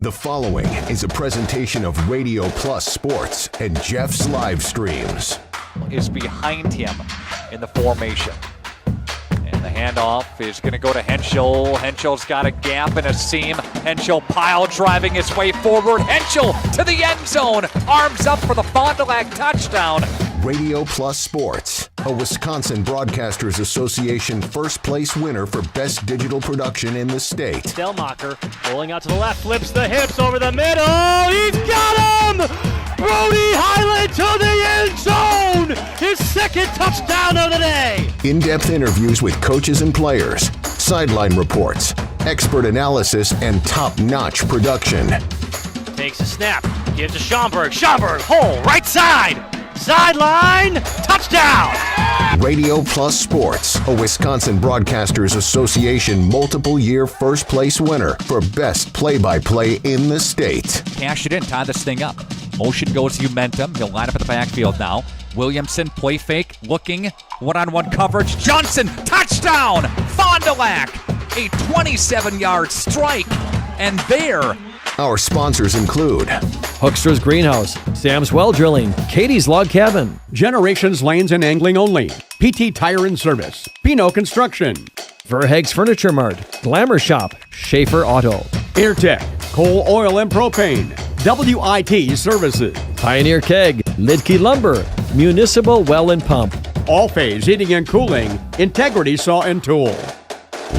The following is a presentation of Radio Plus Sports and Jeff's live streams. Is behind him in the formation. And the handoff is going to go to Henschel. Henschel's got a gap and a seam. Henschel pile driving his way forward. Henschel to the end zone. Arms up for the Fond du Lac touchdown. Radio Plus Sports, a Wisconsin Broadcasters Association first place winner for best digital production in the state. Delmacher rolling out to the left, flips the hips over the middle. He's got him! Brody Highland to the end zone! His second touchdown of the day! In-depth interviews with coaches and players, sideline reports, expert analysis, and top-notch production. Takes a snap, gives to Schomburg. Schomburg, hole, right side! Sideline, touchdown! Radio Plus Sports, a Wisconsin Broadcasters Association multiple-year first-place winner for best play-by-play in the state. Cash it in, tie this thing up. Motion goes to Umentum. He'll line up at the backfield now. Williamson, play fake, looking, one-on-one coverage. Johnson, touchdown! Fond du Lac, a 27-yard strike. And there, our sponsors include Hoekstra's Greenhouse, Sam's Well Drilling, Katie's Log Cabin, Generations Lanes and Angling Only, PT Tire and Service, Pino Construction, Verheg's Furniture Mart, Glamour Shop, Schaefer Auto, Airtech, Coal, Oil and Propane, WIT Services, Pioneer Keg, Lidke Lumber, Municipal Well and Pump, All Phase Heating and Cooling, Integrity Saw and Tool.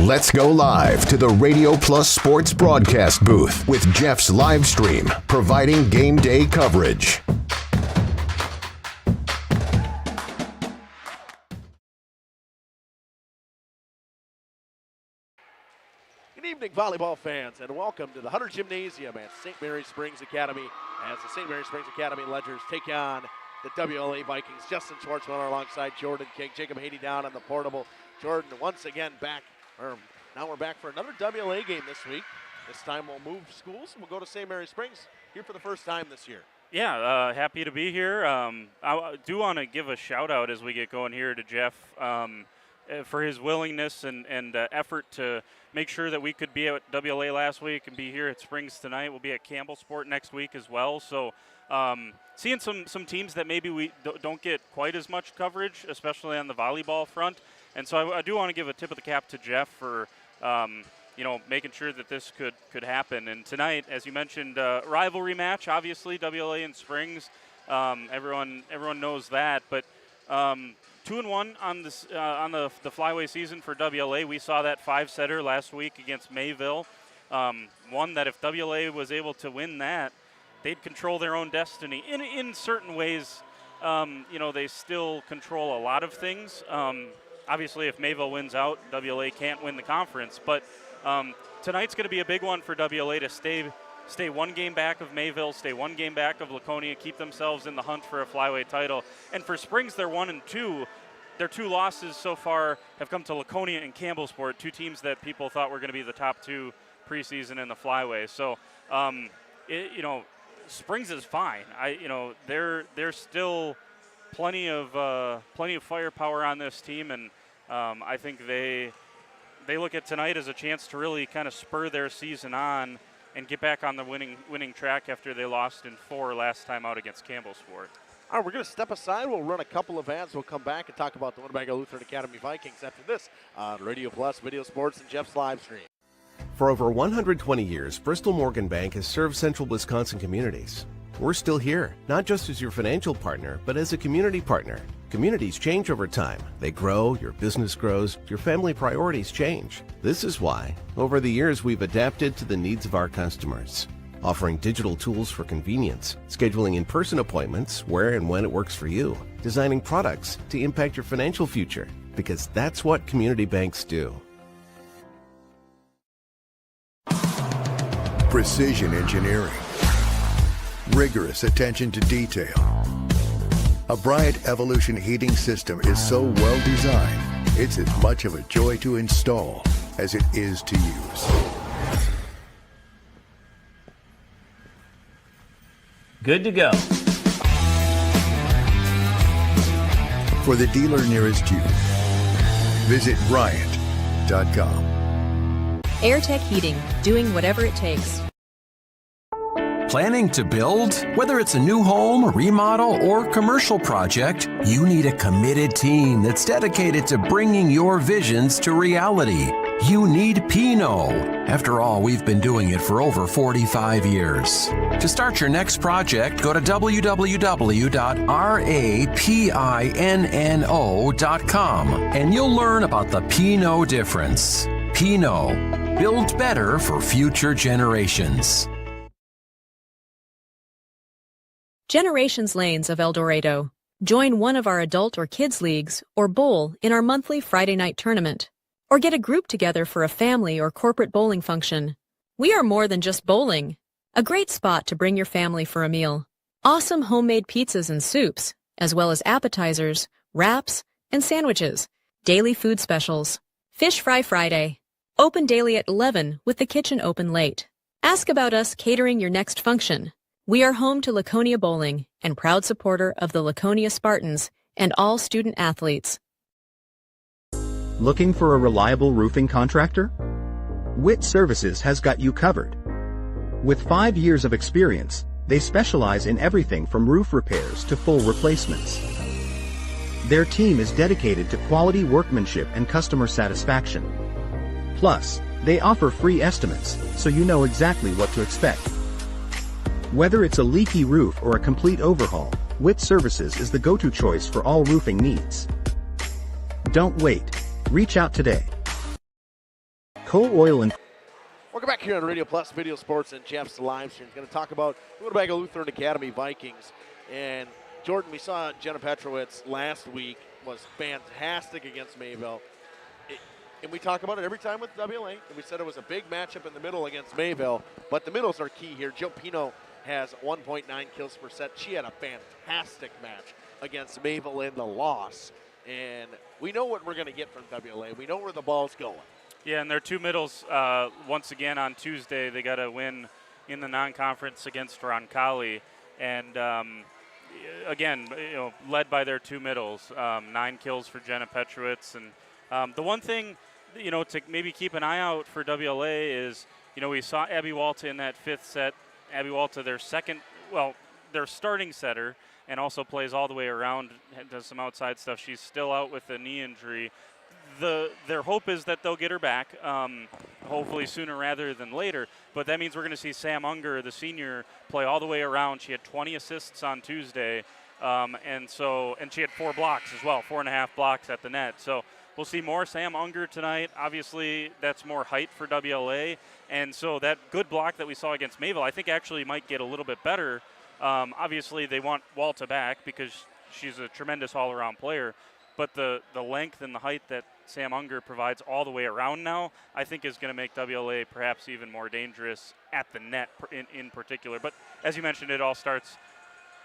Let's go live to the Radio Plus Sports broadcast booth with Jeff's live stream, providing game day coverage. Good evening, volleyball fans, and welcome to the Hunter Gymnasium at St. Mary Springs Academy as the St. Mary Springs Academy Ledgers take on the WLA Vikings. Justin Schwartzman alongside Jordan King, Jacob Haiti down on the portable. Jordan once again back. Now we're back for another WLA game this week. This time we'll move schools and we'll go to St. Mary Springs here for the first time this year. Yeah, happy to be here. I do want to give a shout out as we get going here to Jeff for his willingness and effort to make sure that we could be at WLA last week and be here at Springs tonight. We'll be at Campbell Sport next week as well. So seeing some teams that maybe we don't get quite as much coverage, especially on the volleyball front. And so I do want to give a tip of the cap to Jeff for, making sure that this could happen. And tonight, as you mentioned, rivalry match, obviously, WLA and Springs. Everyone knows that. But 2-1 on this on the flyway season for WLA. We saw that 5-setter last week against Mayville. One that if WLA was able to win that, they'd control their own destiny. In certain ways, they still control a lot of things. Obviously, if Mayville wins out, WLA can't win the conference. But tonight's going to be a big one for WLA to stay one game back of Mayville, stay one game back of Laconia, keep themselves in the hunt for a flyway title. And for Springs, they're 1-2. Their two losses so far have come to Laconia and Campbellsport, two teams that people thought were going to be the top two preseason in the flyway. So, Springs is fine. There's still plenty of firepower on this team, and I think they look at tonight as a chance to really kind of spur their season on and get back on the winning track after they lost in 4 last time out against Campbellsport. All right, we're going to step aside. We'll run a couple of ads. We'll come back and talk about the Winnebago Lutheran Academy Vikings after this on Radio Plus, Video Sports, and Jeff's live stream. For over 120 years, Bristol Morgan Bank has served central Wisconsin communities. We're still here, not just as your financial partner, but as a community partner. Communities change over time. They grow, your business grows, your family priorities change. This is why, over the years, we've adapted to the needs of our customers, offering digital tools for convenience, scheduling in-person appointments where and when it works for you, designing products to impact your financial future, because that's what community banks do. Precision engineering. Rigorous attention to detail. A Bryant Evolution heating system is so well designed, it's as much of a joy to install as it is to use. Good to go. For the dealer nearest you, visit Bryant.com. Airtech Heating, doing whatever it takes. Planning to build? Whether it's a new home, remodel, or commercial project, you need a committed team that's dedicated to bringing your visions to reality. You need Pinot. After all, we've been doing it for over 45 years. To start your next project, go to www.rapinno.com and you'll learn about the Pinot difference. Pinot, build better for future generations. Generations Lanes of El Dorado. Join one of our adult or kids leagues or bowl in our monthly Friday night tournament. Or get a group together for a family or corporate bowling function. We are more than just bowling. A great spot to bring your family for a meal. Awesome homemade pizzas and soups, as well as appetizers, wraps, and sandwiches. Daily food specials. Fish Fry Friday. Open daily at 11 with the kitchen open late. Ask about us catering your next function. We are home to Laconia Bowling and proud supporter of the Laconia Spartans and all student athletes. Looking for a reliable roofing contractor? Witt Services has got you covered. With 5 years of experience, they specialize in everything from roof repairs to full replacements. Their team is dedicated to quality workmanship and customer satisfaction. Plus, they offer free estimates, so you know exactly what to expect. Whether it's a leaky roof or a complete overhaul, Witt Services is the go-to choice for all roofing needs. Don't wait. Reach out today. Coal Oil and... Welcome back here on Radio Plus Video Sports and Jeff's live stream. Going to talk about Winnebago Lutheran Academy Vikings. And Jordan, we saw Jenna Petrowitz last week was fantastic against Mayville. And we talk about it every time with WLA. And we said it was a big matchup in the middle against Mayville. But the middles are key here. Jill Pino has 1.9 kills per set. She had a fantastic match against Mayville in the loss. And we know what we're going to get from WLA. We know where the ball's going. Yeah, and their two middles, once again on Tuesday, they got a win in the non-conference against Roncalli. And again, led by their two middles, 9 kills for Jenna Petrowitz. And the one thing, to maybe keep an eye out for WLA is, we saw Abby Walta in that fifth set. Abby Walta, their starting setter, and also plays all the way around, does some outside stuff. She's still out with a knee injury. Their hope is that they'll get her back, hopefully sooner rather than later. But that means we're going to see Sam Unger, the senior, play all the way around. She had 20 assists on Tuesday, and she had 4 blocks as well, 4.5 blocks at the net. So we'll see more Sam Unger tonight. Obviously, that's more height for WLA, and so that good block that we saw against Mayville, I think actually might get a little bit better. Obviously, they want Walta back because she's a tremendous all-around player. But the length and the height that Sam Unger provides all the way around now, I think is going to make WLA perhaps even more dangerous at the net in particular. But as you mentioned, it all starts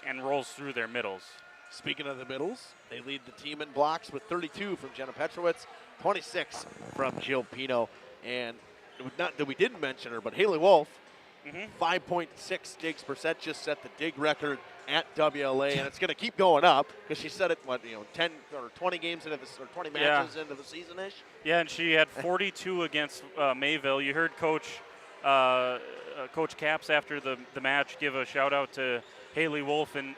and rolls through their middles. Speaking of the middles, they lead the team in blocks with 32 from Jenna Petrowitz, 26 from Jill Pino. And not that we didn't mention her, but Haley Wolf, 5.6 digs per set, just set the dig record at WLA, and it's going to keep going up because she set it 10 or 20 games into this, or 20 matches into the season-ish. Yeah, and she had 42 against Mayville. You heard Coach Capps after the match give a shout out to Haley Wolf and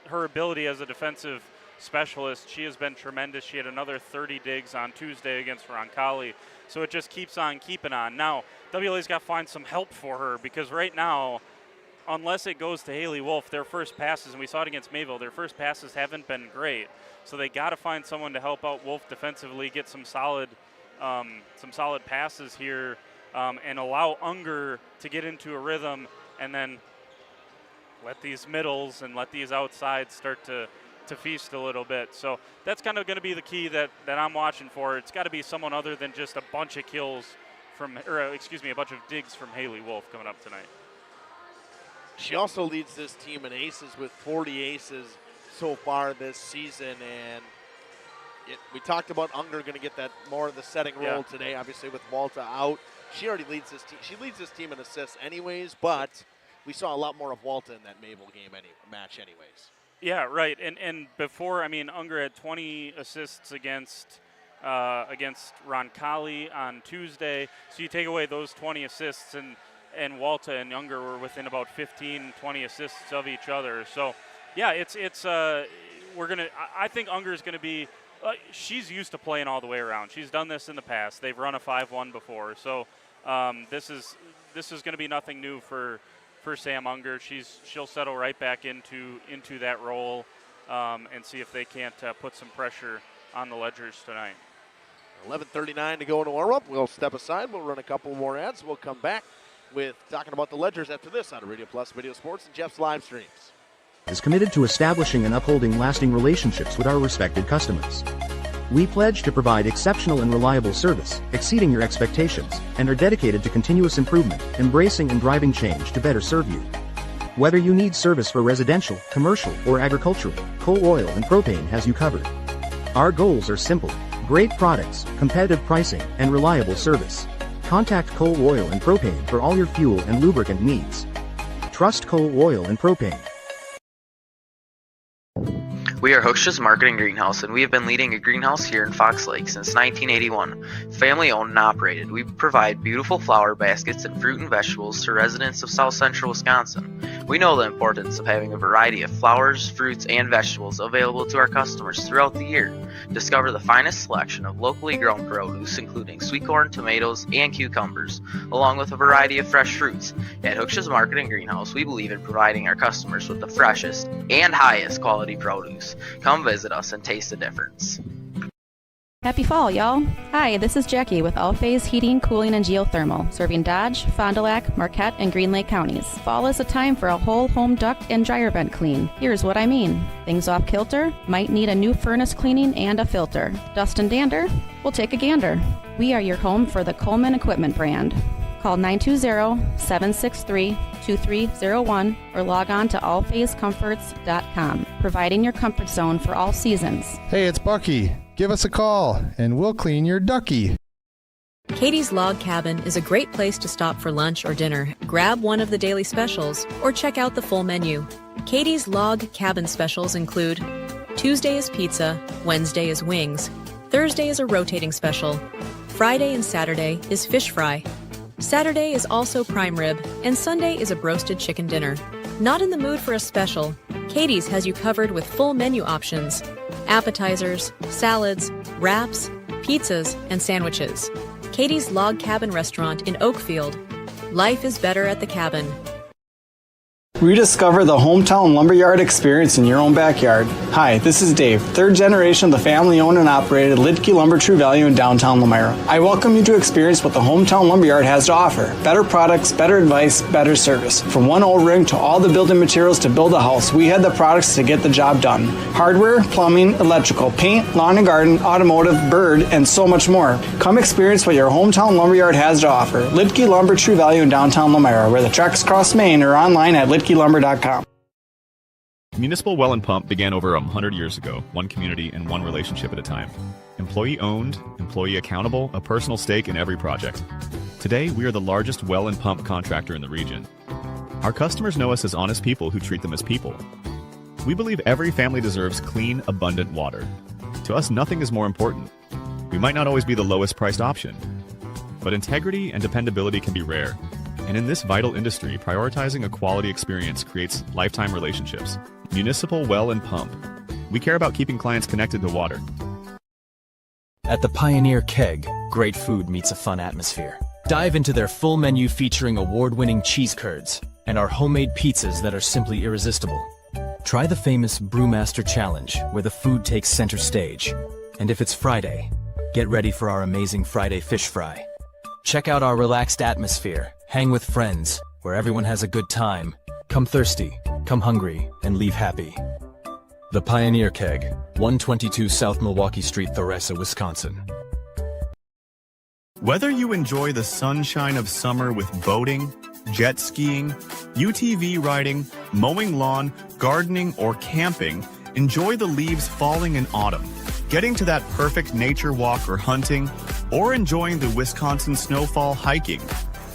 her ability as a defensive specialist. She has been tremendous. She had another 30 digs on Tuesday against Roncalli. So it just keeps on keeping on. Now, WLA's got to find some help for her because right now, unless it goes to Haley Wolf, their first passes, and we saw it against Mayville, their first passes haven't been great. So they got to find someone to help out Wolf defensively, get some solid passes here, and allow Unger to get into a rhythm, and then let these middles and let these outsides start to feast a little bit. So that's kind of going to be the key that I'm watching for. It's got to be someone other than just a bunch of kills a bunch of digs from Haley Wolf coming up tonight. She also leads this team in aces with 40 aces so far this season, and we talked about Unger going to get that more of the setting role today, obviously with Walta out. She already leads this team. She leads this team in assists anyways, but we saw a lot more of Walta in that Mayville game match anyways. Yeah, right. And before, Unger had 20 assists against Roncalli on Tuesday. So you take away those 20 assists, and and Walta and Unger were within about 15, 20 assists of each other. So, yeah, I think Unger is going to be, she's used to playing all the way around. She's done this in the past. They've run a 5-1 before. So this is going to be nothing new for Sam Unger. She'll settle right back into that role and see if they can't put some pressure on the Ledgers tonight. 11:39 to go in warm-up. We'll step aside. We'll run a couple more ads. We'll come back with talking about the Ledgers after this on Radio Plus Video Sports and Jeff's live streams. Is committed to establishing and upholding lasting relationships with our respected customers. We pledge to provide exceptional and reliable service, exceeding your expectations, and are dedicated to continuous improvement, embracing and driving change to better serve you. Whether you need service for residential, commercial, or agricultural, Coal Oil and Propane has you covered. Our goals are simple: great products, competitive pricing, and reliable service. Contact Coal Oil and Propane for all your fuel and lubricant needs. Trust Coal Oil and Propane. We are Hooksha's Marketing Greenhouse, and we have been leading a greenhouse here in Fox Lake since 1981. Family owned and operated, we provide beautiful flower baskets and fruit and vegetables to residents of South Central Wisconsin. We know the importance of having a variety of flowers, fruits, and vegetables available to our customers throughout the year. Discover the finest selection of locally grown produce, including sweet corn, tomatoes, and cucumbers, along with a variety of fresh fruits. At Hooksha's Marketing Greenhouse, we believe in providing our customers with the freshest and highest quality produce. Come visit us and taste the difference. Happy fall, y'all. Hi, this is Jackie with All Phase Heating, Cooling, and Geothermal, serving Dodge, Fond du Lac, Marquette, and Green Lake counties. Fall is a time for a whole home duct and dryer vent clean. Here's what I mean. Things off kilter? Might need a new furnace cleaning and a filter. Dust and dander? We'll take a gander. We are your home for the Coleman Equipment brand. Call 920-763-2301 or log on to allphasecomforts.com, providing your comfort zone for all seasons. Hey, it's Bucky. Give us a call, and we'll clean your ducky. Katie's Log Cabin is a great place to stop for lunch or dinner, grab one of the daily specials, or check out the full menu. Katie's Log Cabin specials include Tuesday is pizza, Wednesday is wings, Thursday is a rotating special, Friday and Saturday is fish fry, Saturday is also prime rib, and Sunday is a broasted chicken dinner. Not in the mood for a special? Katie's has you covered with full menu options, appetizers, salads, wraps, pizzas, and sandwiches. Katie's Log Cabin Restaurant in Oakfield. Life is better at the cabin. Rediscover the hometown lumberyard experience in your own backyard. Hi, this is Dave, third generation of the family-owned and operated Lidke Lumber True Value in downtown Lamira. I welcome you to experience what the hometown lumberyard has to offer. Better products, better advice, better service. From one O-ring to all the building materials to build a house, we had the products to get the job done. Hardware, plumbing, electrical, paint, lawn and garden, automotive, bird, and so much more. Come experience what your hometown lumberyard has to offer. Lidke Lumber True Value in downtown Lamira, where the tracks cross Main, or online at lidkelumber.com. Municipal Well and Pump began over 100 years ago, one community and one relationship at a time. Employee-owned, employee accountable, a personal stake in every project. Today, we are the largest well and pump contractor in the region. Our customers know us as honest people who treat them as people. We believe every family deserves clean, abundant water. To us, nothing is more important. We might not always be the lowest priced option, but integrity and dependability can be rare. And in this vital industry, prioritizing a quality experience creates lifetime relationships. Municipal Well and Pump. We care about keeping clients connected to water. At the Pioneer Keg, great food meets a fun atmosphere. Dive into their full menu featuring award-winning cheese curds and our homemade pizzas that are simply irresistible. Try the famous Brewmaster Challenge, where the food takes center stage. And if it's Friday, get ready for our amazing Friday fish fry. Check out our relaxed atmosphere. Hang with friends, where everyone has a good time. Come thirsty, come hungry, and leave happy. The Pioneer Keg, 122 South Milwaukee Street, Theresa, Wisconsin. Whether you enjoy the sunshine of summer with boating, jet skiing, UTV riding, mowing lawn, gardening, or camping, enjoy the leaves falling in autumn, getting to that perfect nature walk or hunting, or enjoying the Wisconsin snowfall hiking,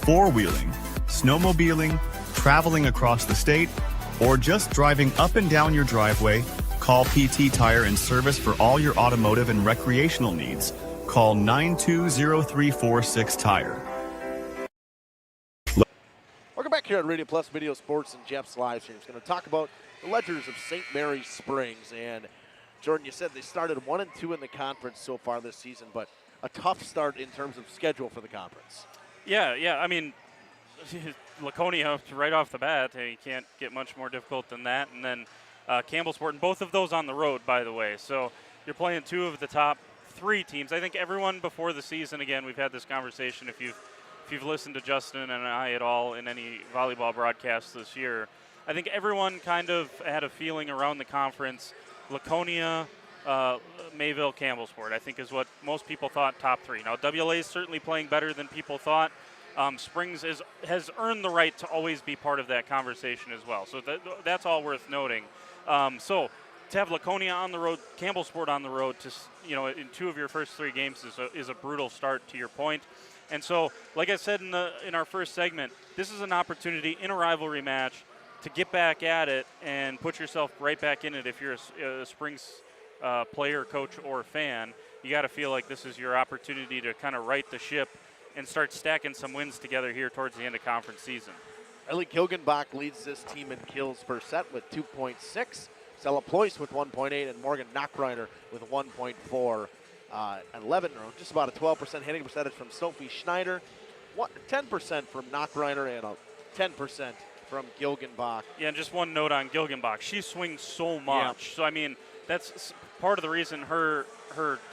four-wheeling, snowmobiling, traveling across the state, or just driving up and down your driveway, call PT Tire and Service for all your automotive and recreational needs. Call 920-346-TIRE. Back here on Radio Plus Video Sports and Jeff's live stream. We're going to talk about the Ledgers of St. Mary's Springs. And Jordan, you said they started 1-2 in the conference so far this season, but a tough start in terms of schedule for the conference. Yeah. I mean, Laconia right off the bat, you can't get much more difficult than that. And then Campbellsport, and both of those on the road, by the way. So you're playing two of the top 3 teams. I think everyone before the season, again, we've had this conversation. If you've listened to Justin and I at all in any volleyball broadcasts this year, I think everyone kind of had a feeling around the conference. Laconia, Mayville, Campbellsport, I think is what most people thought top 3. Now, WLA is certainly playing better than people thought. Springs has earned the right to always be part of that conversation as well. So that's all worth noting. So to have Laconia on the road, Campbellsport on the road, in 2 of your first 3 games is a brutal start, to your point. And so, like I said in our first segment, this is an opportunity in a rivalry match to get back at it and put yourself right back in it. If you're a Springs player, coach, or fan, you got to feel like this is your opportunity to kind of right the ship and start stacking some wins together here towards the end of conference season. Ellie Gilgenbach leads this team in kills per set with 2.6. Stella Ployce with 1.8, and Morgan Knockreiner with 1.4. 11, or just about a 12% hitting percentage from Sophie Schneider, 10% from Knockreiner, and 10% from Gilgenbach. Yeah, and just one note on Gilgenbach. She swings so much. Yeah. So, I mean, that's part of the reason her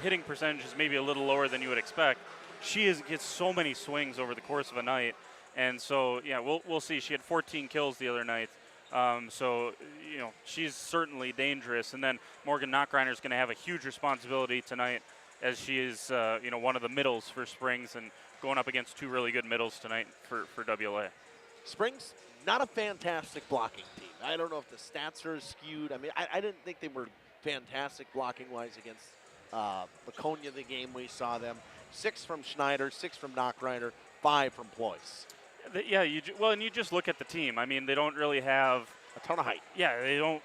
hitting percentage is maybe a little lower than you would expect. She gets so many swings over the course of a night. And so, yeah, we'll see. She had 14 kills the other night. So, she's certainly dangerous. And then Morgan Knockreiner is going to have a huge responsibility tonight, as she is, one of the middles for Springs and going up against 2 really good middles tonight for WLA. Springs, not a fantastic blocking team. I don't know if the stats are skewed. I mean, I didn't think they were fantastic blocking-wise against Laconia the game we saw them. 6 from Schneider, 6 from Knockreiner, 5 from Ployce. Yeah, and you just look at the team. I mean, they don't really have a ton of height. Yeah, they don't,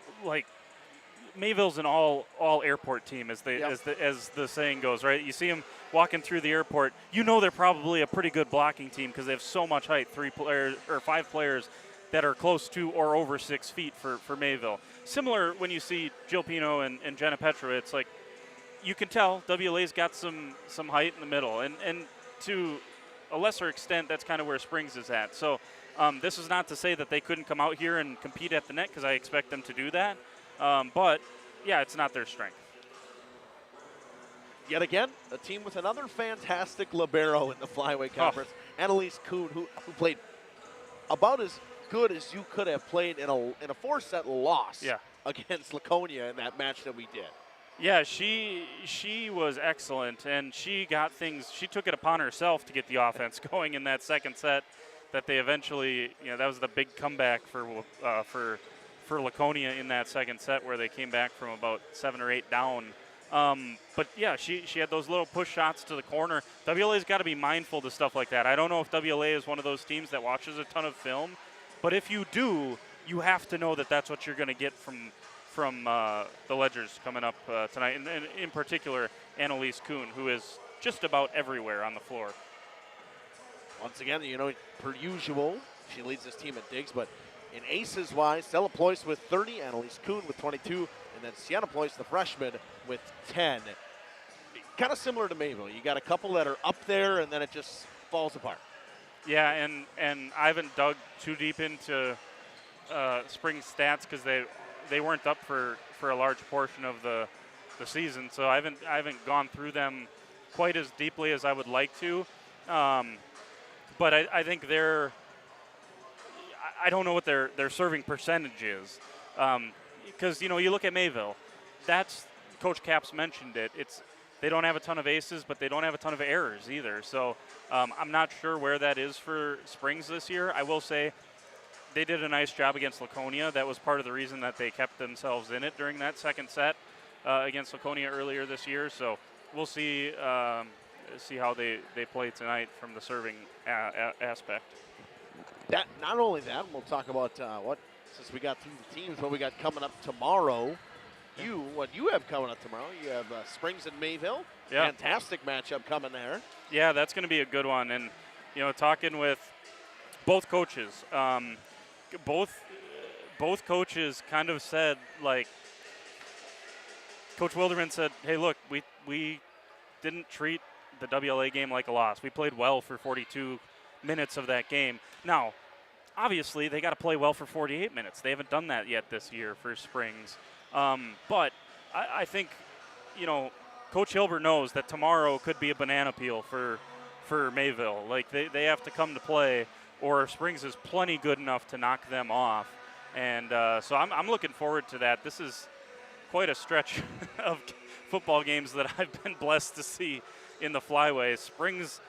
Mayville's an all airport team, as the saying goes, right? You see them walking through the airport, they're probably a pretty good blocking team because they have so much height. 5 players that are close to or over 6 feet for Mayville. Similar when you see Jill Pino and Jenna Petra, it's like you can tell WLA's got some height in the middle, and to a lesser extent, that's kind of where Springs is at. So this is not to say that they couldn't come out here and compete at the net, because I expect them to do that. But, yeah, it's not their strength. Yet again, a team with another fantastic libero in the flyweight conference, Annalise Kuhn, who played about as good as you could have played in a 4-set loss against Laconia in that match that we did. Yeah, she was excellent, and she took it upon herself to get the offense going in that second set that they eventually, that was the big comeback for Laconia in that second set, where they came back from about 7 or 8 down. But yeah, she had those little push shots to the corner. WLA's got to be mindful to stuff like that. I don't know if WLA is one of those teams that watches a ton of film, but if you do, you have to know that that's what you're going to get from the Ledgers coming up tonight, and in particular Annalise Kuhn, who is just about everywhere on the floor. Once again, per usual, she leads this team at digs, but in aces-wise, Stella Ployce with 30, Annalise Kuhn with 22, and then Sienna Ployce, the freshman, with 10. Kind of similar to Mayville. You got a couple that are up there, and then it just falls apart. Yeah, and I haven't dug too deep into spring stats because they weren't up for a large portion of the season, so I haven't gone through them quite as deeply as I would like to. But I think I don't know what their serving percentage is, because you look at Mayville. That's Coach Capps mentioned it. They don't have a ton of aces, but they don't have a ton of errors either. So I'm not sure where that is for Springs this year. I will say they did a nice job against Laconia. That was part of the reason that they kept themselves in it during that second set against Laconia earlier this year. So we'll see how they play tonight from the serving aspect. Not only that, we'll talk about since we got through the teams, what we got coming up tomorrow. What you have coming up tomorrow, you have Springs and Mayville. Yeah. Fantastic matchup coming there. Yeah, that's going to be a good one. And, talking with both coaches. Both coaches kind of said, like, Coach Wilderman said, hey, look, we didn't treat the WLA game like a loss. We played well for 42 minutes of that game. Now, obviously, they got to play well for 48 minutes. They haven't done that yet this year for Springs. But I think, Coach Hilbert knows that tomorrow could be a banana peel for Mayville. Like, they have to come to play, or Springs is plenty good enough to knock them off. And so I'm looking forward to that. This is quite a stretch of football games that I've been blessed to see in the Flyway. Springs,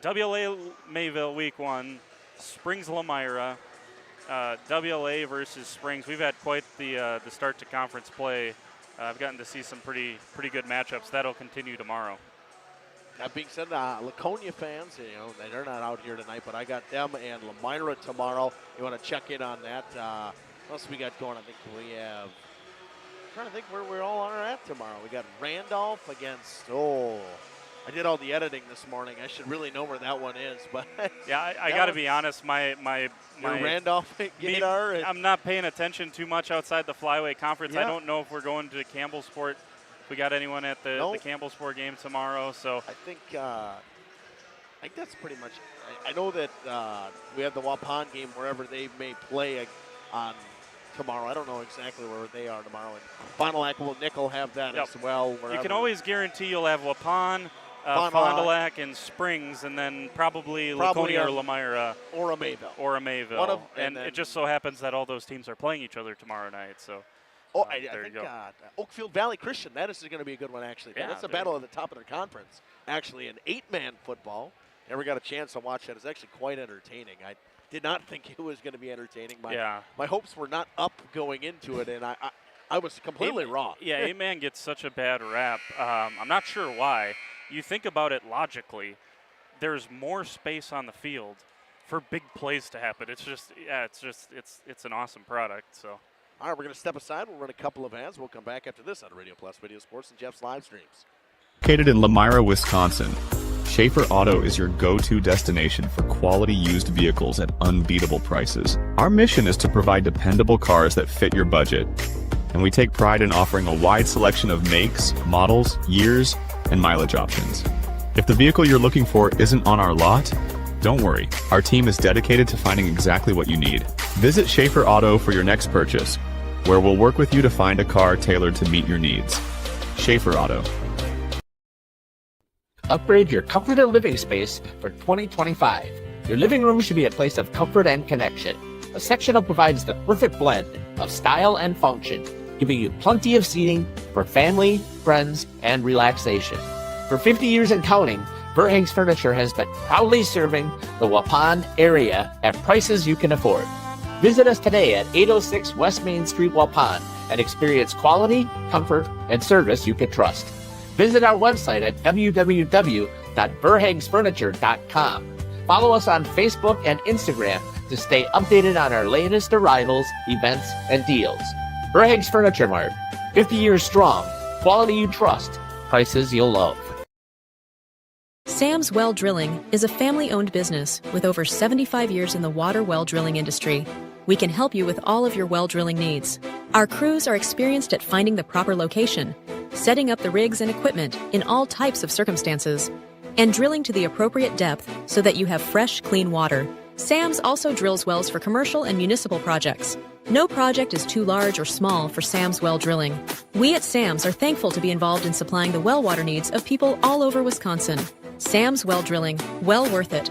WLA Mayville week 1, Springs Lamira, WLA versus Springs. We've had quite the start to conference play. I've gotten to see some pretty good matchups. That'll continue tomorrow. That being said, Laconia fans, they're not out here tonight, but I got them and Lamira tomorrow. You want to check in on that? What else we got going? I think we have. I'm trying to think where we all are at tomorrow. We got Randolph against. I did all the editing this morning. I should really know where that one is, but yeah, I got to be honest. My Randolph Gator. I'm not paying attention too much outside the Flyway Conference. Yeah. I don't know if we're going to Campbellsport. If we got anyone at the Campbellsport game tomorrow, so I think that's pretty much. I know that we have the Waupun game wherever they may play on tomorrow. I don't know exactly where they are tomorrow. And Fond du Lac will Nickel have that as well. Wherever. You can always guarantee you'll have Waupun, Fond du Lac, and Springs, and then probably Laconia or Lamira. Or a Mayville. And it just so happens that all those teams are playing each other tomorrow night. So. I think Oakfield Valley Christian, that is going to be a good one, actually. Yeah, that's a battle at the top of their conference. Actually, an 8-man football. Never got a chance to watch that. It's actually quite entertaining. I did not think it was going to be entertaining. My hopes were not up going into it, and I was completely wrong. Yeah, 8-man gets such a bad rap. I'm not sure why. You think about it logically, there's more space on the field for big plays to happen. It's an awesome product, so. All right, we're going to step aside. We'll run a couple of ads. We'll come back after this on Radio Plus Video Sports and Jeff's live streams. Located in Lamira, Wisconsin, Schaefer Auto is your go-to destination for quality used vehicles at unbeatable prices. Our mission is to provide dependable cars that fit your budget, and we take pride in offering a wide selection of makes, models, years, and mileage options. If the vehicle you're looking for isn't on our lot, don't worry, our team is dedicated to finding exactly what you need. Visit Schaefer Auto for your next purchase, where we'll work with you to find a car tailored to meet your needs. Schaefer Auto. Upgrade your comfort and living space for 2025. Your living room should be a place of comfort and connection. A sectional provides the perfect blend of style and function, giving you plenty of seating for family, friends, and relaxation. For 50 years and counting, Verhaeg's Furniture has been proudly serving the Waupun area at prices you can afford. Visit us today at 806 West Main Street, Waupun, and experience quality, comfort, and service you can trust. Visit our website at www.verhaegsfurniture.com. Follow us on Facebook and Instagram to stay updated on our latest arrivals, events, and deals. Verhaeg's Furniture Mart, 50 years strong, quality you trust, prices you'll love. Sam's Well Drilling is a family-owned business with over 75 years in the water well drilling industry. We can help you with all of your well drilling needs. Our crews are experienced at finding the proper location, setting up the rigs and equipment in all types of circumstances, and drilling to the appropriate depth so that you have fresh, clean water. Sam's also drills wells for commercial and municipal projects. No project is too large or small for Sam's Well Drilling. We at Sam's are thankful to be involved in supplying the well water needs of people all over Wisconsin. Sam's Well Drilling, well worth it.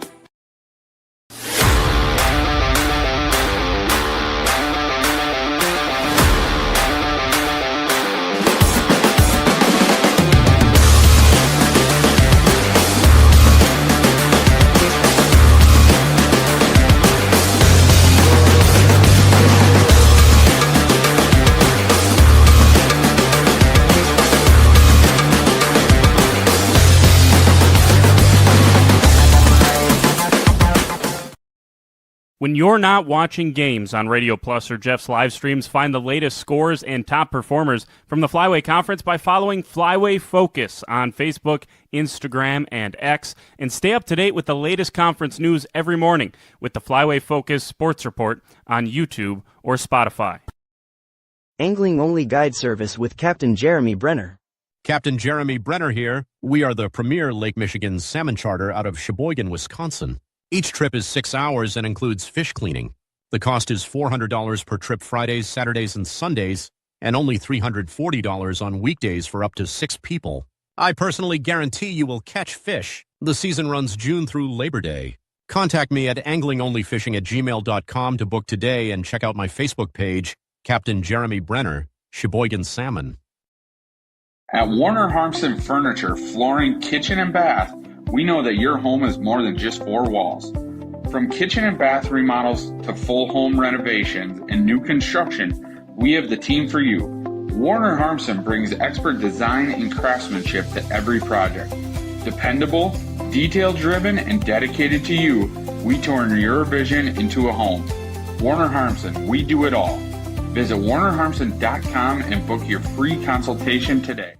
When you're not watching games on Radio Plus or Jeff's live streams, find the latest scores and top performers from the Flyway Conference by following Flyway Focus on Facebook, Instagram, and X, and stay up to date with the latest conference news every morning with the Flyway Focus Sports Report on YouTube or Spotify. Angling-only guide service with Captain Jeremy Brenner. Captain Jeremy Brenner here. We are the premier Lake Michigan salmon charter out of Sheboygan, Wisconsin. Each trip is 6 hours and includes fish cleaning. The cost is $400 per trip Fridays, Saturdays, and Sundays, and only $340 on weekdays for up to 6 people. I personally guarantee you will catch fish. The season runs June through Labor Day. Contact me at anglingonlyfishing@gmail.com to book today and check out my Facebook page, Captain Jeremy Brenner, Sheboygan Salmon. At Warner Harmson Furniture, Flooring, Kitchen, and Bath, we know that your home is more than just 4 walls. From kitchen and bath remodels to full home renovations and new construction, we have the team for you. Warner Harmson brings expert design and craftsmanship to every project. Dependable, detail-driven, and dedicated to you, we turn your vision into a home. Warner Harmson, we do it all. Visit warnerharmson.com and book your free consultation today.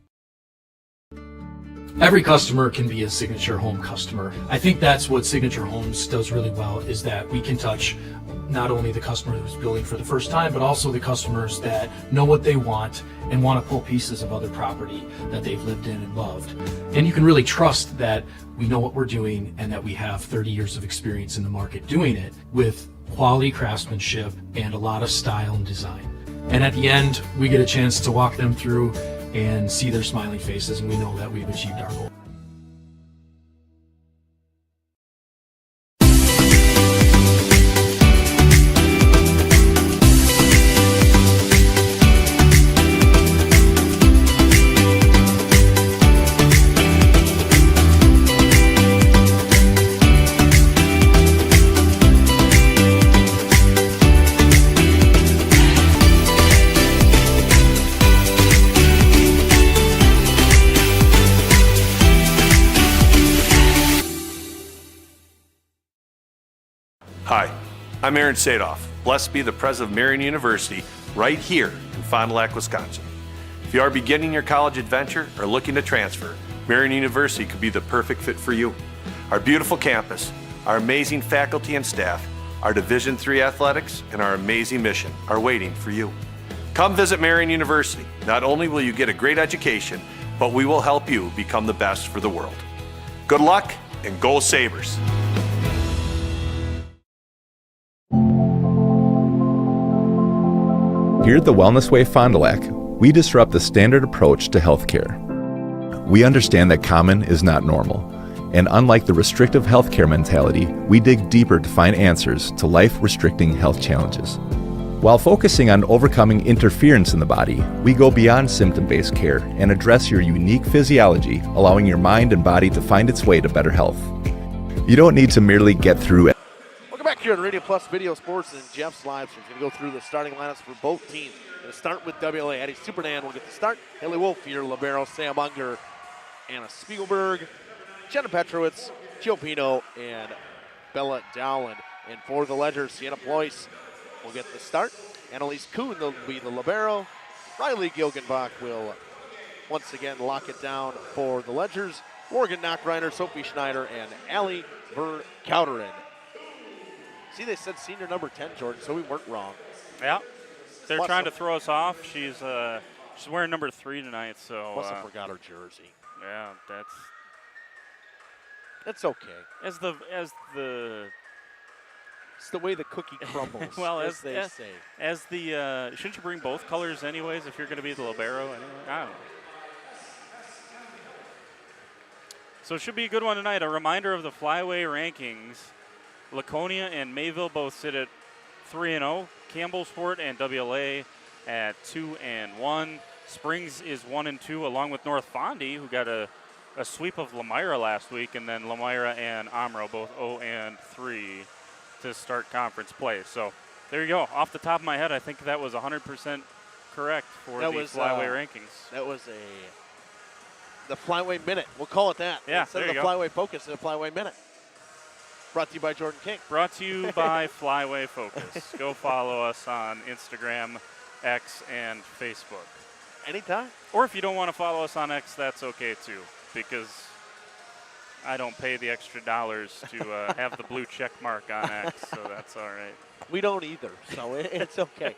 Every customer can be a Signature Home customer. I think that's what Signature Homes does really well, is that we can touch not only the customer who's building for the first time, but also the customers that know what they want and want to pull pieces of other property that they've lived in and loved. And you can really trust that we know what we're doing and that we have 30 years of experience in the market doing it with quality craftsmanship and a lot of style and design. And at the end, we get a chance to walk them through and see their smiling faces, and we know that we've achieved our goal. Hi, I'm Aaron Sadoff. Blessed be the president of Marion University right here in Fond du Lac, Wisconsin. If you are beginning your college adventure or looking to transfer, Marion University could be the perfect fit for you. Our beautiful campus, our amazing faculty and staff, our Division III athletics, and our amazing mission are waiting for you. Come visit Marion University. Not only will you get a great education, but we will help you become the best for the world. Good luck and go Sabres! Here at the Wellness Way Fond du Lac, we disrupt the standard approach to healthcare. We understand that common is not normal, and unlike the restrictive healthcare mentality, we dig deeper to find answers to life-restricting health challenges. While focusing on overcoming interference in the body, we go beyond symptom-based care and address your unique physiology, allowing your mind and body to find its way to better health. You don't need to merely get through it. Welcome back here on Radio Plus Video Sports and Jeff's live stream. We're going to go through the starting lineups for both teams. We're going to start with WLA. Eddie Supernan will get the start. Haley Wolf here, libero, Sam Unger, Anna Spiegelberg, Jenna Petrowitz, Jill Pino, and Bella Dowland. And for the Ledgers, Sienna Ployce will get the start. Annalise Kuhn will be the libero. Riley Gilgenbach will once again lock it down for the Ledgers. Morgan Knockreiner, Sophie Schneider, and Allie Verkouteren. See, they said senior number 10, Jordan, so we weren't wrong. Yeah, they're trying to throw us off. She's wearing number 3 tonight, so. Must have forgot her jersey. Yeah, that's okay. As the It's the way the cookie crumbles. well, as they say. As the shouldn't you bring both colors anyways if you're going to be the libero anyway? I don't know. So it should be a good one tonight. A reminder of the flyway rankings. Laconia and Mayville both sit at 3-0. Campbellsport and WLA at 2-1. Springs is 1-2, along with North Fondy, who got a sweep of Lamira last week, and then Lamira and Omro both 0-3 to start conference play. So there you go. Off the top of my head, I think that was 100% correct for the flyway rankings. That was the flyway minute. We'll call it that. Yeah, Instead there of the you go. flyway focus, the flyway minute. Brought to you by Jordan King. Brought to you by Flyway Focus. Go follow us on Instagram, X, and Facebook. Anytime. Or if you don't want to follow us on X, that's okay too, because I don't pay the extra dollars to have the blue check mark on X, so that's all right. We don't either, so it's okay.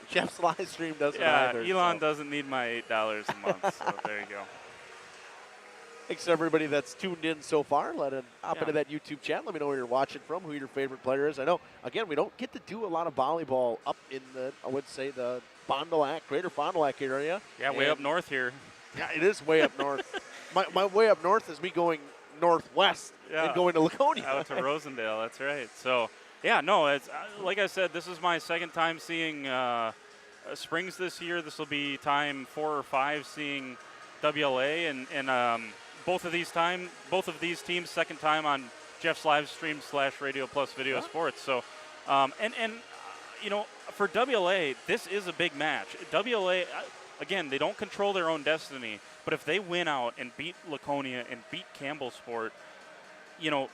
Jeff's live stream doesn't either. Elon doesn't need my $8 a month, so there you go. Thanks to everybody that's tuned in so far. Hop into that YouTube chat. Let me know where you're watching from, who your favorite player is. I know, again, we don't get to do a lot of volleyball up in the, I would say, the Fond du Lac, greater Fond du Lac area. Yeah, way up north here. Yeah, it is way up north. My way up north is me going northwest and going to Laconia. Out to Rosendale, that's right. So, yeah, no, it's like I said, this is my second time seeing Springs this year. This will be time 4 or 5 seeing WLA, and both of these teams second time on Jeff's live stream / Radio Plus Video Sports. So, you know, for WLA, this is a big match. WLA, again, they don't control their own destiny, but if they win out and beat Laconia and beat Campbellsport, you know,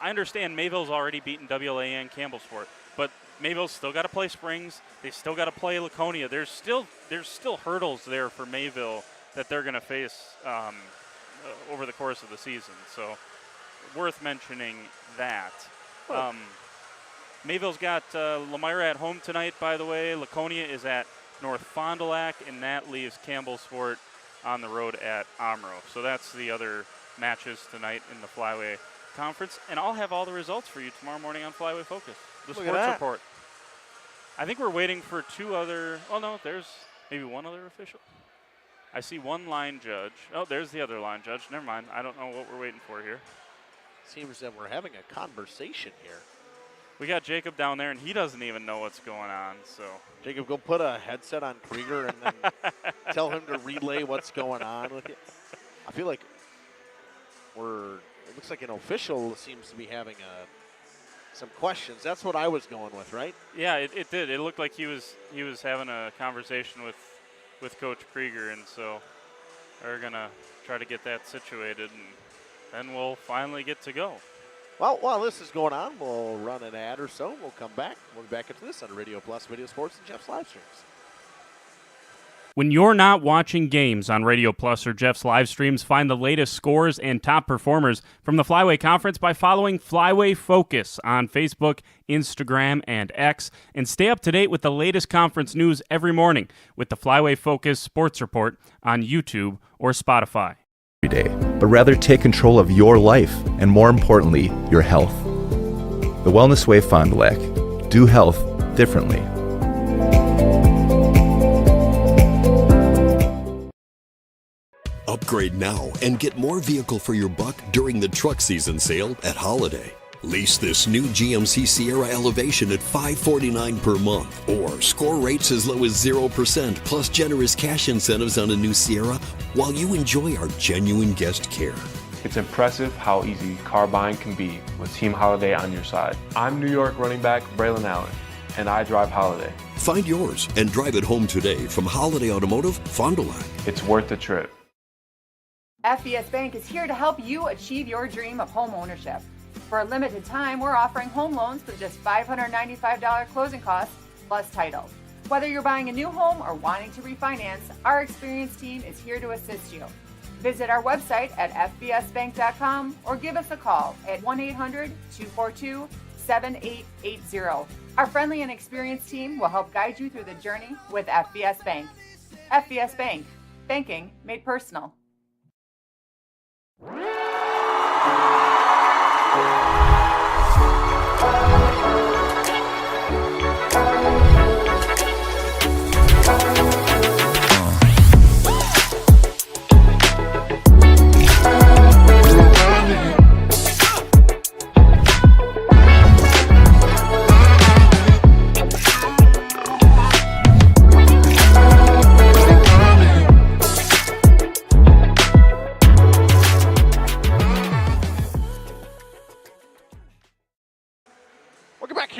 I understand Mayville's already beaten WLA and Campbellsport, but Mayville's still got to play Springs. They still got to play Laconia. There's still hurdles there for Mayville that they're going to face over the course of the season. So, worth mentioning that. Mayville's got Lemira at home tonight, by the way. Laconia is at North Fond du Lac, and that leaves Campbellsport on the road at Omro. So that's the other matches tonight in the Flyway Conference. And I'll have all the results for you tomorrow morning on Flyway Focus, the sports report. I think we're waiting for 2 other. Oh, no, there's maybe 1 other official. I see 1 line judge. Oh, there's the other line judge. Never mind. I don't know what we're waiting for here. Seems that we're having a conversation here. We got Jacob down there, and he doesn't even know what's going on. So, Jacob, go put a headset on Krieger and then tell him to relay what's going on with you. I feel like it looks like an official seems to be having some questions. That's what I was going with, right? Yeah, it did. It looked like he was having a conversation with Coach Krieger, and so they're going to try to get that situated, and then we'll finally get to go. Well, while this is going on, we'll run an ad or so. We'll come back. We'll be back into this on Radio Plus Video Sports and Jeff's live streams. When you're not watching games on Radio Plus or Jeff's live streams, find the latest scores and top performers from the Flyway Conference by following Flyway Focus on Facebook, Instagram, and X, and stay up to date with the latest conference news every morning with the Flyway Focus Sports Report on YouTube or Spotify. Every day, but rather take control of your life and, more importantly, your health. The Wellness Way Fond du Lac. Do health differently. Upgrade now and get more vehicle for your buck during the truck season sale at Holiday. Lease this new GMC Sierra Elevation at $549 per month, or score rates as low as 0% plus generous cash incentives on a new Sierra while you enjoy our genuine guest care. It's impressive how easy car buying can be with Team Holiday on your side. I'm New York running back Braylon Allen, and I drive Holiday. Find yours and drive it home today from Holiday Automotive, Fond du Lac. It's worth the trip. FBS Bank is here to help you achieve your dream of home ownership. For a limited time, we're offering home loans with just $595 closing costs plus title. Whether you're buying a new home or wanting to refinance, our experienced team is here to assist you. Visit our website at fbsbank.com or give us a call at 1-800-242-7880. Our friendly and experienced team will help guide you through the journey with FBS Bank. FBS Bank, banking made personal.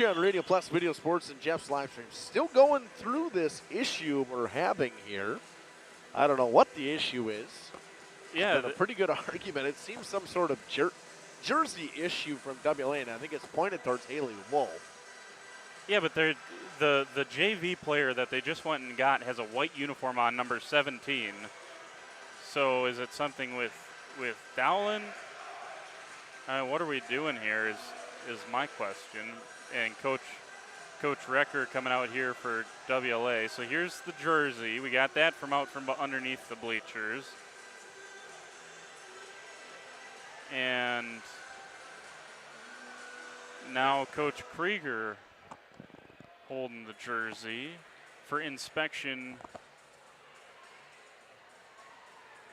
On Radio Plus Video Sports and Jeff's live stream. Still going through this issue we're having here. I don't know what the issue is. Yeah, it's been a pretty good argument. It seems some sort of jersey issue from WLA, and I think it's pointed towards Haley Wolf. Yeah, but the JV player that they just went and got has a white uniform on, number 17. So is it something with Dowling? What are we doing here is my question. And Coach Recker coming out here for WLA. So here's the jersey. We got that from out from underneath the bleachers. And now Coach Krieger holding the jersey for inspection.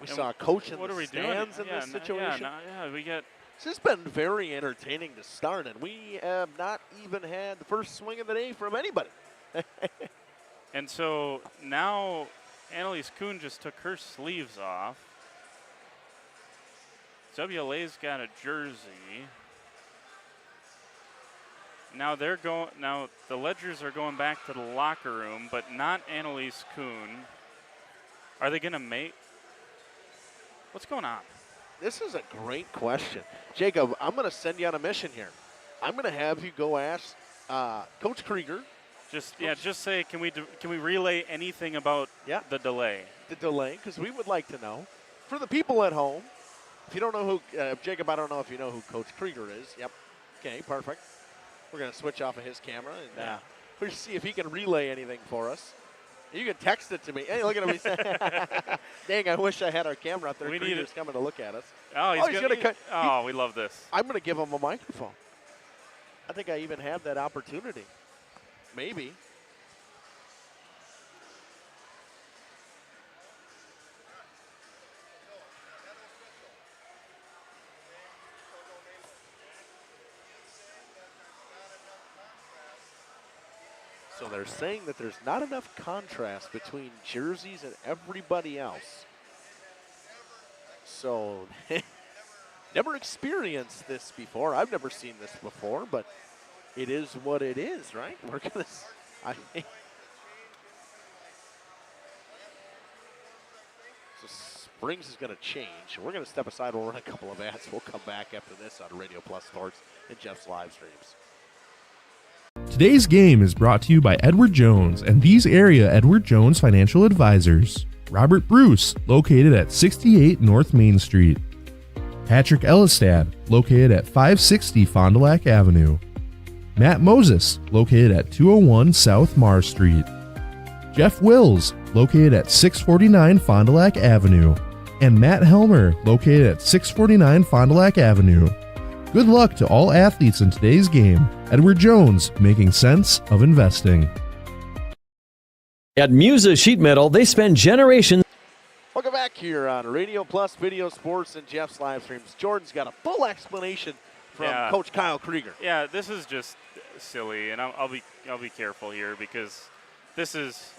We saw a coach in the stands in this situation. We got. This has been very entertaining to start, and we have not even had the first swing of the day from anybody. And so now Annalise Kuhn just took her sleeves off. WLA's got a jersey. Now Now the Ledgers are going back to the locker room, but not Annalise Kuhn. Are they going to make? What's going on? This is a great question, Jacob. I'm going to send you on a mission here. I'm going to have you go ask Coach Krieger. Just say, can we relay anything about the delay? The delay, because we would like to know. For the people at home, if you don't know who Jacob, I don't know if you know who Coach Krieger is. Yep. Okay, perfect. We're going to switch off of his camera and we'll see if he can relay anything for us. You can text it to me. Hey, look at him. Dang, I wish I had our camera out there. Krieger's coming to look at us. Oh, he's going to cut. Oh, we love this. I'm going to give him a microphone. I think I even have that opportunity. Maybe. So they're saying that there's not enough contrast between jerseys and everybody else. So never experienced this before. I've never seen this before, but it is what it is, right? We're gonna. I think. So Springs is going to change. We're going to step aside. We'll run a couple of ads. We'll come back after this on Radio Plus Sports and Jeff's live streams. Today's game is brought to you by Edward Jones and these area Edward Jones financial advisors. Robert Bruce, located at 68 North Main Street. Patrick Ellistad, located at 560 Fond du Lac Avenue. Matt Moses, located at 201 South Mars Street. Jeff Wills, located at 649 Fond du Lac Avenue. And Matt Helmer, located at 649 Fond du Lac Avenue. Good luck to all athletes in today's game. Edward Jones, making sense of investing. At Musa Sheet Metal, they spend generations. Welcome back here on Radio Plus Video Sports and Jeff's live streams. Jordan's got a full explanation from Coach Kyle Krieger. Yeah, this is just silly, and I'll be careful here because this is.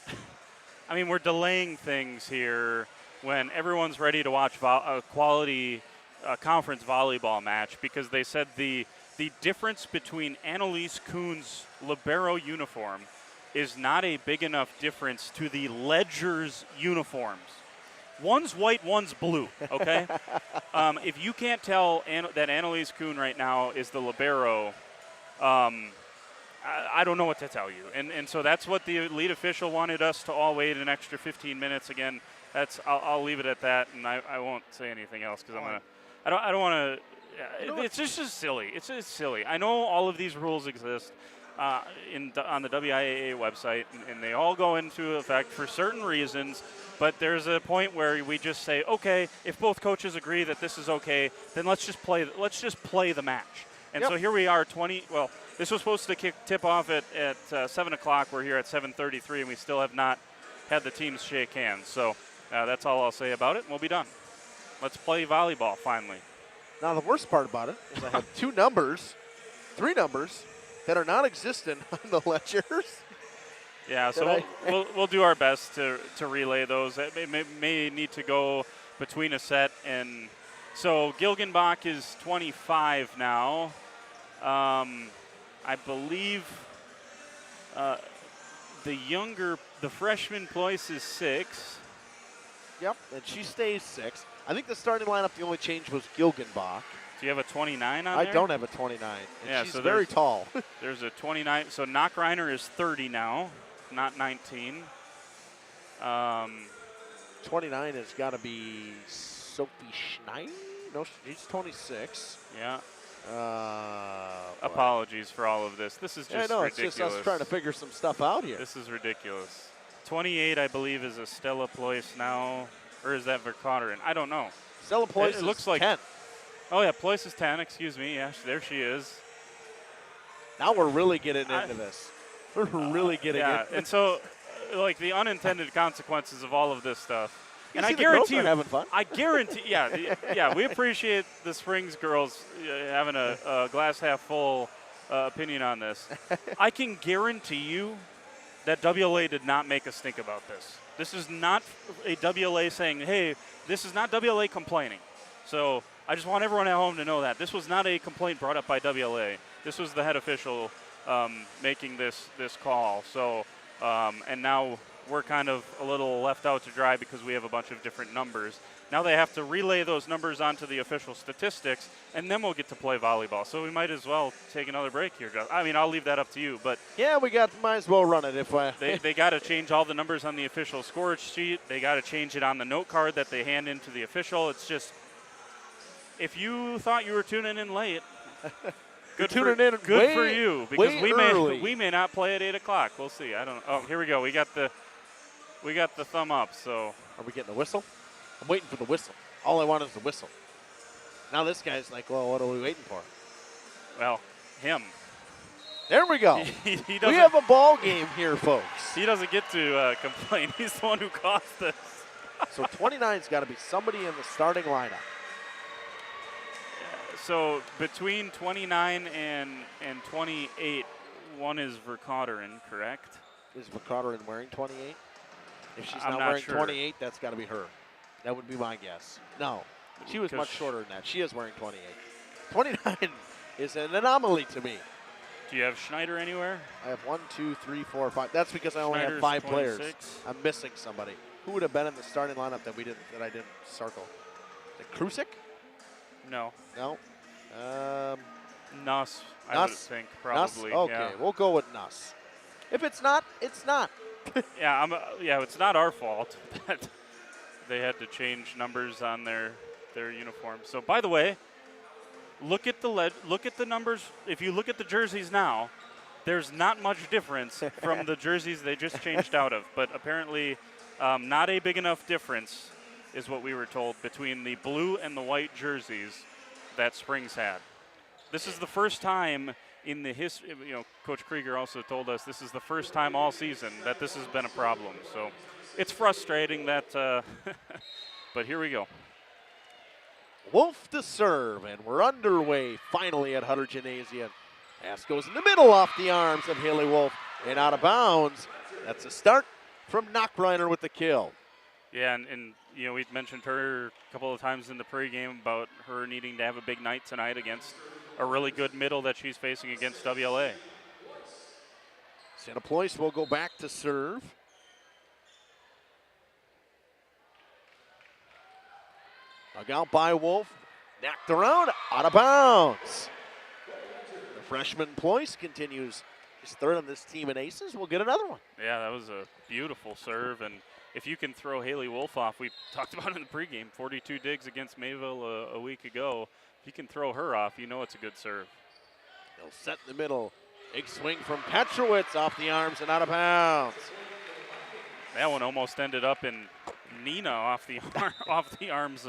I mean, we're delaying things here when everyone's ready to watch a quality conference volleyball match because they said the difference between Annalise Kuhn's libero uniform is not a big enough difference to the Ledger's uniforms. One's white, one's blue, okay? If you can't tell that Annalise Kuhn right now is the libero, I don't know what to tell you. And so that's what the lead official wanted us to all wait an extra 15 minutes. Again, I'll leave it at that, and I won't say anything else because I don't want to. It's just silly. It's silly. I know all of these rules exist on the WIAA website, and they all go into effect for certain reasons. But there's a point where we just say, okay, if both coaches agree that this is okay, then let's just play the match. And so here we are, this was supposed to tip off at 7 o'clock. We're here at 7:33, and we still have not had the teams shake hands. So that's all I'll say about it, and we'll be done. Let's play volleyball finally. Now, the worst part about it is I have three numbers that are non-existent on the Ledgers. Yeah, so we'll do our best to relay those. It may need to go between a set. And so Gilgenbach is 25 now. I believe the freshman Ployce is 6. Yep, and she stays 6. I think the starting lineup, the only change was Gilgenbach. Do you have a 29 on I there? don't have a 29. And Yeah, she's so very tall. There's a 29. So Knockreiner is 30 now, not 19. 29 has got to be Sophie Schneider? No, she's 26. Yeah. Boy. Apologies for all of this. This is just I know, ridiculous. it's just us trying to figure some stuff out here. This is ridiculous. 28, I believe, is Estella Ployce now. Or is that Verkotteren? I don't know. Stella Ployce it looks is like 10. Oh, yeah, Ployce is 10. Excuse me. Yeah, there she is. Now we're really getting into this. We're really getting into and so, like, the unintended consequences of all of this stuff. You and see I the guarantee girls are having fun. I guarantee, yeah, we appreciate the Springs girls having a glass half full opinion on this. I can guarantee you that WLA did not make us think about this. This is not a WLA saying, hey, this is not WLA complaining. So I just want everyone at home to know that. This was not a complaint brought up by WLA. This was the head official making this call. So, and now we're kind of a little left out to dry because we have a bunch of different numbers. Now they have to relay those numbers onto the official statistics, and then we'll get to play volleyball. So we might as well take another break here, Jeff. I mean, I'll leave that up to you, but yeah, might as well run it if they got to change all the numbers on the official score sheet. They got to change it on the note card that they hand into the official. It's just, if you thought you were tuning in late, good for you, because we may not play at 8 o'clock. We'll see. I don't know. Oh, here we go. We got the thumb up. So are we getting a whistle? I'm waiting for the whistle. All I want is the whistle. Now this guy's like, well, what are we waiting for? Well, him. There we go. We have a ball game here, folks. He doesn't get to complain. He's the one who caused this. So 29's got to be somebody in the starting lineup. So between 29 and 28, one is Verkotteren, correct? Is Verkotteren wearing 28? If she's I'm not not wearing sure. 28, that's got to be her. That would be my guess. No, she was much shorter than that. She is wearing 28. 29 is an anomaly to me. Do you have Schneider anywhere? I have 1, 2, 3, 4, 5. That's because I only have 5 26. players. I'm missing somebody. Who would have been in the starting lineup that I didn't circle? Is it Krusik? No. No. Nuss, I would think, probably. Nuss? Okay, yeah. We'll go with Nuss. If it's not, it's not. Yeah, it's not our fault that they had to change numbers on their uniforms. So, by the way, look at the numbers. If you look at the jerseys now, there's not much difference from the jerseys they just changed out of. But apparently, not a big enough difference is what we were told between the blue and the white jerseys that Springs had. This is the first time in the history, Coach Krieger also told us this is the first time all season that this has been a problem. So it's frustrating that, but here we go. Wolf to serve, and we're underway finally at Hutter Gymnasium. Pass goes in the middle off the arms of Haley Wolf and out of bounds. That's a start from Knockreiner with the kill. Yeah, and we mentioned her a couple of times in the pregame about her needing to have a big night tonight against a really good middle that she's facing against WLA. Santa Ployce will go back to serve. Dug out by Wolf. Knocked around, out of bounds. The freshman Ployce continues his third on this team in aces. We'll get another one. Yeah, that was a beautiful serve. And if you can throw Haley Wolf off, we talked about it in the pregame, 42 digs against Mayville a week ago. If you can throw her off, you know it's a good serve. They'll set in the middle. Big swing from Petrowitz off the arms and out of bounds. That one almost ended up in Nina off the arms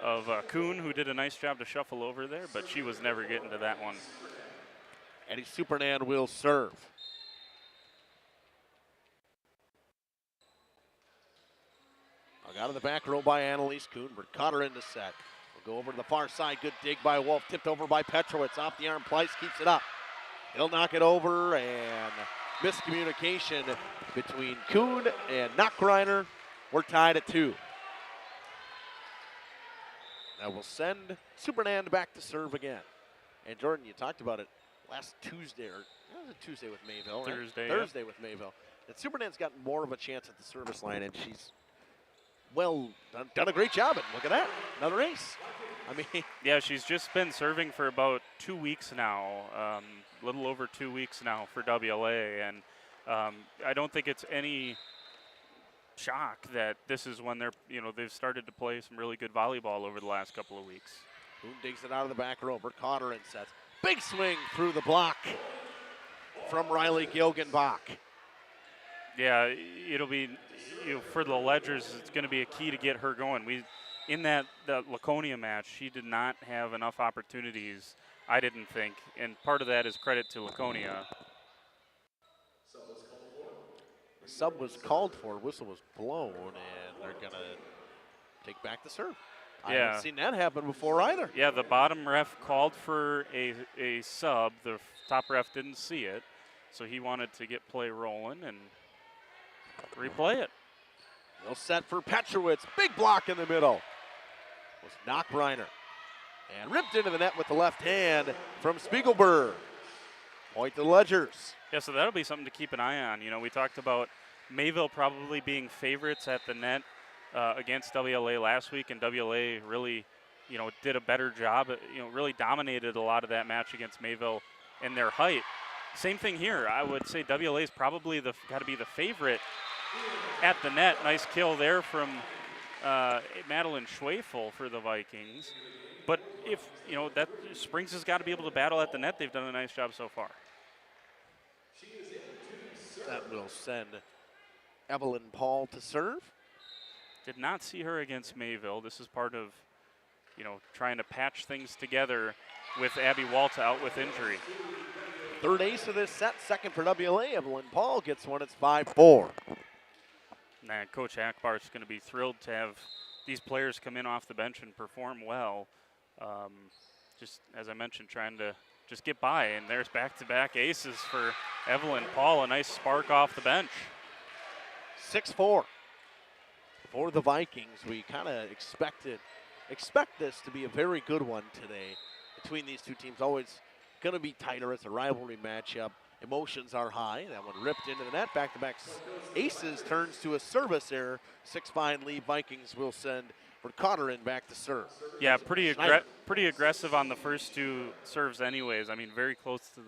of Kuhn, who did a nice job to shuffle over there, but she was never getting to that one. Eddie Supernan will serve. Out of the back row by Annalise Kuhn. Verkotteren in the set. We'll go over to the far side. Good dig by Wolf. Tipped over by Petrowitz. Off the arm. Pleiss keeps it up. He'll knock it over, and miscommunication between Kuhn and Knockreiner. We're tied at 2. Now we'll send Supernand back to serve again. And Jordan, you talked about it last Tuesday, or it was a Tuesday with Mayville, right? Thursday. Thursday with Mayville. And Supernand's gotten more of a chance at the service line, and she's done a great job. And look at that, another ace. I mean, yeah, she's just been serving for about 2 weeks now, a little over 2 weeks now for WLA, and I don't think it's any shock that this is when they've started to play some really good volleyball over the last couple of weeks. Boone digs it out of the back row. Vercotteren sets. Big swing through the block from Riley Gilgenbach. Yeah, it'll be, for the Ledgers, it's going to be a key to get her going. In the Laconia match, she did not have enough opportunities, I didn't think, and part of that is credit to Laconia. The sub was called for, whistle was blown, and they're going to take back the serve. I haven't seen that happen before either. Yeah, the bottom ref called for a sub. The top ref didn't see it, so he wanted to get play rolling and replay it. They'll set for Petrowitz. Big block in the middle. Was Knockbriner. And ripped into the net with the left hand from Spiegelberg. Point to the Ledgers. Yeah, so that'll be something to keep an eye on. We talked about Mayville probably being favorites at the net against WLA last week, and WLA really, did a better job. Really dominated a lot of that match against Mayville in their height. Same thing here. I would say WLA is probably got to be the favorite at the net. Nice kill there from Madeline Schwefel for the Vikings. But if, that Springs has got to be able to battle at the net. They've done a nice job so far. That will send Evelyn Paul to serve. Did not see her against Mayville. This is part of, trying to patch things together with Abby Walta out with injury. Third ace of this set, second for WLA. Evelyn Paul gets one. It's 5-4. Nah, Coach Akbar's going to be thrilled to have these players come in off the bench and perform well. Just as I mentioned, trying to just get by, and there's back-to-back aces for Evelyn Paul. A nice spark off the bench. 6-4 for the Vikings. We kind of expect this to be a very good one today between these two teams. Always going to be tighter. It's a rivalry matchup. Emotions are high. That one ripped into the net. Back-to-back aces turns to a service error. 6-5 lead. Vikings will send Vercotteren back to serve. Yeah, pretty aggressive on the first two serves anyways. I mean, very close to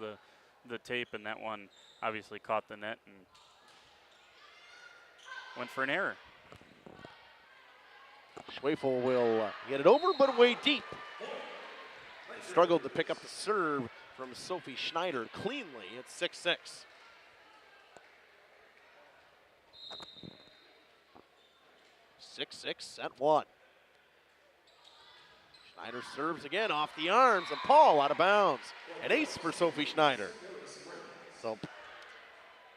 the tape, and that one obviously caught the net and went for an error. Schwefel will get it over, but way deep. Struggled to pick up the serve from Sophie Schneider cleanly. It's 6-6. Set one. Schneider serves again off the arms of Paul, out of bounds. An ace for Sophie Schneider. So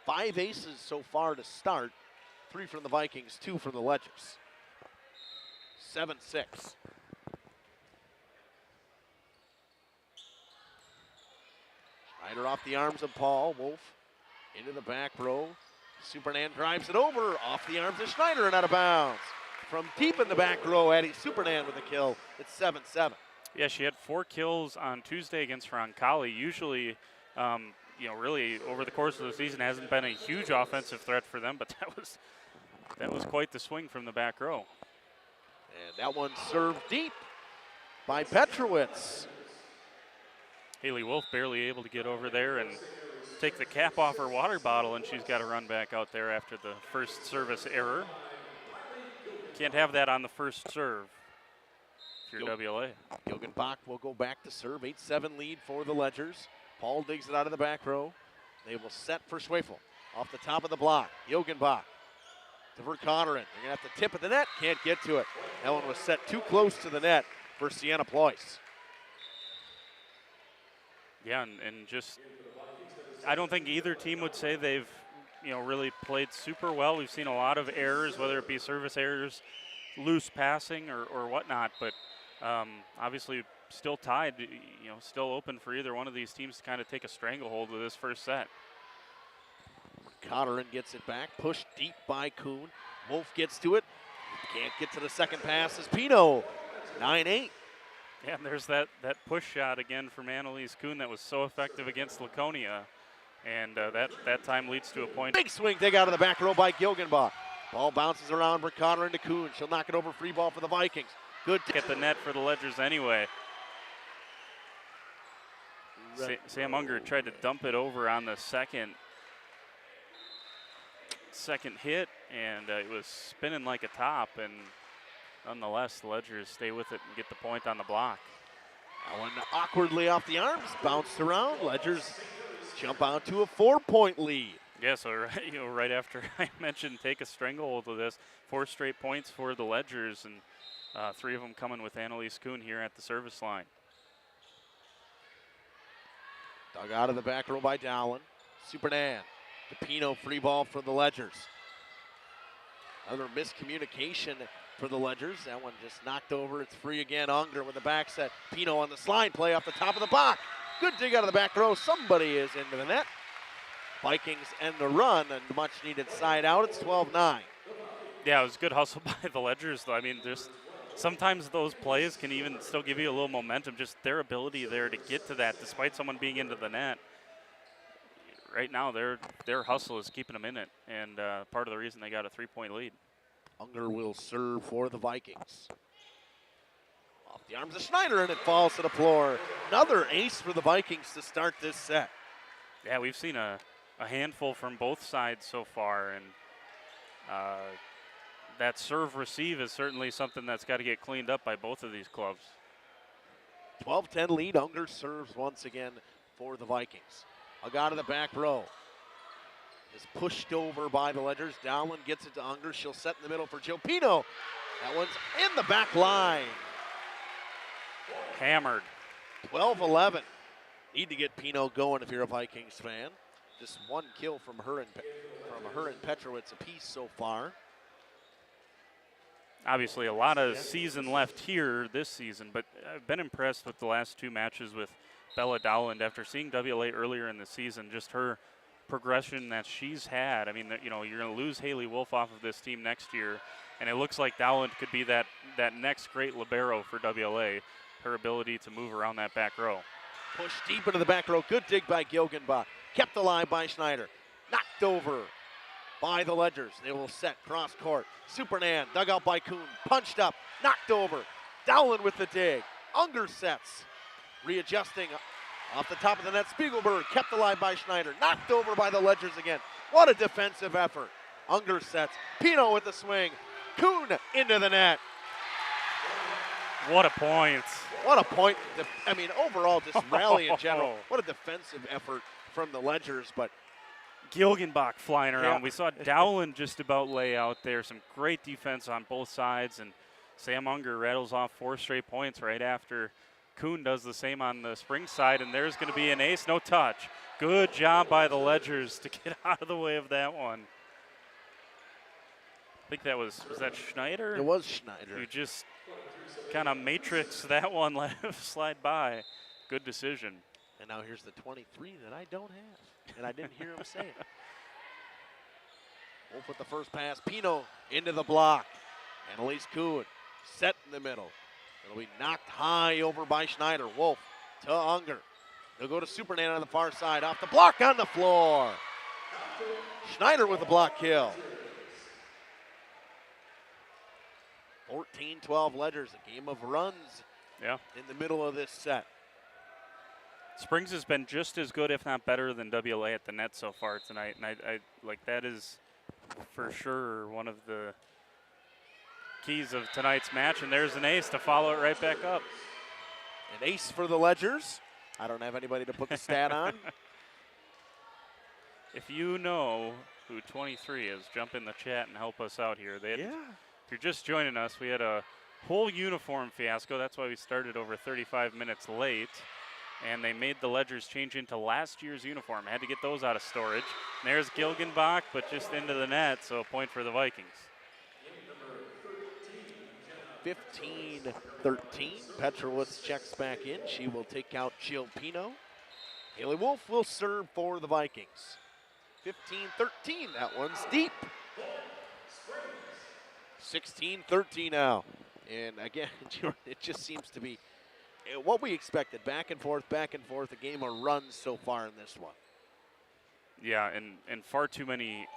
5 aces so far to start. 3 from the Vikings, 2 from the Ledgers. 7-6. Schneider off the arms of Paul. Wolf into the back row. Supernan drives it over off the arms of Schneider and out of bounds. From deep in the back row, Addie Supernan with a kill. It's 7-7. Yeah, she had 4 kills on Tuesday against Roncalli. Usually, really over the course of the season hasn't been a huge offensive threat for them, but that was quite the swing from the back row. And that one served deep by Petrowitz. Haley Wolf barely able to get over there and take the cap off her water bottle, and she's got to run back out there after the first service error. Can't have that on the first serve if you're WLA. Gilgenbach will go back to serve. 8-7 lead for the Ledgers. Paul digs it out of the back row. They will set for Schwefel. Off the top of the block, Gilgenbach to Vercotteren. They're going to have to tip at the net. Can't get to it. That one was set too close to the net for Sienna Ployce. Yeah, and just, I don't think either team would say they've, really played super well. We've seen a lot of errors, whether it be service errors, loose passing, or whatnot. But obviously, still tied. Still open for either one of these teams to kind of take a stranglehold with this first set. Vercotteren gets it back, pushed deep by Kuhn. Wolf gets to it. Can't get to the second pass as Pino. 9-8. Yeah, and there's that push shot again from Annalise Kuhn that was so effective against Laconia. And that time leads to a point. Big swing dig out of the back row by Gilgenbach. Ball bounces around. Mercader into Kuhn. She'll knock it over. Free ball for the Vikings. Good. Get the net for the Ledgers anyway. Sam Unger tried to dump it over on the second hit, and it was spinning like a top, and nonetheless, the Ledgers stay with it and get the point on the block. That one awkwardly off the arms, bounced around. Ledgers jump out to a 4-point lead. Yeah, so right after I mentioned take a stranglehold of this, 4 straight points for the Ledgers, and 3 of them coming with Annalise Kuhn here at the service line. Dug out of the back row by Dowland. Supernan. DePino free ball for the Ledgers. Another miscommunication for the Ledgers. That one just knocked over. It's free again. Unger with the back set. Pino on the slide play off the top of the box. Good dig out of the back row. Somebody is into the net. Vikings end the run and much needed side out. It's 12-9. Yeah, it was good hustle by the Ledgers, though. I mean, there's sometimes those plays can even still give you a little momentum, just their ability there to get to that despite someone being into the net. Right now, their hustle is keeping them in it, and part of the reason they got a 3-point lead. Unger will serve for the Vikings. Off the arms of Schneider, and it falls to the floor. Another ace for the Vikings to start this set. Yeah, we've seen a handful from both sides so far, and that serve-receive is certainly something that's got to get cleaned up by both of these clubs. 12-10 lead. Unger serves once again for the Vikings. Out of the back row. Is pushed over by the Ledgers. Dowland gets it to Unger. She'll set in the middle for Jill Pino. That one's in the back line. Hammered. 12-11. Need to get Pino going if you're a Vikings fan. Just one kill from her and Petrowitz apiece so far. Obviously, a lot of season left here this season, but I've been impressed with the last 2 matches with Bella Dowland after seeing WLA earlier in the season, just her progression that she's had. I mean, you're going to lose Haley Wolf off of this team next year, and it looks like Dowland could be that next great libero for WLA, her ability to move around that back row. Push deep into the back row. Good dig by Gilgenbach. Kept alive by Schneider. Knocked over by the Ledgers. They will set cross court. Supernan dug out by Kuhn. Punched up. Knocked over. Dowland with the dig. Unger sets. Readjusting off the top of the net. Spiegelberg kept alive by Schneider. Knocked over by the Ledgers again. What a defensive effort. Unger sets. Pino with the swing. Kuhn into the net. What a point. What a point. I mean, overall, just rally in general. What a defensive effort from the Ledgers, but Gilgenbach flying around. Yeah. We saw Dowland just about lay out there. Some great defense on both sides, and Sam Unger rattles off 4 straight points right after Kuhn does the same on the spring side, and there's going to be an ace, no touch. Good job by the Ledgers to get out of the way of that one. I think that was that Schneider? It was Schneider. Who just kind of matrixed that one, let him slide by. Good decision. And now here's the 23 that I don't have, and I didn't hear him say it. Wolf with the first pass. Pino into the block. Annalise Kuhn set in the middle. It'll be knocked high over by Schneider. Wolf to Unger. They'll go to Supernan on the far side. Off the block on the floor. Schneider with the block kill. 14-12 Ledgers. A game of runs in the middle of this set. Springs has been just as good, if not better, than WLA at the net so far tonight. And I like that is for sure one of the keys of tonight's match. And there's an ace to follow it right back up. An ace for the Ledgers. I don't have anybody to put the stat on. If you know who 23 is, jump in the chat and help us out here. If you're just joining us, we had a whole uniform fiasco. That's why we started over 35 minutes late. And they made the Ledgers change into last year's uniform. Had to get those out of storage. And there's Gilgenbach, but just into the net, so a point for the Vikings. 15-13. Petrowitz checks back in. She will take out Jill Pino. Haley Wolf will serve for the Vikings. 15-13. That one's deep. 16-13 now. And again, it just seems to be what we expected. Back and forth, a game of runs so far in this one. Yeah, and far too many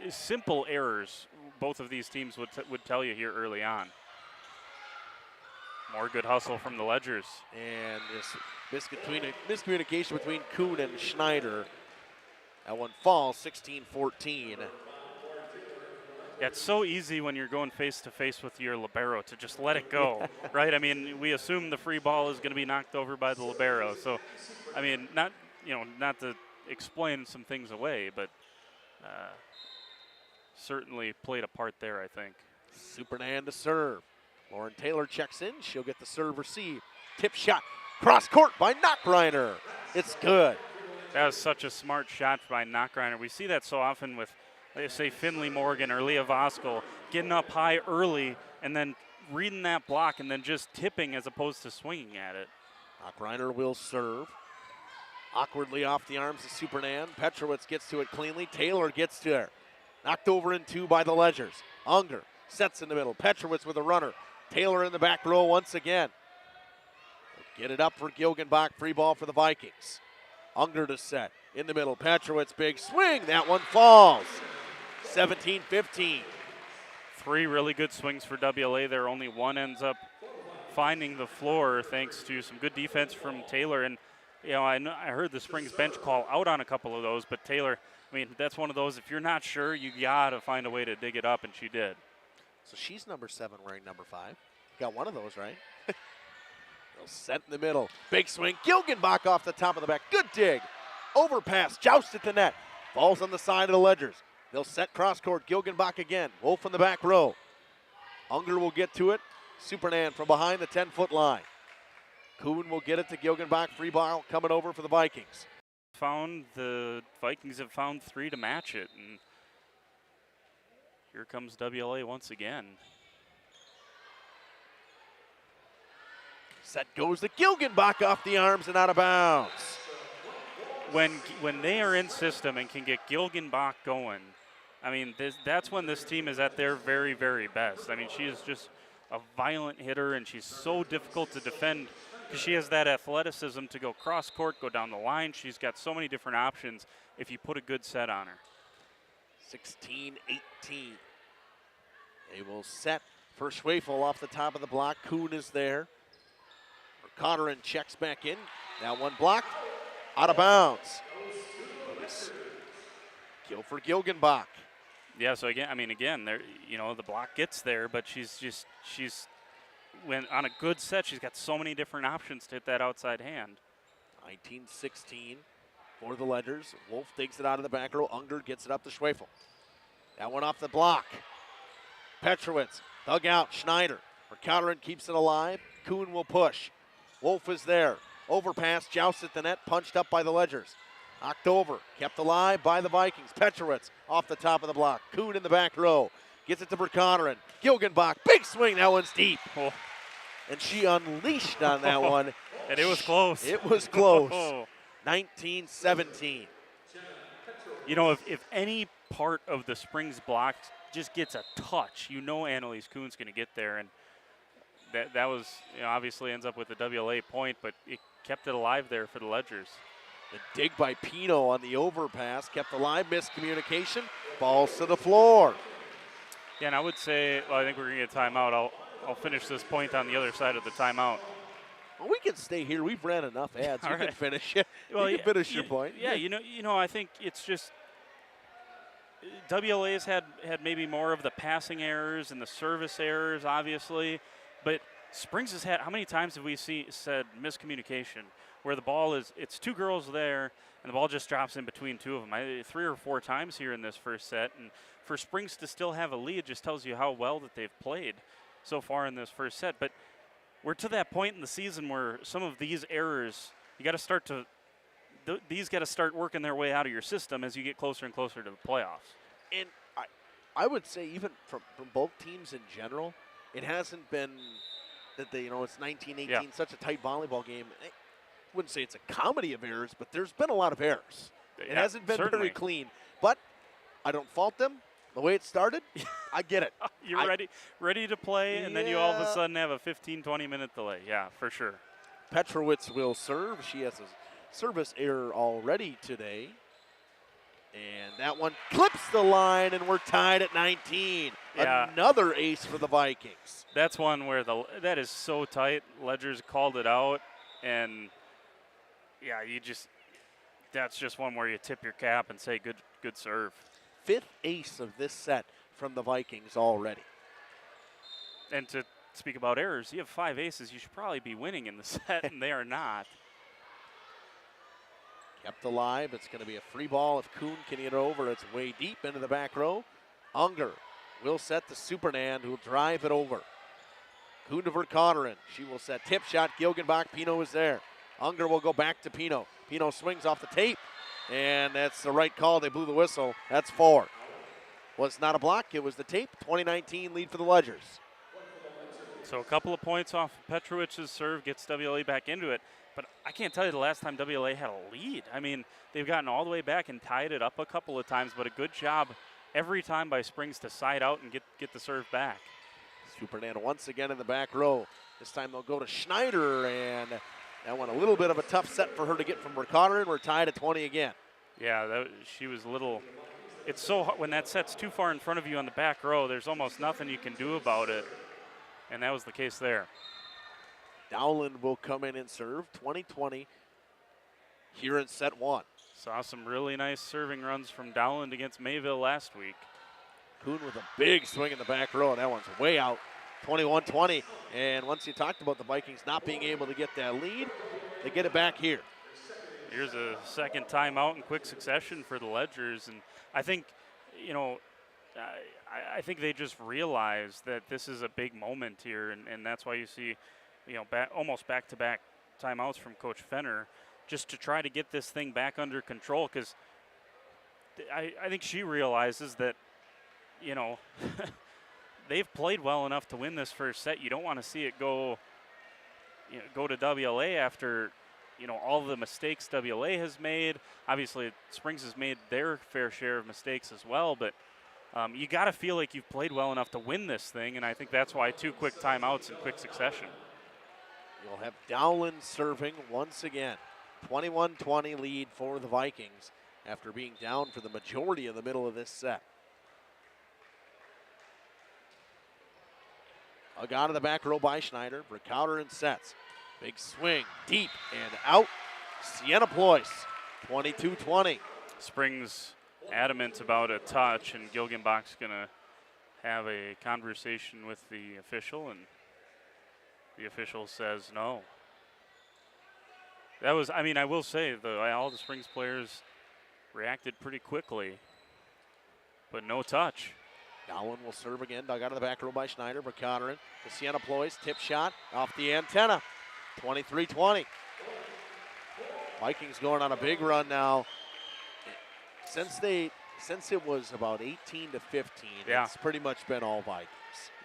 simple errors both of these teams would tell you here early on. More good hustle from the Ledgers. And this miscommunication between Kuhn and Schneider. That one falls 16-14. Yeah, it's so easy when you're going face-to-face with your libero to just let it go, right? I mean, we assume the free ball is going to be knocked over by the libero. So, I mean, not to explain some things away, but certainly played a part there, I think. Supernan to serve. Lauren Taylor checks in. She'll get the serve receive. Tip shot. Cross court by Knockreiner. It's good. That was such a smart shot by Knockreiner. We see that so often with, say, Finley Morgan or Leah Voskel getting up high early and then reading that block and then just tipping as opposed to swinging at it. Knockreiner will serve. Awkwardly off the arms of Supernan. Petrowitz gets to it cleanly. Taylor gets to her. Knocked over in two by the Ledgers. Unger sets in the middle. Petrowitz with a runner. Taylor in the back row once again. Get it up for Gilgenbach. Free ball for the Vikings. Unger to set. In the middle. Petrowitz big swing. That one falls. 17-15. Three really good swings for WLA there. Only one ends up finding the floor thanks to some good defense from Taylor. And I heard the Springs bench call out on a couple of those, but Taylor, I mean, that's one of those, if you're not sure, you got to find a way to dig it up, and she did. So she's number 7 wearing number 5. Got one of those, right? They'll set in the middle. Big swing. Gilgenbach off the top of the back. Good dig. Overpass. Joust at the net. Falls on the side of the Ledgers. They'll set cross court. Gilgenbach again. Wolf in the back row. Unger will get to it. Supernan from behind the 10-foot line. Kuhn will get it to Gilgenbach. Free ball coming over for the Vikings. The Vikings have found 3 to match it, and here comes WLA once again. Set goes to Gilgenbach off the arms and out of bounds. When they are in system and can get Gilgenbach going, I mean, that's when this team is at their very, very best. I mean, she is just a violent hitter, and she's so difficult to defend because she has that athleticism to go cross court, go down the line. She's got so many different options if you put a good set on her. 16-18. They will set for Schwefel off the top of the block. Kuhn is there. Conneran checks back in. Now one blocked. Out of bounds. Kill for Gilgenbach. Yeah, so again, there, the block gets there, but she's when on a good set, she's got so many different options to hit that outside hand. 19-16 for the Ledgers. Wolf digs it out of the back row. Unger gets it up to Schwefel. That one off the block. Petrowitz dug out. Schneider. Conneran keeps it alive. Kuhn will push. Wolf is there. Overpass, joust at the net, punched up by the Ledgers. Knocked over, kept alive by the Vikings. Petrowitz off the top of the block. Kuhn in the back row. Gets it to Conneran. Gilgenbach, big swing, that one's deep. Oh. And she unleashed on that one. And it was close. It was close. 19-17. If any part of the Springs block just gets a touch, Annalise Kuhn's going to get there. And that was, obviously ends up with a WLA point, but it kept it alive there for the Ledgers. The dig by Pino on the overpass kept alive. Miscommunication. Falls to the floor. Yeah, and I would say, I think we're going to get a timeout. I'll finish this point on the other side of the timeout. Well, we can stay here. We've ran enough ads. We can finish it. Well, you can finish your point. Yeah, I think it's just WLA's had maybe more of the passing errors and the service errors, obviously. But Springs has had, how many times have we said miscommunication where the ball it's 2 girls there and the ball just drops in between 2 of them? 3 or 4 times here in this first set. And for Springs to still have a lead just tells you how well that they've played so far in this first set. But we're to that point in the season where some of these errors, these got to start working their way out of your system as you get closer and closer to the playoffs. And I would say even from both teams in general, it hasn't been that it's 19-18, such a tight volleyball game. I wouldn't say it's a comedy of errors, but there's been a lot of errors. It hasn't been very clean. But I don't fault them. The way it started, I get it. You're ready to play, and then you all of a sudden have a 15, 20-minute delay. Yeah, for sure. Petrowitz will serve. She has a service error already today. And that one clips the line, and we're tied at 19. Yeah. Another ace for the Vikings. That's one where that is so tight. Ledger's called it out, and yeah, that's just one where you tip your cap and say good serve. 5th ace of this set from the Vikings already. And to speak about errors, you have 5 aces. You should probably be winning in the set, and they are not. Kept alive. It's going to be a free ball if Kuhn can get it over. It's way deep into the back row. Unger will set to Supernan, who will drive it over. Kuhn to Verkotteren. She will set tip shot. Gilgenbach. Pino is there. Unger will go back to Pino. Pino swings off the tape, and that's the right call. They blew the whistle. That's 4. Was not a block. It was the tape. 2019 lead for the Ledgers. So a couple of points off Petrovich's serve gets WLA back into it. But I can't tell you the last time WLA had a lead. I mean, they've gotten all the way back and tied it up a couple of times, but a good job every time by Springs to side out and get the serve back. Supernan once again in the back row. This time they'll go to Schneider, and that one a little bit of a tough set for her to get from Verkotteren. We're tied at 20 again. Yeah, she was a little. It's so hard when that set's too far in front of you on the back row. There's almost nothing you can do about it, and that was the case there. Dowland will come in and serve. 20-20 here in set 1. Saw some really nice serving runs from Dowland against Mayville last week. Kuhn with a big swing in the back row. That one's way out. 21-20. And once you talked about the Vikings not being able to get that lead, they get it back here. Here's a second timeout in quick succession for the Ledgers. And I think, I think they just realize that this is a big moment here. And that's why you see, almost back-to-back timeouts from Coach Fenner, just to try to get this thing back under control, because I think she realizes that, they've played well enough to win this first set. You don't want to see it go to WLA after, all the mistakes WLA has made. Obviously, Springs has made their fair share of mistakes as well, but you got to feel like you've played well enough to win this thing, and I think that's why 2 quick timeouts in quick succession. You'll have Dowland serving once again. 21-20 lead for the Vikings after being down for the majority of the middle of this set. A out of the back row by Schneider. Verkotteren sets. Big swing, deep and out. Sienna Ployce, 22-20. Springs adamant about a touch, and Gilgenbach's going to have a conversation with the official, and the official says no. That was, I will say, all the Springs players reacted pretty quickly, but no touch. Dowland will serve again. Dug out of the back row by Schneider. Verkotteren to Sienna Ployce. Tip shot off the antenna. 23-20. Vikings going on a big run now. Since it was about 18 to 15, yeah. It's pretty much been all Vikings.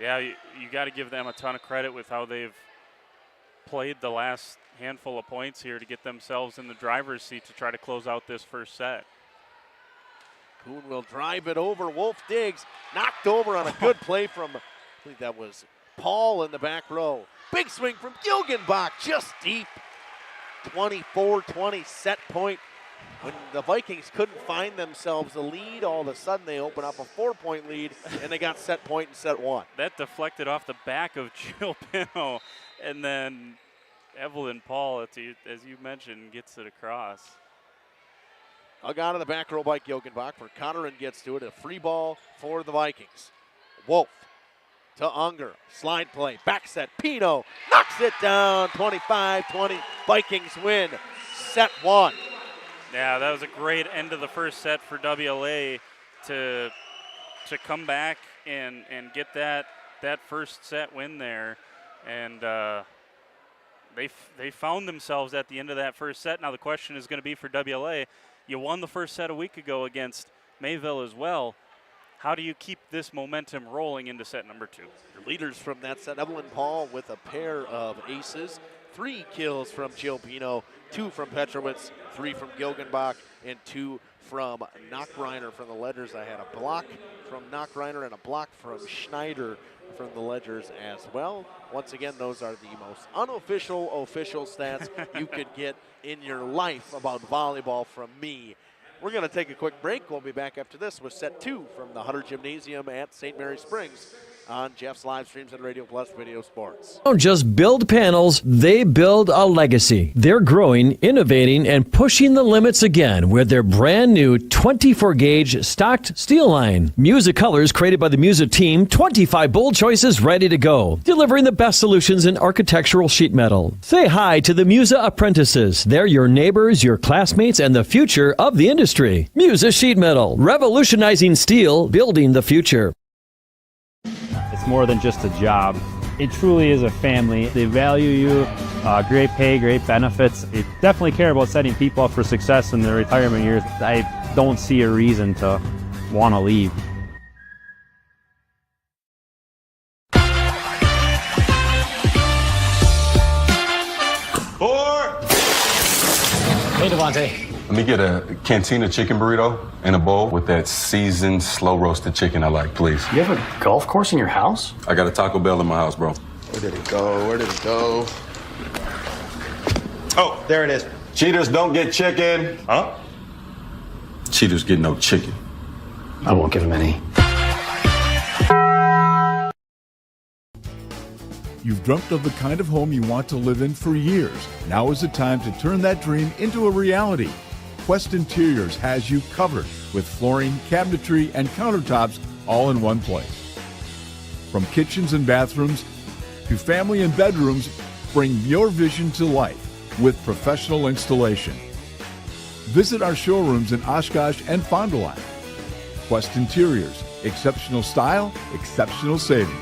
Yeah, you got to give them a ton of credit with how they've played the last handful of points here to get themselves in the driver's seat to try to close out this first set. Kuhn will drive it over. Wolf digs. Knocked over on a good play from, I think that was Paul in the back row. Big swing from Gilgenbach, just deep. 24-20 set point. When the Vikings couldn't find themselves a lead, all of a sudden they open up a 4-point lead, and they got set point in set 1. That deflected off the back of Jill Pino, and then Evelyn Paul, as you mentioned, gets it across. Dug out of the back row by Gilgenbach. Verkotteren gets to it. A free ball for the Vikings. Wolf to Unger. Slide play. Back set. Pino knocks it down. 25-20. Vikings win set 1. Yeah, that was a great end of the first set for WLA to come back and get that first set win there. And they found themselves at the end of that first set. Now the question is going to be for WLA. You won the first set a week ago against Mayville as well. How do you keep this momentum rolling into set number 2? Your leaders from that set, Evelyn Paul with a pair of aces. 3 kills from Jill Pino, 2 from Petrowitz, 3 from Gilgenbach, and 2 from Knockreiner from the Ledgers. I had a block from Knockreiner and a block from Schneider from the Ledgers as well. Once again, those are the most unofficial official stats you could get in your life about volleyball from me. We're going to take a quick break. We'll be back after this with set 2 from the Hunter Gymnasium at St. Mary Springs on Jeff's live streams and Radio Plus Video Sports. Don't just build panels, they build a legacy. They're growing, innovating, and pushing the limits again with their brand new 24-gauge stocked steel line. Musa colors created by the Musa team, 25 bold choices ready to go. Delivering the best solutions in architectural sheet metal. Say hi to the Musa apprentices. They're your neighbors, your classmates, and the future of the industry. Musa Sheet Metal, revolutionizing steel, building the future. It's more than just a job. It truly is a family. They value you, great pay, great benefits. They definitely care about setting people up for success in their retirement years. I don't see a reason to want to leave. Hey, Devontae. Let me get a Cantina chicken burrito and a bowl with that seasoned, slow-roasted chicken I like, please. You have a golf course in your house? I got a Taco Bell in my house, bro. Where did it go? Where did it go? Oh, there it is. Cheaters don't get chicken. Huh? Cheaters get no chicken. I won't give him any. You've dreamt of the kind of home you want to live in for years. Now is the time to turn that dream into a reality. Quest Interiors has you covered with flooring, cabinetry, and countertops all in one place. From kitchens and bathrooms to family and bedrooms, bring your vision to life with professional installation. Visit our showrooms in Oshkosh and Fond du Lac. Quest Interiors, exceptional style, exceptional savings.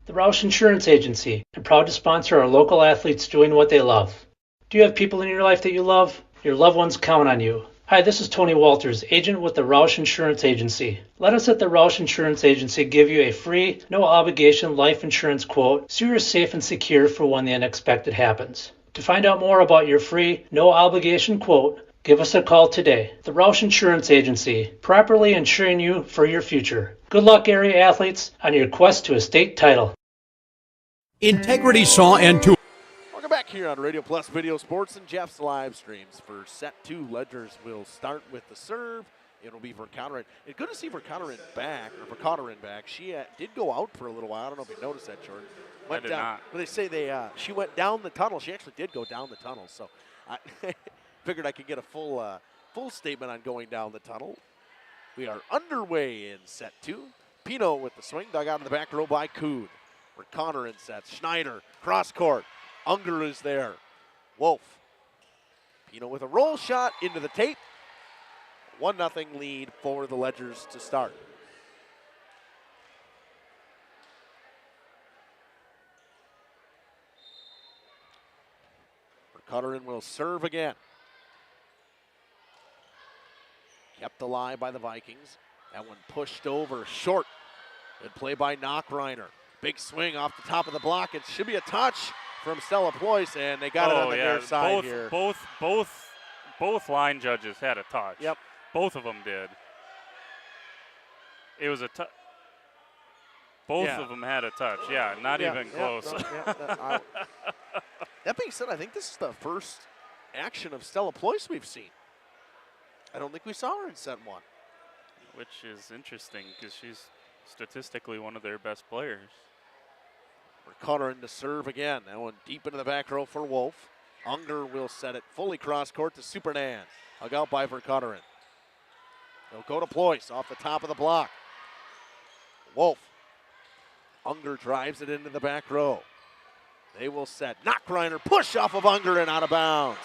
The Roush Insurance Agency, and proud to sponsor our local athletes doing what they love. Do you have people in your life that you love? Your loved ones count on you. Hi, this is Tony Walters, agent with the Roush Insurance Agency. Let us at the Roush Insurance Agency give you a free, no-obligation life insurance quote so you're safe and secure for when the unexpected happens. To find out more about your free, no-obligation quote, give us a call today. The Roush Insurance Agency, properly insuring you for your future. Good luck, area athletes, on your quest to a state title. Integrity Saw and Tool. Welcome back here on Radio Plus Video Sports and Jeff's live streams. For set 2, Ledgers will start with the serve. It'll be Vercotteren. It's good to see Vercotteren back. She did go out for a little while. I don't know if you noticed that, Jordan. I did not. Well, they say she went down the tunnel. She actually did go down the tunnel. So I figured I could get a full statement on going down the tunnel. We are underway in set 2. Pino with the swing, dug out in the back row by Cood. Vercotteren sets. Schneider, cross court. Unger is there. Wolf. Pino with a roll shot into the tape. 1-0 lead for the Ledgers to start. Vercotteren will serve again. Kept alive by the Vikings. That one pushed over short. Good play by Knockreiner. Big swing off the top of the block. It should be a touch from Stella Ployce, and they got it on the near side here. Both line judges had a touch. Yep. Both of them did. It was a touch. Both of them had a touch. Yeah, not even close. That being said, I think this is the first action of Stella Ployce we've seen. I don't think we saw her in set 1. Which is interesting because she's statistically one of their best players. Vercotteren to serve again. That one deep into the back row for Wolf. Unger will set it fully cross court to Supernan. Hug out by Vercotteren. They'll go to Ployce off the top of the block. Wolf. Unger drives it into the back row. They will set. Knockreiner push off of Unger and out of bounds.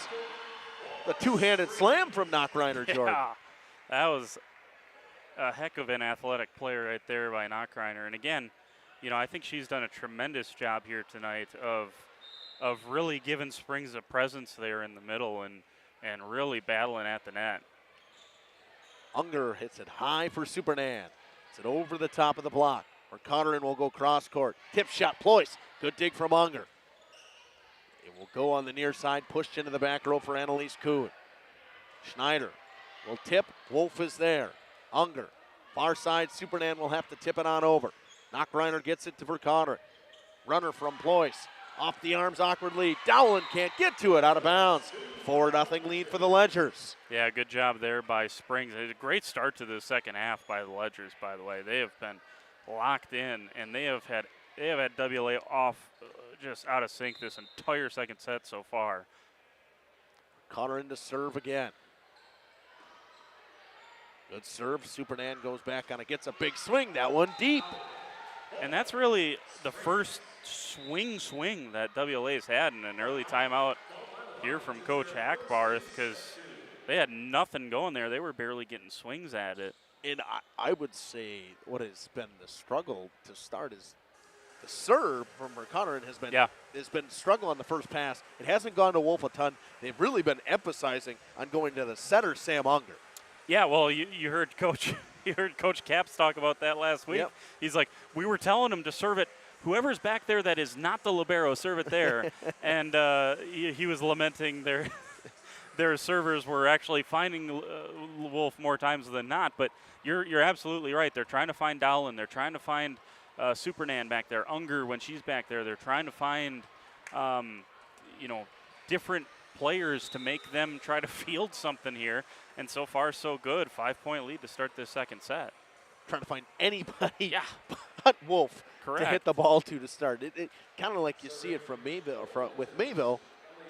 The two-handed slam from Knockreiner, Jordan. Yeah, that was a heck of an athletic player right there by Knockreiner. And again, I think she's done a tremendous job here tonight of really giving Springs a presence there in the middle and really battling at the net. Unger hits it high for Supernan. It's it over the top of the block. Vercotteren will go cross court. Tip shot, Ployce. Good dig from Unger. It will go on the near side, pushed into the back row for Annalise Kuhn. Schneider will tip. Wolf is there. Unger. Far side, Supernan will have to tip it on over. Knockreiner gets it to Vercotteren. Runner from Ployce. Off the arms awkwardly. Dowland can't get to it. Out of bounds. 4-0 lead for the Ledgers. Yeah, good job there by Springs. It was a great start to the second half by the Ledgers, by the way. They have been locked in, and they have had WLA off just out of sync this entire second set so far. Connor in to serve again. Good serve. Supernan goes back on it. Gets a big swing. That one deep. And that's really the first swing that WLA's had in an early timeout here from Coach Hackbarth, because they had nothing going there. They were barely getting swings at it. And I would say what has been the struggle to start is the serve from O'Connor has been struggle on the first pass. It hasn't gone to Wolf a ton. They've really been emphasizing on going to the setter, Sam Unger. Yeah, well, you heard Coach Caps talk about that last week. Yep. He's like, we were telling him to serve it. Whoever's back there that is not the libero, serve it there. And he was lamenting their servers were actually finding Wolf more times than not. But you're absolutely right. They're trying to find Dowland. They're trying to find Supernan back there. Unger, when she's back there, they're trying to find different players to make them try to field something here. And so far, so good. 5-point lead to start this second set. Trying to find anybody but Wolf Correct. to hit the ball to start. It kind of like you see it from Mayville. With Mayville,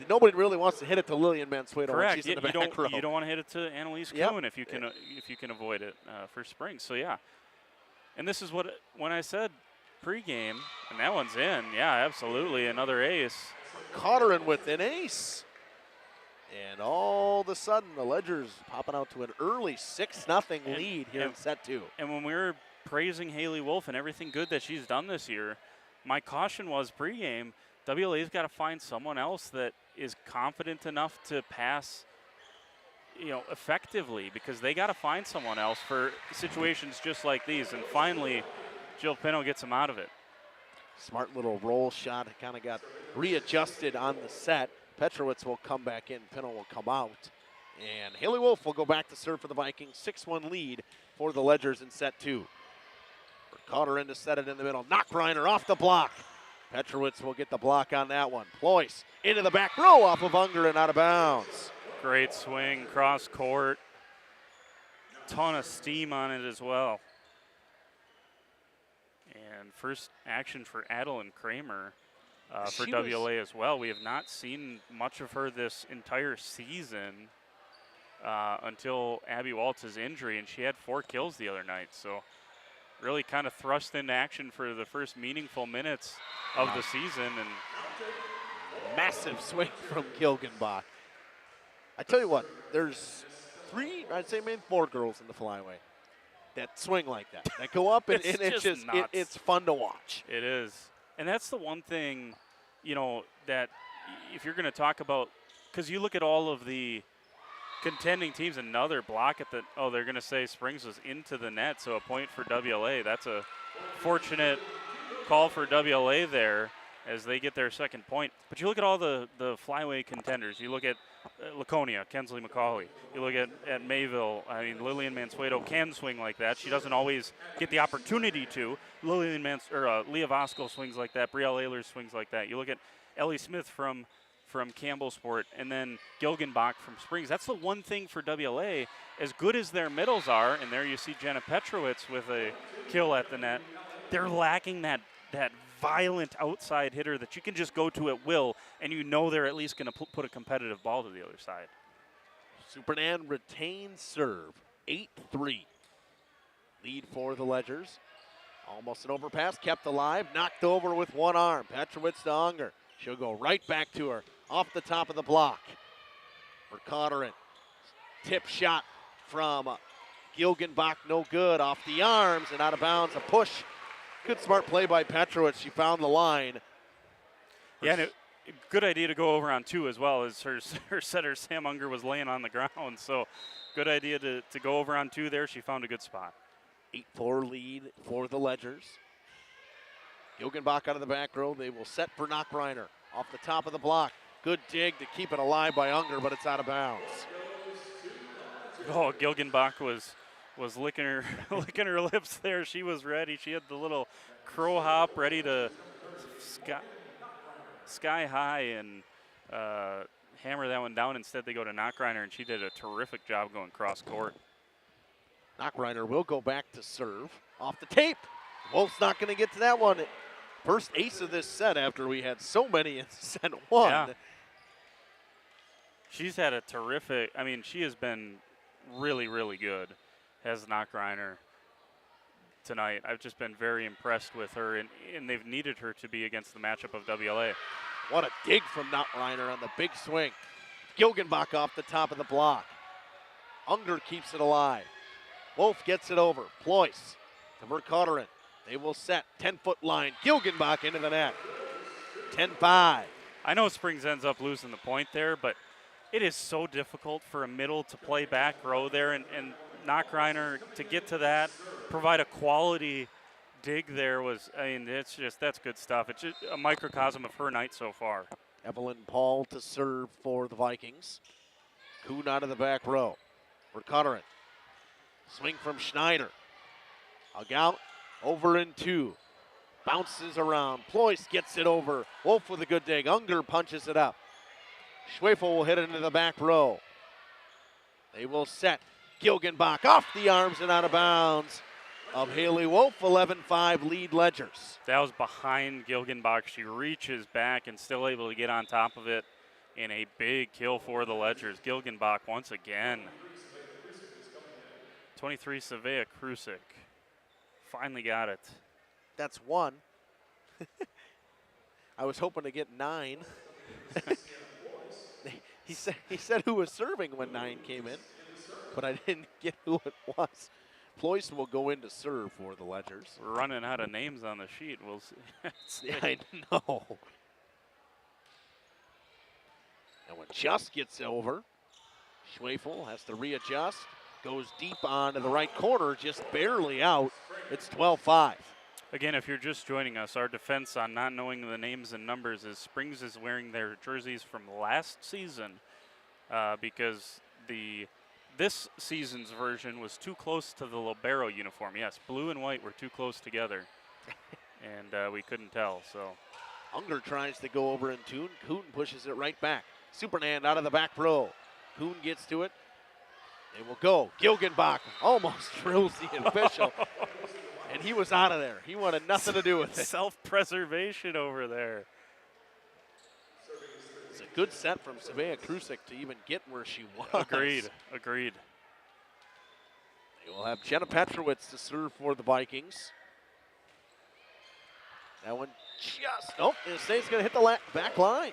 nobody really wants to hit it to Lillian Mansueto. Correct. When she's in the back row. You don't want to hit it to Annalise Kuhn if you can avoid it for Springs. So yeah, and this is when I said pregame, and that one's in. Yeah, absolutely, another ace. Cotterin with an ace. And all of a sudden, the Ledgers popping out to an early 6-0 lead here in set two. And when we were praising Haley Wolf and everything good that she's done this year, my caution was pregame, WLA's got to find someone else that is confident enough to pass, effectively, because they got to find someone else for situations just like these. And finally, Jill Pino gets them out of it. Smart little roll shot. It kind of got readjusted on the set. Petrowitz will come back in. Pino will come out. And Haley Wolf will go back to serve for the Vikings. 6-1 lead for the Ledgers in set two. Cotterin to set it in the middle. Knockreiner off the block. Petrowitz will get the block on that one. Ployce into the back row off of Unger and out of bounds. Great swing, cross court. Ton of steam on it as well. And first action for Adeline Kramer for WLA as well. We have not seen much of her this entire season until Abby Waltz's injury, and she had 4 kills the other night. So really kind of thrust into action for the first meaningful minutes of the season. And massive swing from Gilgenbach. I tell you what, there's 4 girls in the flyway that swing like that go up, and it's fun to watch. It is. And that's the one thing, that if you're going to talk about, because you look at all of the contending teams, another block at they're going to say Springs was into the net, so a point for WLA. That's a fortunate call for WLA there as they get their second point. But you look at all the flyway contenders. You look at Laconia, Kensley McCauley. You look at Mayville. I mean, Lillian Mansueto can swing like that. She doesn't always get the opportunity to. Leah Vasco swings like that. Brielle Ehlers swings like that. You look at Ellie Smith from Campbell Sport, and then Gilgenbach from Springs. That's the one thing for WLA. As good as their middles are, and there you see Jenna Petrowitz with a kill at the net, they're lacking that violent outside hitter that you can just go to at will, and they're at least going to put a competitive ball to the other side. Supernan retains serve. 8-3. Lead for the Ledgers. Almost an overpass, kept alive, knocked over with one arm. Petrowitz to Unger. She'll go right back to her, off the top of the block. For Cotterin. Tip shot from Gilgenbach, no good. Off the arms and out of bounds. A push. Good smart play by Petrowitz. She found the line. Yeah, and good idea to go over on 2 as well, as her setter Sam Unger was laying on the ground. So good idea to go over on 2 there. She found a good spot. 8-4 lead for the Ledgers. Gilgenbach out of the back row. They will set for Knockreiner. Off the top of the block. Good dig to keep it alive by Unger, but it's out of bounds. Oh, Gilgenbach was licking her lips there. She was ready. She had the little crow hop ready to sky high and hammer that one down. Instead, they go to Knockreiner, and she did a terrific job going cross court. Knockreiner will go back to serve. Off the tape. Wolf's not going to get to that one. First ace of this set after we had so many in set one. Yeah. She's had a terrific, I mean, she has been really, really good as Knockreiner tonight. I've just been very impressed with her, and they've needed her to be against the matchup of WLA. What a dig from Knockreiner on the big swing. Gilgenbach off the top of the block. Unger keeps it alive. Wolf gets it over. Ployce to Verkotterin. They will set 10-foot line. Gilgenbach into the net. 10-5. I know Springs ends up losing the point there, but it is so difficult for a middle to play back row there, and Knockreiner to get to that, provide a quality dig there was, I mean, it's just, that's good stuff. It's just a microcosm of her night so far. Evelyn Paul to serve for the Vikings. Kuhn out of the back row. Verkotterin. Swing from Schneider. Hug out. Over in two. Bounces around. Ployce gets it over. Wolf with a good dig. Unger punches it up. Schwefel will hit it into the back row. They will set. Gilgenbach off the arms and out of bounds of Haley Wolf. 11-5 lead Ledgers. That was behind Gilgenbach. She reaches back and still able to get on top of it in a big kill for the Ledgers. Gilgenbach once again. 23 Savea Krusik. Finally got it. That's one. I was hoping to get 9. He said who was serving when 9 came in, but I didn't get who it was. Ployce will go in to serve for the Ledgers. We're running out of names on the sheet. We'll see. Yeah, I know. And when Just gets over, Schwefel has to readjust. Goes deep onto the right corner, just barely out. It's 12-5. Again, if you're just joining us, our defense on not knowing the names and numbers is Springs is wearing their jerseys from last season because this season's version was too close to the Libero uniform. Yes, blue and white were too close together, and we couldn't tell. So Unger tries to go over in tune. Kuhn pushes it right back. Supernand out of the back row. Kuhn gets to it. They will go. Gilgenbach almost drills the official. And he was out of there. He wanted nothing to do with it. Self-preservation over there. It's a good set from Savea Krusik to even get where she was. Agreed. They will have Jenna Petrowitz to serve for the Vikings. That one just, it's going to hit the back line.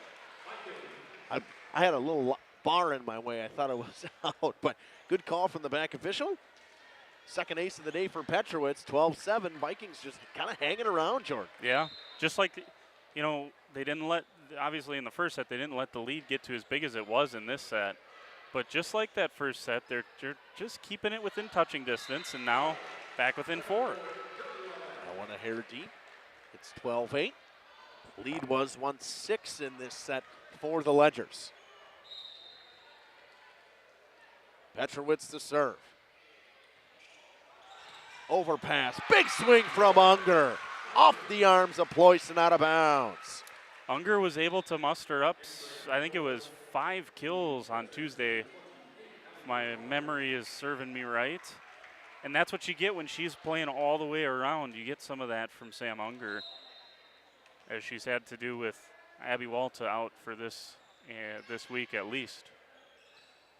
I had a little bar in my way. I thought it was out, but good call from the back official. Second ace of the day for Petrowitz, 12-7. Vikings just kind of hanging around, Jordan. Yeah, just like, they didn't let, obviously in the first set, they didn't let the lead get to as big as it was in this set. But just like that first set, they're just keeping it within touching distance, and now back within 4. That one a hair deep. It's 12-8. Lead was 1-6 in this set for the Ledgers. Petrowitz to serve. Overpass. Big swing from Unger. Off the arms of Ployce and out of bounds. Unger was able to muster up, I think it was 5 kills on Tuesday. If my memory is serving me right. And that's what you get when she's playing all the way around. You get some of that from Sam Unger, as she's had to do with Abby Walta out for this week at least.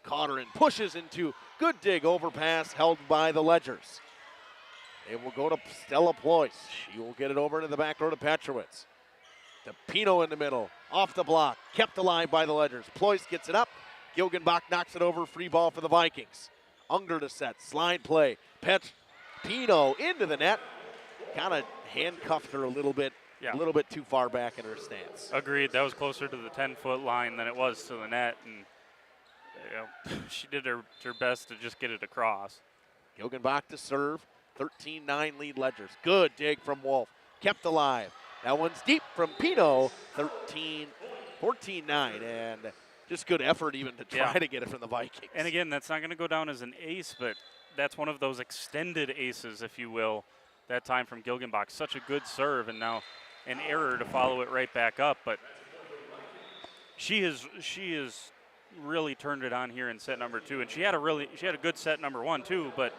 Cotterin pushes into good dig overpass held by the Ledgers. They will go to Stella Ployce. She will get it over into the back row to Petrowitz. To Pino in the middle, off the block, kept alive by the Ledgers. Ployce gets it up. Gilgenbach knocks it over, free ball for the Vikings. Unger to set, slide play. Pino into the net. Kind of handcuffed her a little bit too far back in her stance. Agreed. That was closer to the 10-foot line than it was to the net, and she did her best to just get it across. Gilgenbach to serve. 13-9 lead Ledgers. Good dig from Wolf. Kept alive. That one's deep from Pino. 14-9. And just good effort even to try to get it from the Vikings. And again, that's not going to go down as an ace, but that's one of those extended aces, if you will, that time from Gilgenbach. Such a good serve, and now an error to follow it right back up. But she has really turned it on here in set number 2, and she had a good set number 1 too, but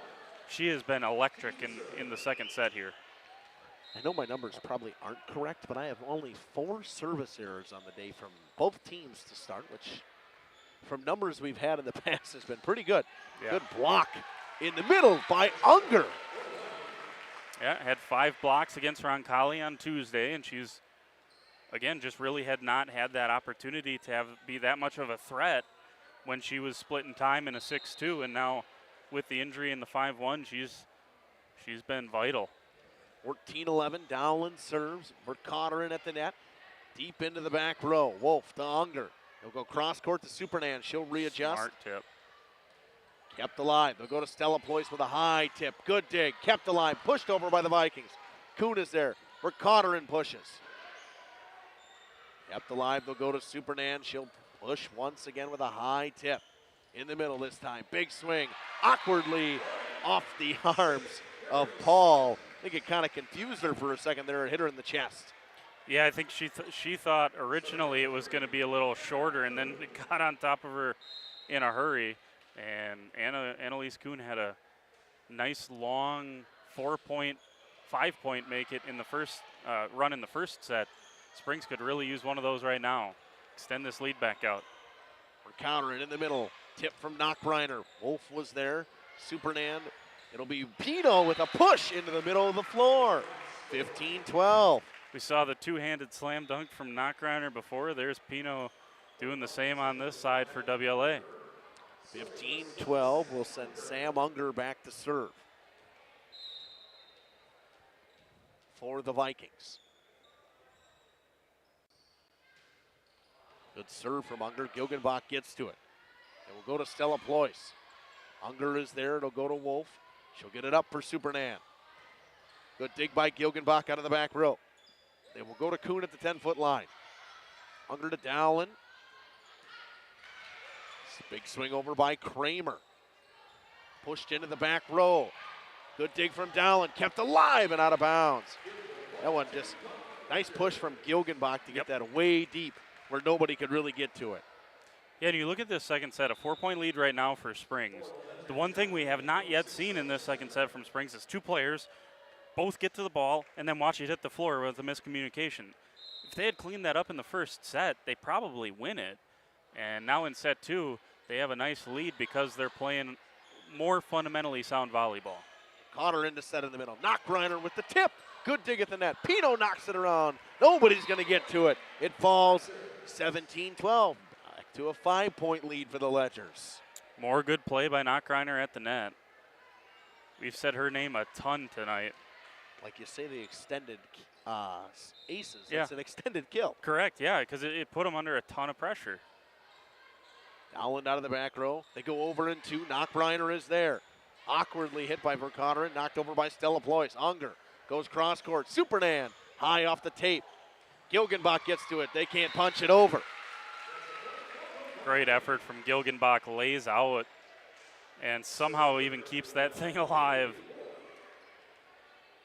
she has been electric in the second set here. I know my numbers probably aren't correct, but I have only 4 service errors on the day from both teams to start, which from numbers we've had in the past has been pretty good. Yeah. Good block in the middle by Unger. Yeah, had 5 blocks against Roncalli on Tuesday, and she's, again, just really had not had that opportunity to be that much of a threat when she was splitting time in a 6-2, and now with the injury in the 5-1, she's been vital. 14-11, Dowland serves. Verkotteren at the net. Deep into the back row. Wolf to Unger. He'll go cross court to Supernan. She'll readjust. Smart tip. Kept alive. They'll go to Stella Ployce with a high tip. Good dig. Kept alive. Pushed over by the Vikings. Kuhn is there. Verkotteren pushes. Kept alive. They'll go to Supernan. She'll push once again with a high tip. In the middle this time. Big swing. Awkwardly off the arms of Paul. I think it kind of confused her for a second there and hit her in the chest. Yeah, I think she thought originally it was going to be a little shorter, and then it got on top of her in a hurry. And Annalise Kuhn had a nice long 4-point, 5-point make it in the first run in the first set. Springs could really use one of those right now. Extend this lead back out. Verkotteren in the middle. Tip from Knockbriner. Wolf was there. Supernan. It'll be Pino with a push into the middle of the floor. 15-12. We saw the two-handed slam dunk from Knockreiner before. There's Pino doing the same on this side for WLA. 15-12 will send Sam Unger back to serve for the Vikings. Good serve from Unger. Gilgenbach gets to it. It will go to Stella Ployce. Unger is there. It'll go to Wolf. She'll get it up for Supernan. Good dig by Gilgenbach out of the back row. They will go to Kuhn at the 10-foot line. Unger to Dowland. Big swing over by Kramer. Pushed into the back row. Good dig from Dowland. Kept alive and out of bounds. That one just nice push from Gilgenbach to get that way deep where nobody could really get to it. Yeah, and you look at this second set, a 4-point lead right now for Springs. The one thing we have not yet seen in this second set from Springs is 2 players both get to the ball and then watch it hit the floor with a miscommunication. If they had cleaned that up in the first set, they probably win it. And now in set 2, they have a nice lead because they're playing more fundamentally sound volleyball. Cotter into set in the middle. Knockbriner with the tip. Good dig at the net. Pino knocks it around. Nobody's going to get to it. It falls 17-12. Back to a 5-point lead for the Ledgers. More good play by Knockreiner at the net. We've said her name a ton tonight. Like you say, the extended aces. Yeah. It's an extended kill. Correct, yeah, because it put them under a ton of pressure. Dowland out of the back row. They go over in 2. Knockbriner is there. Awkwardly hit by Verkotteren. Knocked over by Stella Ployce. Unger goes cross court. Supernan high off the tape. Gilgenbach gets to it. They can't punch it over. Great effort from Gilgenbach. Lays out and somehow even keeps that thing alive.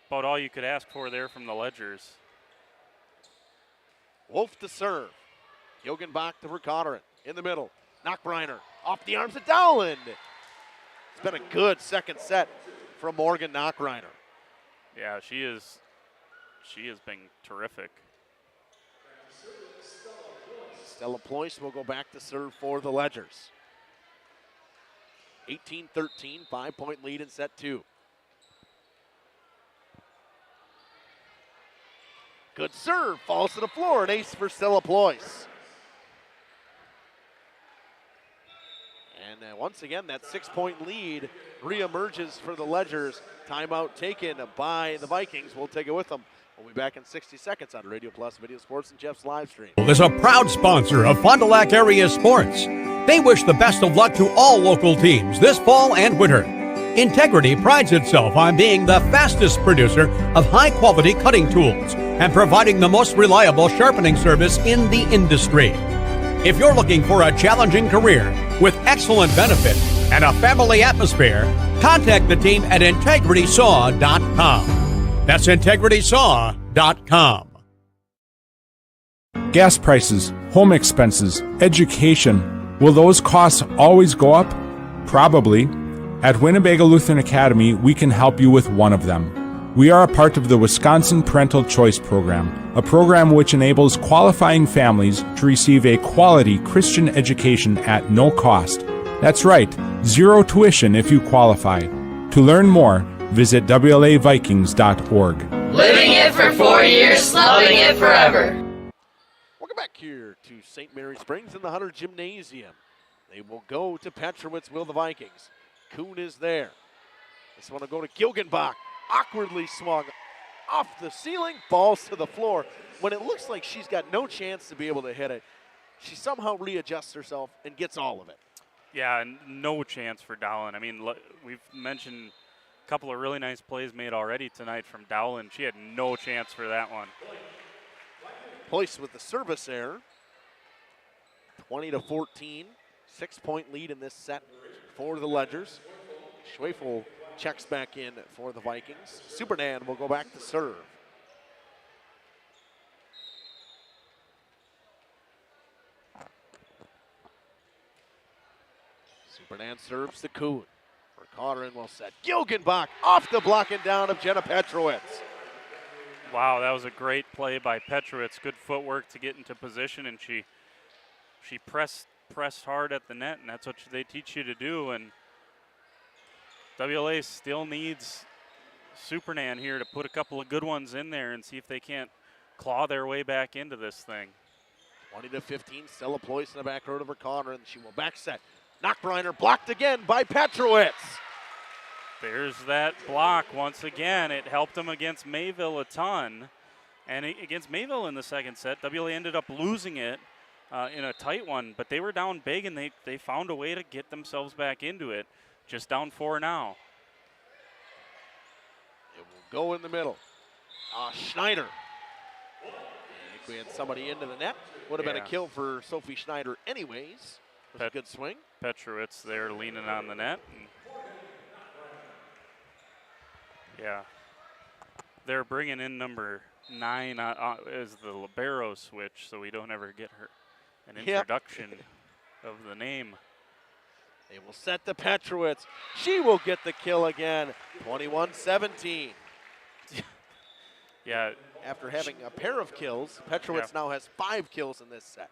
About all you could ask for there from the Ledgers. Wolf to serve. Gilgenbach to Verkotteren in the middle. Knockbriner off the arms of Dowland. It's been a good second set from Morgan Knockbriner. Yeah, she has been terrific. Stella Ployce will go back to serve for the Ledgers. 18-13, 5-point lead in set 2. Good serve, falls to the floor, an ace for Stella Ployce. And once again, that 6-point lead reemerges for the Ledgers. Timeout taken by the Vikings. We'll take it with them. We'll be back in 60 seconds on Radio Plus Video Sports and Jeff's live stream. Is a proud sponsor of Fond du Lac area sports. They wish the best of luck to all local teams this fall and winter. Integrity prides itself on being the fastest producer of high-quality cutting tools and providing the most reliable sharpening service in the industry. If you're looking for a challenging career with excellent benefits and a family atmosphere, contact the team at integritysaw.com. That's integritysaw.com. Gas prices, home expenses, education. Will those costs always go up? Probably. At Winnebago Lutheran Academy, we can help you with one of them. We are a part of the Wisconsin Parental Choice Program, a program which enables qualifying families to receive a quality Christian education at no cost. That's right, zero tuition if you qualify. To learn more, visit WLAVikings.org. Living it for 4 years, loving it forever. Welcome back here to St. Mary Springs in the Hunter Gymnasium. They will go to Petrowitz, will the Vikings. Kuhn is there. This one will go to Gilgenbach. Awkwardly swung off the ceiling, balls to the floor. When it looks like she's got no chance to be able to hit it, she somehow readjusts herself and gets all of it. Yeah, and no chance for Dowlin. I mean, we've mentioned a couple of really nice plays made already tonight from Dowlin. She had no chance for that one. Place with the service error. 20-14, 6-point lead in this set for the Ledgers. Schwefel checks back in for the Vikings. Supernan will go back to serve. Supernan serves to Kuhn. Ricardin will set. Gilgenbach off the block and down of Jenna Petrowitz. Wow, that was a great play by Petrowitz. Good footwork to get into position, and she pressed hard at the net, and that's what they teach you to do. And WLA still needs Supernan here to put a couple of good ones in there and see if they can't claw their way back into this thing. 20-15, Stella Ployce in the back row to Ricardin, and she will back set. Knockbriner blocked again by Petrowitz. There's that block once again. It helped them against Mayville a ton. And against Mayville in the second set, WLA ended up losing it in a tight one, but they were down big and they found a way to get themselves back into it. Just down 4 now. It will go in the middle. Schneider. I think we had somebody into the net. Would have been a kill for Sophie Schneider anyways. It was a good swing. Petrowitz there leaning on the net. Yeah. They're bringing in number 9 as the libero switch, so we don't ever get her an introduction of the name. They will set to Petrowitz. She will get the kill again. 21-17. Yeah. After having a pair of kills, Petrowitz now has 5 kills in this set.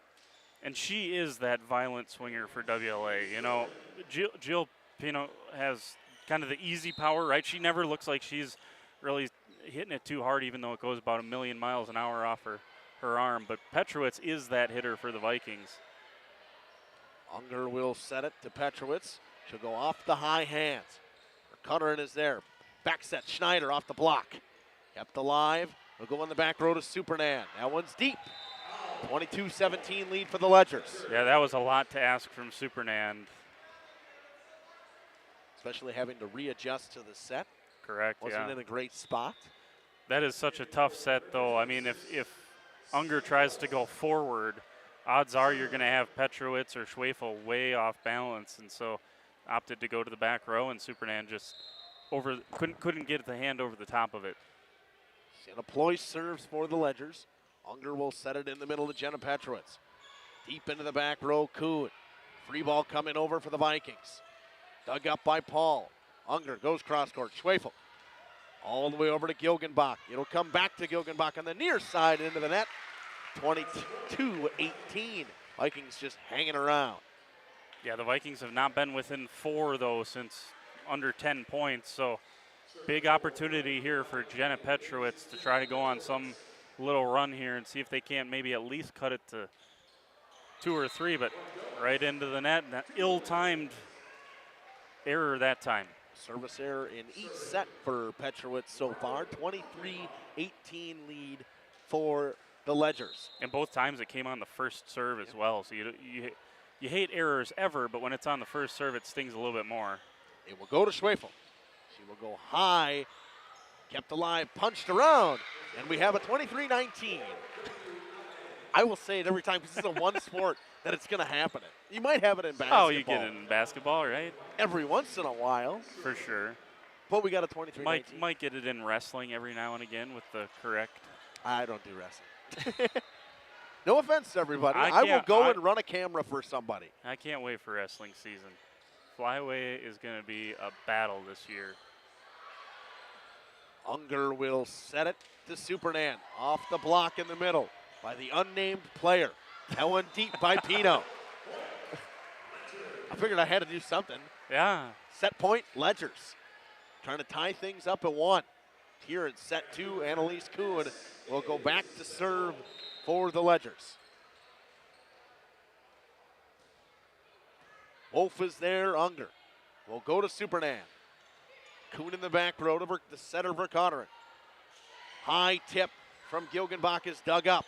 And she is that violent swinger for WLA. You know, Jill Pino has kind of the easy power, right? She never looks like she's really hitting it too hard, even though it goes about 1,000,000 miles an hour off her arm. But Petrowitz is that hitter for the Vikings. Unger will set it to Petrowitz. She'll go off the high hands. Her cutter is there. Back set, Schneider off the block. Kept alive. We'll go in the back row to Supernan. That one's deep. 22-17 lead for the Ledgers. Yeah, that was a lot to ask from Supernan. Especially having to readjust to the set. Correct, Wasn't in a great spot. That is such a tough set, though. I mean, if Unger tries to go forward, odds are you're going to have Petrowitz or Schwefel way off balance, and so opted to go to the back row, and Supernan just couldn't get the hand over the top of it. Jenna Ployce serves for the Ledgers. Unger will set it in the middle to Jenna Petrowitz. Deep into the back row, Kuhn. Free ball coming over for the Vikings. Dug up by Paul. Unger goes cross court. Schwefel all the way over to Gilgenbach. It'll come back to Gilgenbach on the near side into the net. 22-18. Vikings just hanging around. Yeah, the Vikings have not been within 4, though, since under 10 points. So big opportunity here for Jenna Petrowitz to try to go on some little run here and see if they can't maybe at least cut it to 2 or 3, but right into the net. That ill-timed error that time. Service error in each set for Petrowitz so far. 23-18 lead for the Ledgers. And both times it came on the first serve as well. So you hate errors ever, but when it's on the first serve, it stings a little bit more. It will go to Schwefel. She will go high, kept alive, punched around, and we have a 23-19. I will say it every time because this is a one sport that it's going to happen in. You might have it in basketball. Oh, you get it in basketball, right? Every once in a while. For sure. But we got a 23-19. Might get it in wrestling every now and again with the correct. I don't do wrestling. No offense, everybody. I will go and run a camera for somebody. I can't wait for wrestling season. Flyway is going to be a battle this year. Unger will set it to Supernan. Off the block in the middle by the unnamed player. That one deep by Pino. I figured I had to do something. Yeah. Set point, Ledgers. Trying to tie things up at 1. Here in set 2, Annalise Kuhn will go back to serve for the Ledgers. Wolf is there, Unger will go to Supernan. Kuhn in the back row to the setter, Verkotteren. High tip from Gilgenbach is dug up.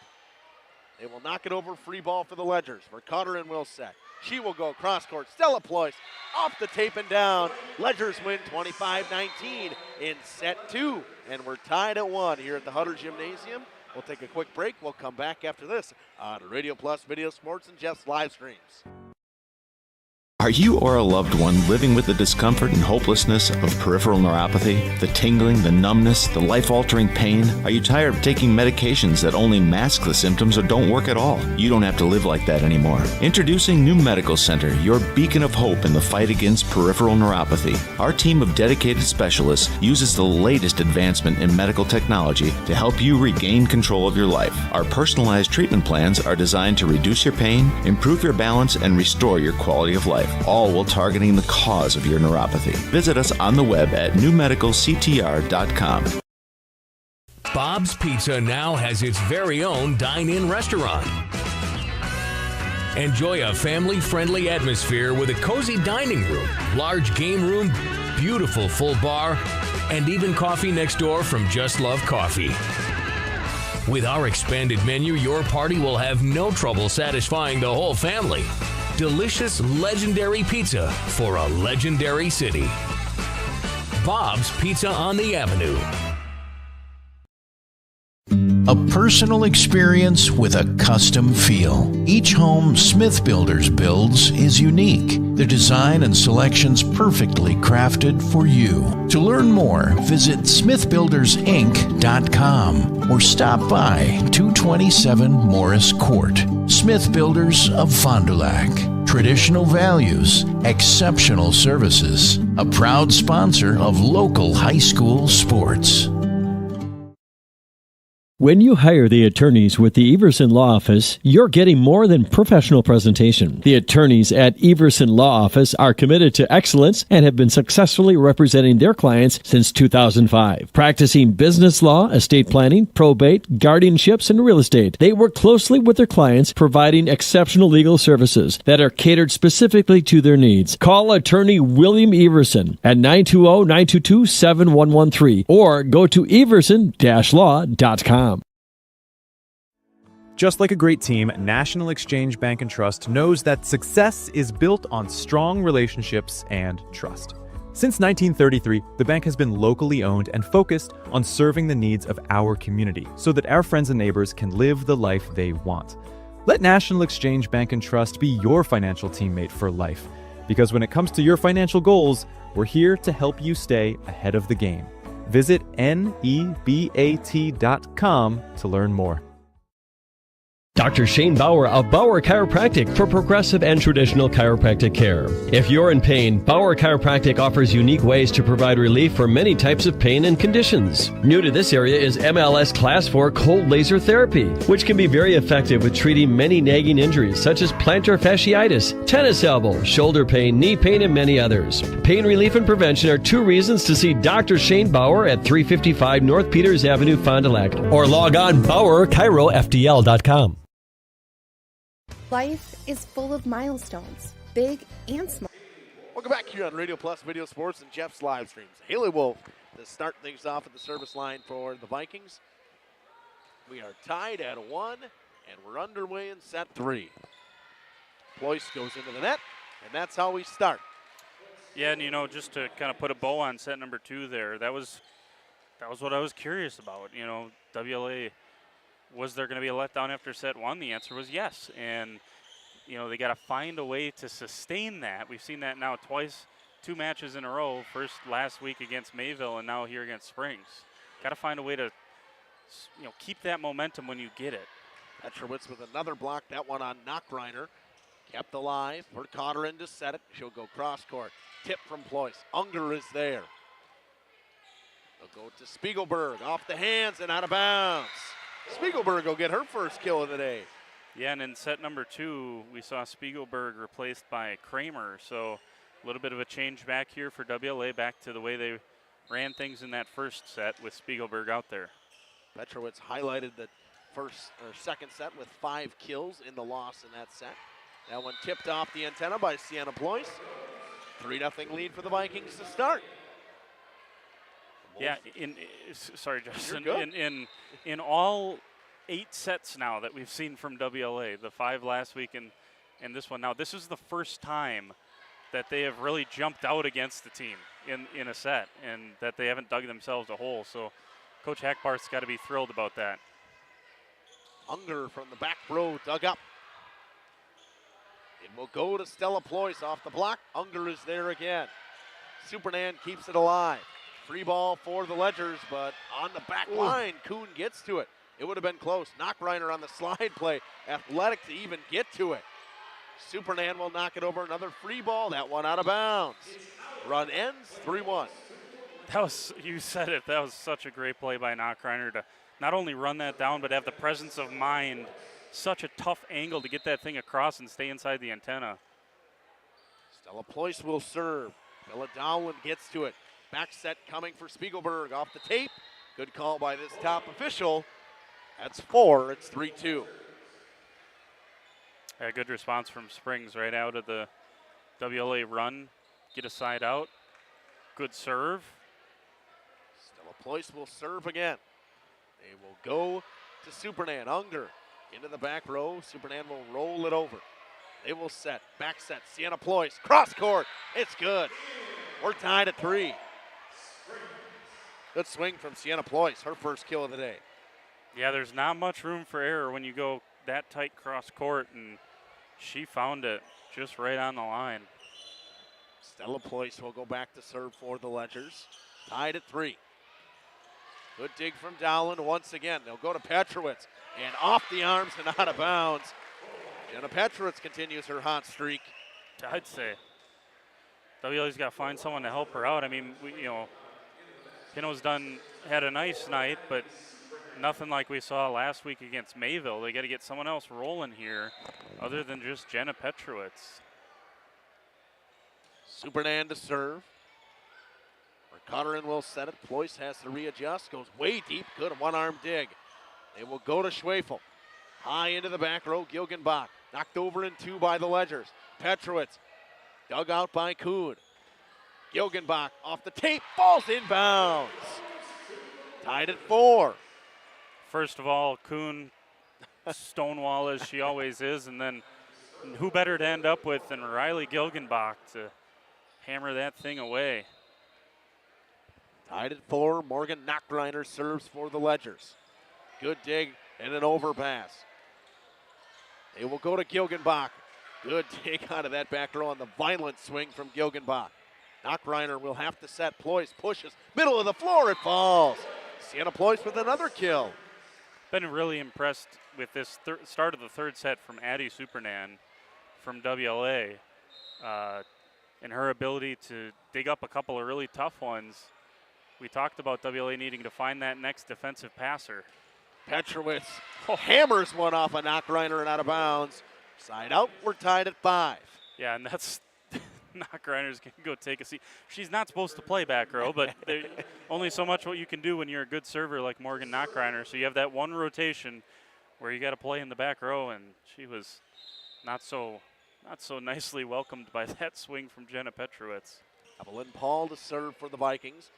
They will knock it over, free ball for the Ledgers. Verkotteren will set. She will go cross court. Stella Ployce off the tape and down. Ledgers win 25-19 in set 2. And we're tied at 1 here at the Hutter Gymnasium. We'll take a quick break. We'll come back after this on Radio Plus Video Sports and Jeff's live streams. Are you or a loved one living with the discomfort and hopelessness of peripheral neuropathy? The tingling, the numbness, the life-altering pain? Are you tired of taking medications that only mask the symptoms or don't work at all? You don't have to live like that anymore. Introducing New Medical Center, your beacon of hope in the fight against peripheral neuropathy. Our team of dedicated specialists uses the latest advancement in medical technology to help you regain control of your life. Our personalized treatment plans are designed to reduce your pain, improve your balance, and restore your quality of life, all while targeting the cause of your neuropathy. Visit us on the web at newmedicalctr.com. Bob's Pizza now has its very own dine-in restaurant. Enjoy a family-friendly atmosphere with a cozy dining room, large game room, beautiful full bar, and even coffee next door from Just Love Coffee. With our expanded menu, your party will have no trouble satisfying the whole family. Delicious, legendary pizza for a legendary city. Bob's Pizza on the Avenue. A personal experience with a custom feel. Each home Smith Builders builds is unique. Their design and selections perfectly crafted for you. To learn more, visit smithbuildersinc.com or stop by 227 Morris Court. Smith Builders of Fond du Lac. Traditional values, exceptional services. A proud sponsor of local high school sports. When you hire the attorneys with the Everson Law Office, you're getting more than professional presentation. The attorneys at Everson Law Office are committed to excellence and have been successfully representing their clients since 2005. Practicing business law, estate planning, probate, guardianships, and real estate, they work closely with their clients, providing exceptional legal services that are catered specifically to their needs. Call attorney William Everson at 920-922-7113 or go to everson-law.com. Just like a great team, National Exchange Bank and Trust knows that success is built on strong relationships and trust. Since 1933, the bank has been locally owned and focused on serving the needs of our community so that our friends and neighbors can live the life they want. Let National Exchange Bank and Trust be your financial teammate for life, because when it comes to your financial goals, we're here to help you stay ahead of the game. Visit nebat.com to learn more. Dr. Shane Bauer of Bauer Chiropractic for progressive and traditional chiropractic care. If you're in pain, Bauer Chiropractic offers unique ways to provide relief for many types of pain and conditions. New to this area is MLS Class 4 cold laser therapy, which can be very effective with treating many nagging injuries such as plantar fasciitis, tennis elbow, shoulder pain, knee pain, and many others. Pain relief and prevention are 2 reasons to see Dr. Shane Bauer at 355 North Peters Avenue, Fond du Lac, or log on BauerChiroFDL.com. Life is full of milestones, big and small. Welcome back here on Radio Plus Video Sports and Jeff's live streams. Haley Wolf to start things off at the service line for the Vikings. We are tied at 1, and we're underway in set 3. Ployce goes into the net, and that's how we start. Yeah, and just to kind of put a bow on set number 2 there, that was what I was curious about. WLA. Was there going to be a letdown after set 1? The answer was yes. And, they got to find a way to sustain that. We've seen that now twice, 2 matches in a row. First last week against Mayville and now here against Springs. Got to find a way to, keep that momentum when you get it. Petrowitz with another block, that one on Knockreiner. Kept alive for Cotterin to set it. She'll go cross court. Tip from Ployce. Unger is there. They'll go to Spiegelberg, off the hands and out of bounds. Spiegelberg will get her first kill of the day. Yeah, and in set number 2, we saw Spiegelberg replaced by Kramer. So a little bit of a change back here for WLA, back to the way they ran things in that first set with Spiegelberg out there. Petrowitz highlighted the second set with 5 kills in the loss in that set. That one tipped off the antenna by Sienna Ployce. 3-0 lead for the Vikings to start. Yeah, sorry, Justin. You're good. In all 8 sets now that we've seen from WLA, the 5 last week and this one now, this is the first time that they have really jumped out against the team in a set, and that they haven't dug themselves a hole. So Coach Hackbarth's got to be thrilled about that. Unger from the back row dug up. It will go to Stella Ployce off the block. Unger is there again. Supernan keeps it alive. Free ball for the Ledgers, but on the back line, Kuhn gets to it. It would have been close. Knockreiner on the slide play. Athletic to even get to it. Supernan will knock it over. Another free ball. That one out of bounds. Run ends 3-1. That was, you said it, that was such a great play by Knockreiner to not only run that down, but have the presence of mind. Such a tough angle to get that thing across and stay inside the antenna. Stella Ployce will serve. Bella Dowland gets to it. Back set coming for Spiegelberg off the tape. Good call by this top official. That's 4. It's 3-2. A good response from Springs right out of the WLA run. Get a side out. Good serve. Stella Ployce will serve again. They will go to Supernan. Unger into the back row. Supernan will roll it over. They will set. Back set. Sienna Ployce. Cross court. It's good. We're tied at 3. Good swing from Sienna Ployce. Her first kill of the day. Yeah, there's not much room for error when you go that tight cross court, and she found it just right on the line. Stella Ployce will go back to serve for the Ledgers. Tied at 3. Good dig from Dowland once again. They'll go to Petrowitz, and off the arms and out of bounds. Jenna Petrowitz continues her hot streak. I'd say WLA's got to find someone to help her out. I mean, Pino's had a nice night, but nothing like we saw last week against Mayville. They got to get someone else rolling here other than just Jenna Petrowitz. Supernan to serve. Cotterin will set it. Ployce has to readjust. Goes way deep. Good one-arm dig. They will go to Schwefel. High into the back row. Gilgenbach knocked over in 2 by the Ledgers. Petrowitz dug out by Kuhn. Gilgenbach off the tape. Falls inbounds. Tied at 4. First of all, Kuhn, stonewall as she always is, and then who better to end up with than Riley Gilgenbach to hammer that thing away. Tied at 4. Morgan Knockreiner serves for the Ledgers. Good dig and an overpass. They will go to Gilgenbach. Good dig out of that back row on the violent swing from Gilgenbach. Knockreiner will have to set. Ployce pushes. Middle of the floor, it falls. Sienna Ployce with another kill. Been really impressed with this start of the third set from Addie Supernan from WLA. And her ability to dig up a couple of really tough ones. We talked about WLA needing to find that next defensive passer. Petrowitz hammers one off a Knockreiner and out of bounds. Side out, we're tied at 5. Yeah, and that's Knockreiner's going to go take a seat. She's not supposed to play back row, but only so much what you can do when you're a good server like Morgan Knockreiner. So you have that one rotation where you got to play in the back row, and she was not so nicely welcomed by that swing from Jenna Petrowitz. Evelyn Paul to serve for the Vikings.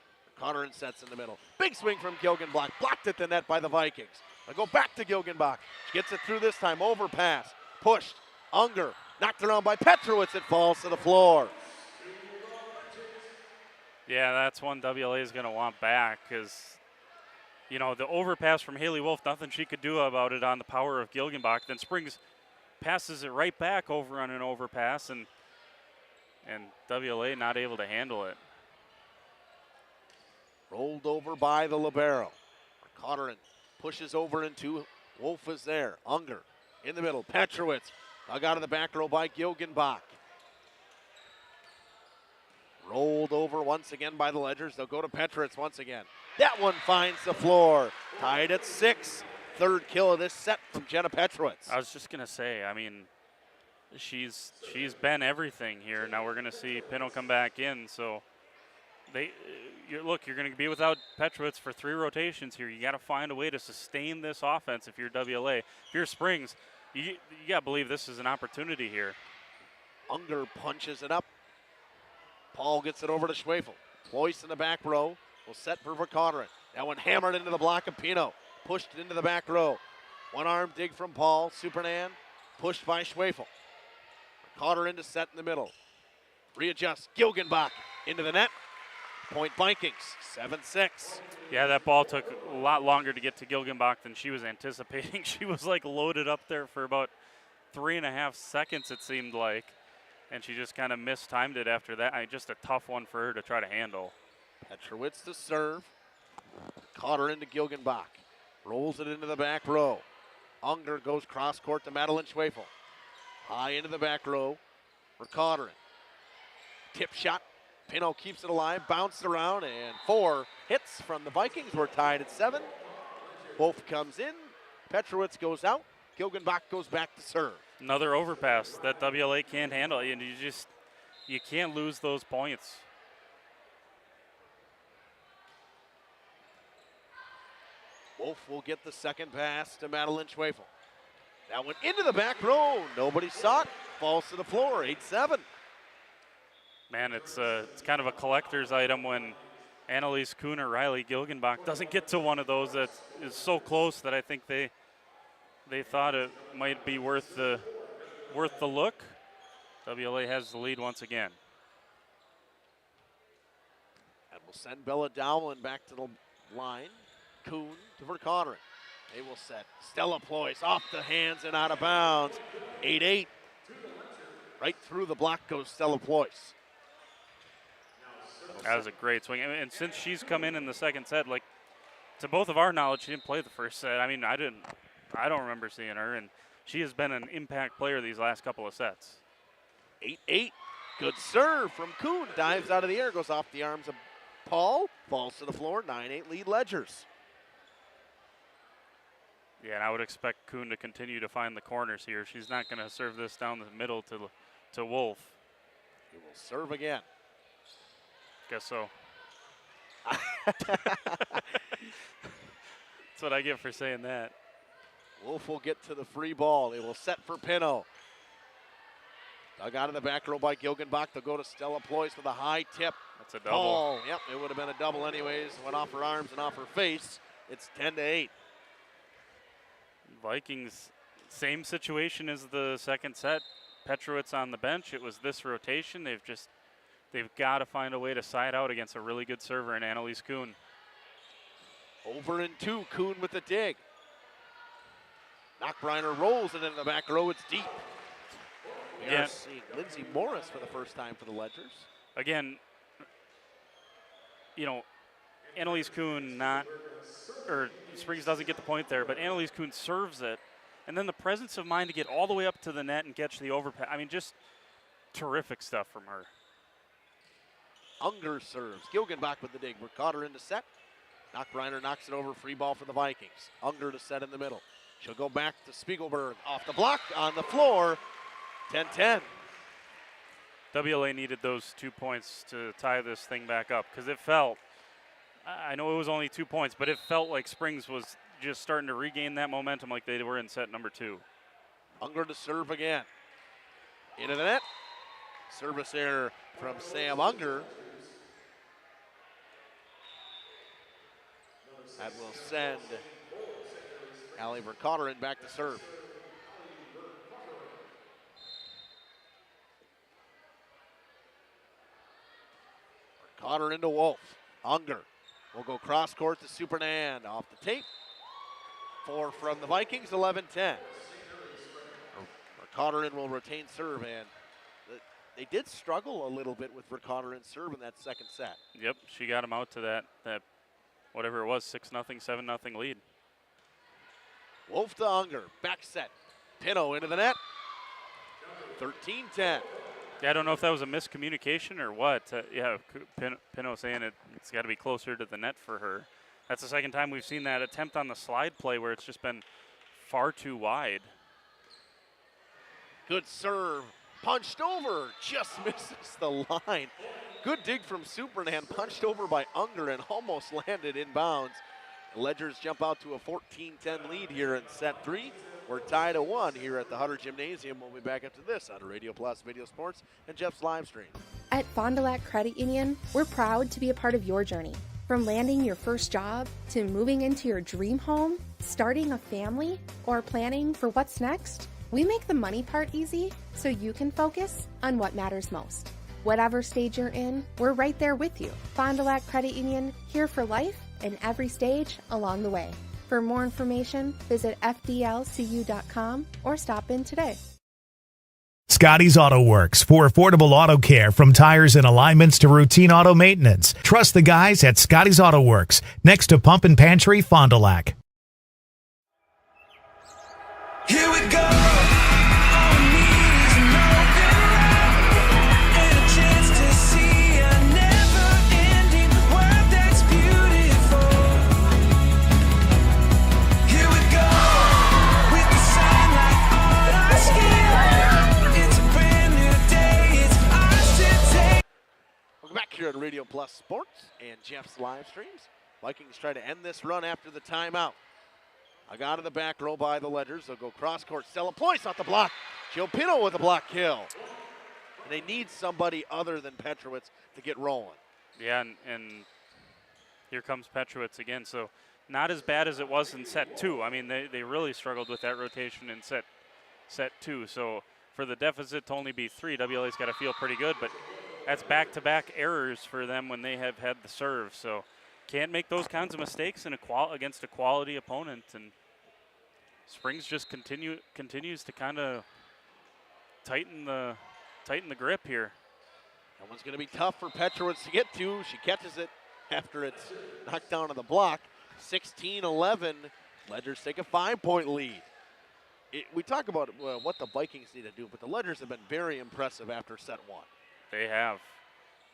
Cotterin sets in the middle. Big swing from Gilgenbach. Blocked at the net by the Vikings. They'll go back to Gilgenbach. She gets it through this time. Overpass. Pushed. Unger. Knocked around by Petrowitz. It falls to the floor. Yeah, that's one WLA is going to want back because, the overpass from Haley Wolf, nothing she could do about it on the power of Gilgenbach. Then Springs passes it right back over on an overpass, and WLA not able to handle it. Rolled over by the libero. Cotterin pushes over into Wolf is there. Unger in the middle. Petrowitz dug out of the back row by Gilgenbach. Rolled over once again by the Ledgers. They'll go to Petrowitz once again. That one finds the floor. Tied at 6. Third kill of this set from Jenna Petrowitz. I was just going to say, I mean, she's been everything here. Now we're going to see Pino come back in. So, you're going to be without Petrowitz for 3 rotations here. You got to find a way to sustain this offense if you're WLA. If you're Springs, you got to believe this is an opportunity here. Unger punches it up. Paul gets it over to Schwefel. Ployce in the back row will set for Vercauteren. That one hammered into the block of Pino. Pushed it into the back row. One arm dig from Paul. Supernan pushed by Schwefel. Vercauteren to set in the middle. Readjusts. Gilgenbach into the net. Point Vikings, 7-6. Yeah, that ball took a lot longer to get to Gilgenbach than she was anticipating. She was like loaded up there for about 3.5 seconds, it seemed like. And she just kind of mistimed it after that. Just a tough one for her to try to handle. Petrowitz to serve. Caught her into Gilgenbach. Rolls it into the back row. Unger goes cross court to Madeline Schwefel. High into the back row. Vercauteren. Tip shot. Pino keeps it alive. Bounced around. And 4 hits from the Vikings. We're tied at 7. Wolf comes in. Petrowitz goes out. Gilgenbach goes back to serve. Another overpass that WLA can't handle, and you can't lose those points. Wolf will get the second pass to Madeline Schwefel. That went into the back row. Nobody saw it. Falls to the floor. 8-7. Man, it's kind of a collector's item when Annalise Kuhn or Riley Gilgenbach doesn't get to one of those that is so close that I think they thought it might be worth the look. WLA has the lead once again. And we'll send Bella Dowlin back to the line. Kuhn to Vercauteren. They will set. Stella Ployce off the hands and out of bounds. 8-8. Right through the block goes Stella Ployce. That was a great swing. And since she's come in the second set, like, to both of our knowledge, she didn't play the first set. I mean, I don't remember seeing her, and she has been an impact player these last couple of sets. 8-8. Good serve from Kuhn. Dives out of the air, goes off the arms of Paul. Falls to the floor. 9-8 lead Ledgers. Yeah, and I would expect Kuhn to continue to find the corners here. She's not going to serve this down the middle to Wolf. He will serve again. Guess so. That's what I get for saying that. Wolf will get to the free ball. They will set for Pino. Dug out of the back row by Gilgenbach. They'll go to Stella Ployce with a high tip. That's a double. Paul, yep, it would have been a double anyways. Went off her arms and off her face. It's 10-8. Vikings, same situation as the second set. Petrowitz on the bench. It was this rotation. They've got to find a way to side out against a really good server in Annalise Kuhn. Over and 2, Kuhn with the dig. Knockbriner rolls it in the back row. It's deep. We are seeing Lindsay Morris for the first time for the Ledgers. Again, Annalise Kuhn Springs doesn't get the point there, but Annalise Kuhn serves it. And then the presence of mind to get all the way up to the net and catch the overpass. I mean, just terrific stuff from her. Unger serves. Gilgenbach with the dig. Vercauteren in the set. Knockbriner knocks it over. Free ball for the Vikings. Unger to set in the middle. She'll go back to Spiegelberg. Off the block, on the floor. 10-10. WLA needed those 2 points to tie this thing back up because it felt, I know it was only 2 points, but it felt like Springs was just starting to regain that momentum like they were in set number 2. Unger to serve again. Into the net. Service error from Sam Unger. That will send Allie Vercauteren back to serve. Vercauteren to Wolf. Unger will go cross court to Supernan. Off the tape. 4 from the Vikings, 11-10. Vercauteren will retain serve, and they did struggle a little bit with Vercauteren's serve in that second set. Yep, she got him out to that whatever it was, 6-0, 7-0 lead. Wolf to Unger. Back set. Pino into the net. 13-10. Yeah, I don't know if that was a miscommunication or what. Pino saying it's got to be closer to the net for her. That's the second time we've seen that attempt on the slide play where it's just been far too wide. Good serve. Punched over. Just misses the line. Good dig from Supernan. Punched over by Unger and almost landed inbounds. The Ledgers jump out to a 14-10 lead here in set 3. We're tied at 1 here at the Hutter Gymnasium. We'll be back after this on Radio Plus Video Sports and Jeff's live stream. At Fond du Lac Credit Union, we're proud to be a part of your journey. From landing your first job to moving into your dream home, starting a family, or planning for what's next, we make the money part easy so you can focus on what matters most. Whatever stage you're in, we're right there with you. Fond du Lac Credit Union, here for life and every stage along the way. For more information, visit fdlcu.com or stop in today. Scotty's Auto Works for affordable auto care, from tires and alignments to routine auto maintenance. Trust the guys at Scotty's Auto Works, next to Pump and Pantry, Fond du Lac. Here we go. Back here at Radio Plus Sports and Jeff's live streams. Vikings try to end this run after the timeout. I got to the back row by the Ledgers. They'll go cross court. Stella Ployce off the block. Joe Pino with a block kill. And they need somebody other than Petrowitz to get rolling. Yeah, and here comes Petrowitz again. So not as bad as it was in set 2. I mean, they really struggled with that rotation in set 2. So for the deficit to only be 3, WLA's got to feel pretty good. But that's back-to-back errors for them when they have had the serve. So can't make those kinds of mistakes in against a quality opponent. And Springs just continues to kind of tighten the grip here. That one's going to be tough for Petrowitz to get to. She catches it after it's knocked down on the block. 16-11. Ledgers take a 5-point lead. We talk about what the Vikings need to do, but the Ledgers have been very impressive after set 1. They have,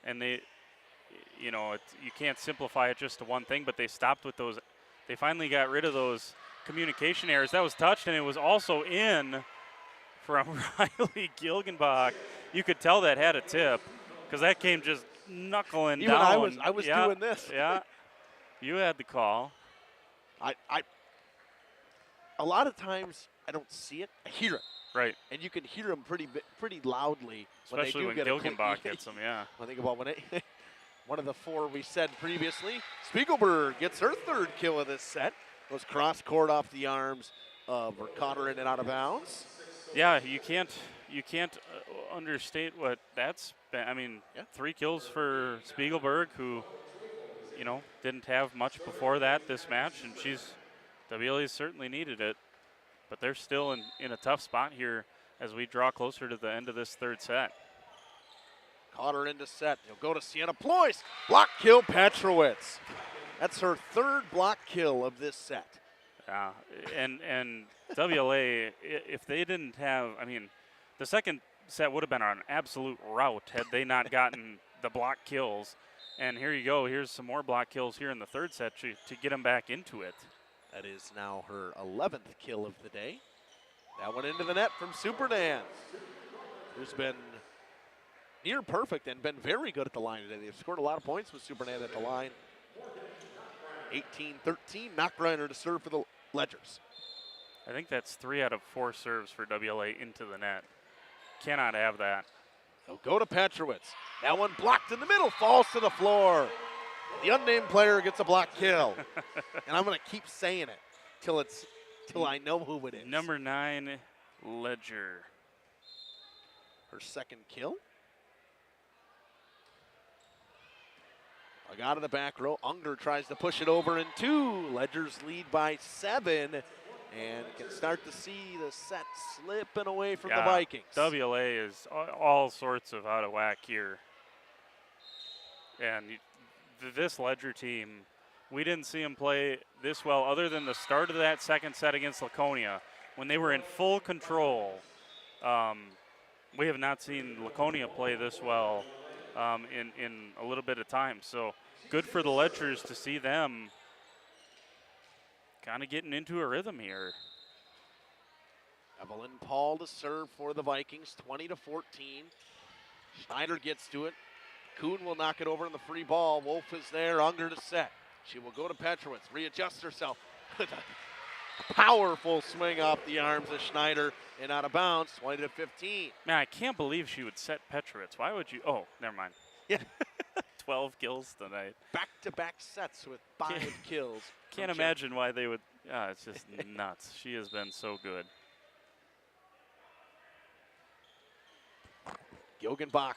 and you can't simplify it just to one thing, but they stopped with those. They finally got rid of those communication errors. That was touched, and it was also in from Riley Gilgenbach. You could tell that had a tip because that came just knuckling Even down. I was doing this. Yeah, you had the call. A lot of times I don't see it. I hear it. Right. And you can hear them pretty loudly. Especially when Gilgenbach hits them, yeah. I think about one of the 4 we said previously. Spiegelberg gets her 3rd kill of this set. Goes cross court off the arms of Cotter in and out of bounds. Yeah, you can't understate what that's been. I mean, 3 kills for Spiegelberg, who, didn't have much before that this match, and WLA certainly needed it. But they're still in a tough spot here as we draw closer to the end of this 3rd set. Cotter into set. He'll go to Sienna Ployce. Block kill, Petrowitz. That's her 3rd block kill of this set. Yeah, and WLA, if they didn't have, the second set would have been an absolute rout had they not gotten the block kills. And here you go. Here's some more block kills here in the 3rd set to get them back into it. That is now her 11th kill of the day. That one into the net from Supernan, who's been near perfect and been very good at the line today. They've scored a lot of points with Supernan at the line. 18-13, Knockreiner to serve for the Ledgers. I think that's 3 out of 4 serves for WLA into the net. Cannot have that. They'll go to Petrowitz. That one blocked in the middle, falls to the floor. The unnamed player gets a block kill. And I'm going to keep saying it till I know who it is. Number 9, Ledger. Her 2nd kill. I got in the back row. Unger tries to push it over in 2. Ledgers lead by 7. And can start to see the set slipping away from the Vikings. WLA is all sorts of out of whack here. And this Ledger team We didn't see them play this well other than the start of that second set against Laconia when they were in full control. We have not seen Laconia play this well in a little bit of time. So good for the Ledgers to see them kind of getting into a rhythm here. Evelyn Paul to serve for the Vikings, 20-14. Schneider gets to it. Kuhn will knock it over on the free ball. Wolf is there, Unger to set. She will go to Petrowitz, readjust herself with a powerful swing off the arms of Schneider and out of bounds, 20-15. Man, I can't believe she would set Petrowitz. Why would you? Oh, never mind. Yeah. 12 kills tonight. Back-to-back sets with 5 kills. Can't imagine why they would. It's just nuts. She has been so good. Gilgenbach,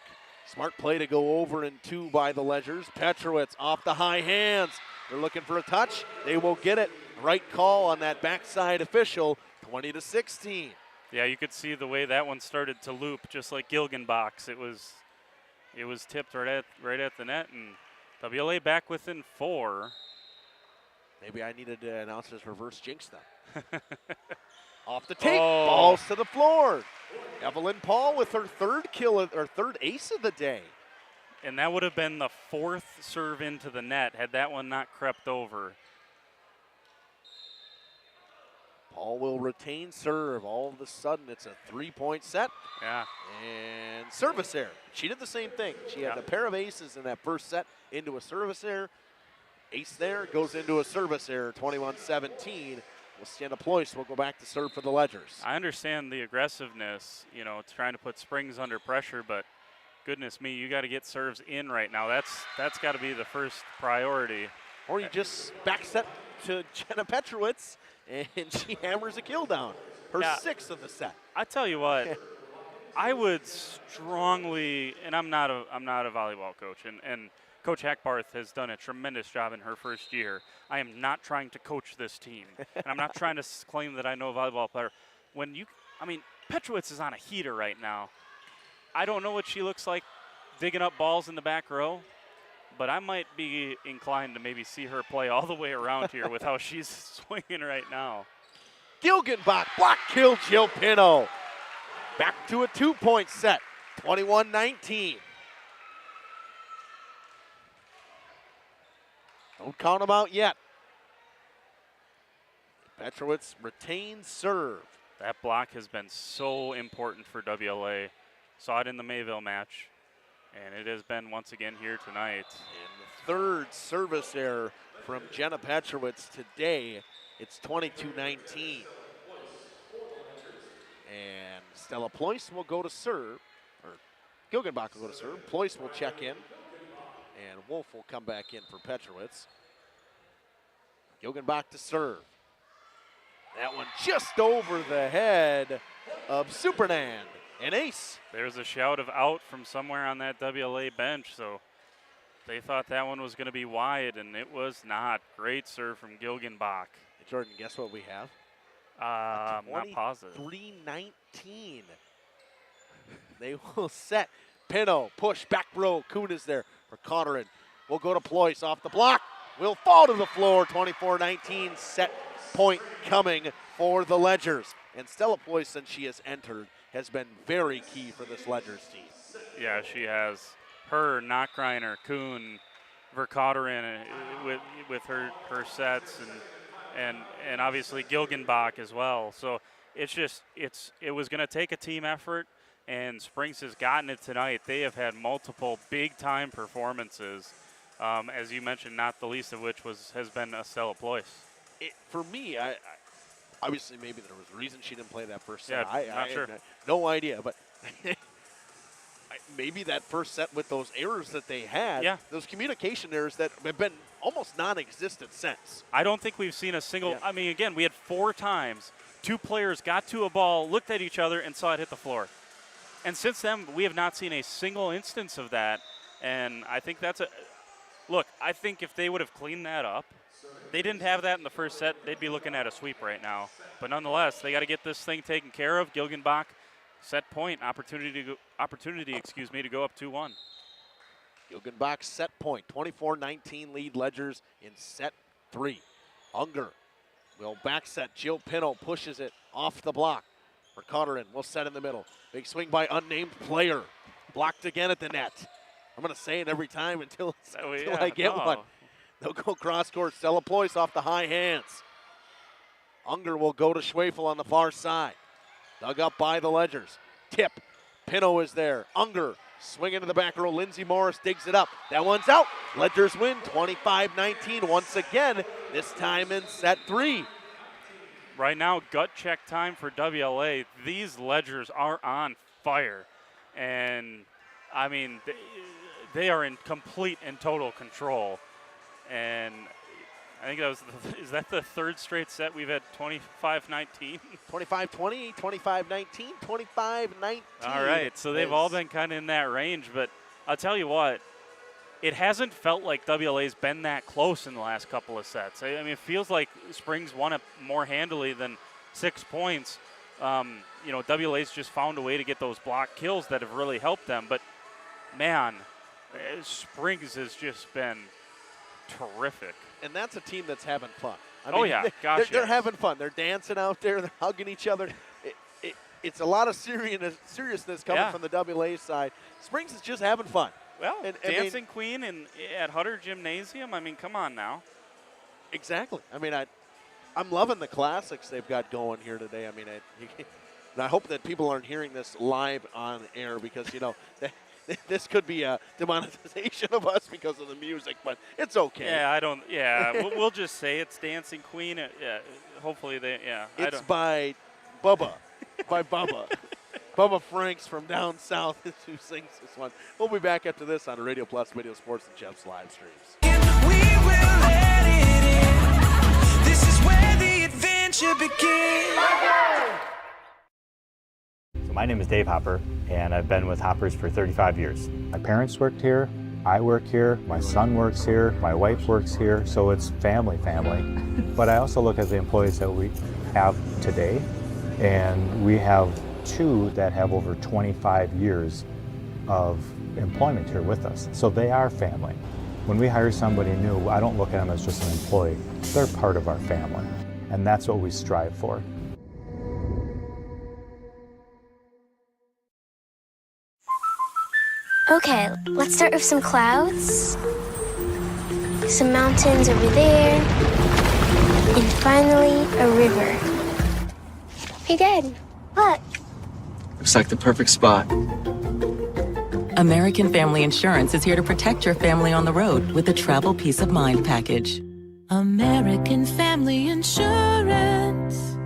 smart play to go over in 2 by the Ledgers. Petrowitz off the high hands. They're looking for a touch. They will get it. Right call on that backside official, 20-16. Yeah, you could see the way that one started to loop, just like Gilgenbach's. It was tipped right at the net, and WLA back within 4. Maybe I needed to announcers reverse jinx them. Off the tape, balls to the floor. Evelyn Paul with her third ace of the day. And that would have been the 4th serve into the net had that one not crept over. Paul will retain serve. All of a sudden, it's a 3-point set. Yeah. And service error. She did the same thing. She had a pair of aces in that first set into a service error. Ace there goes into a service error, 21-17. Sienna Ployce will go back to serve for the Ledgers. I understand the aggressiveness, trying to put Springs under pressure, but goodness me, you got to get serves in right now. That's got to be the first priority. Or you just back set to Jenna Petrowitz, and she hammers a kill down. Her 6th of the set. I tell you what, I would strongly, and I'm not a volleyball coach, and Coach Hackbarth has done a tremendous job in her first year. I am not trying to coach this team, and I'm not trying to claim that I know a volleyball player. Petrowitz is on a heater right now. I don't know what she looks like digging up balls in the back row, but I might be inclined to maybe see her play all the way around here with how she's swinging right now. Gilgenbach block kill Jill Pino. Back to a 2-point set, 21-19. Don't count them out yet. Petrowitz retains serve. That block has been so important for WLA. Saw it in the Mayville match, and it has been once again here tonight. And the 3rd service error from Jenna Petrowitz today. It's 22-19. And Stella Ployce will go to serve, or Gilgenbach will go to serve. Ployce will check in, and Wolf will come back in for Petrowitz. Gilgenbach to serve. That one just over the head of Supernan. An ace. There's a shout of out from somewhere on that WLA bench, so they thought that one was going to be wide, and it was not. Great serve from Gilgenbach. Hey, Jordan, guess what we have? I'm not positive. 23-19. They will set. Pino, push, back row. Kuhn is there for Connerin. We'll go to Ployce off the block. Will fall to the floor. 24-19. Set point coming for the Ledgers. And Stella Ployce, since she has entered, has been very key for this Ledgers team. Yeah, she has. Her, Knockreiner, Kuhn, Verkotterin with her sets, and obviously Gilgenbach as well. So it was going to take a team effort, and Springs has gotten it tonight. They have had multiple big-time performances, as you mentioned, not the least of which has been Stella Ployce. For me, I obviously maybe there was a reason she didn't play that first set. Yeah, not sure. No idea, but maybe that first set with those errors that they had, those communication errors that have been almost non-existent since. I don't think we've seen a single, again, we had 4 times, 2 players got to a ball, looked at each other, and saw it hit the floor. And since then, we have not seen a single instance of that, and I think that's I think if they would have cleaned that up, they didn't have that in the first set, they'd be looking at a sweep right now. But nonetheless, they got to get this thing taken care of. Gilgenbach, set point, opportunity to go up 2-1. Jugenbach set point. 24-19 lead Ledgers in set 3. Unger will back set. Jill Pino pushes it off the block. Riccarderin will set in the middle. Big swing by unnamed player. Blocked again at the net. I'm going to say it every time until I get one. They'll go cross court. Stella Ployce off the high hands. Unger will go to Schwefel on the far side. Dug up by the Ledgers. Tip. Pino is there. Unger swing into the back row. Lindsey Morris digs it up. That one's out. Ledgers win 25-19 once again, this time in set 3. Right now, gut check time for WLA. These Ledgers are on fire. And, I mean, they are in complete and total control. And I think is that the third straight set we've had 25-19? 25-20, 25-19, 25-19. All right, so they've all been kind of in that range. But I'll tell you what, it hasn't felt like WLA's been that close in the last couple of sets. I mean, it feels like Springs won it more handily than 6 points. WLA's just found a way to get those block kills that have really helped them. But, man, Springs has just been terrific. And that's a team that's having fun. They're having fun. They're dancing out there. They're hugging each other. It's a lot of seriousness coming from the WLA side. Springs is just having fun. Well, Dancing Queen at Hutter Gymnasium, I mean, come on now. Exactly. I mean, I'm loving the classics they've got going here today. I mean, I hope that people aren't hearing this live on air because, this could be a demonetization of us because of the music, but it's okay. We'll just say it's Dancing Queen. Hopefully It's by Bubba. Bubba Franks from down south who sings this one. We'll be back after this on Radio Plus Video Sports and Jeff's live streams. This is where the adventure begins. So my name is Dave Hopper, and I've been with Hoppers for 35 years. My parents worked here, I work here, my son works here, my wife works here, so it's family. But I also look at the employees that we have today, and we have 2 that have over 25 years of employment here with us. So they are family. When we hire somebody new, I don't look at them as just an employee. They're part of our family, and that's what we strive for. Okay, let's start with some clouds, some mountains over there, and finally a river. Hey, Dad, look. Looks like the perfect spot. American Family Insurance is here to protect your family on the road with the Travel Peace of Mind package. American Family Insurance.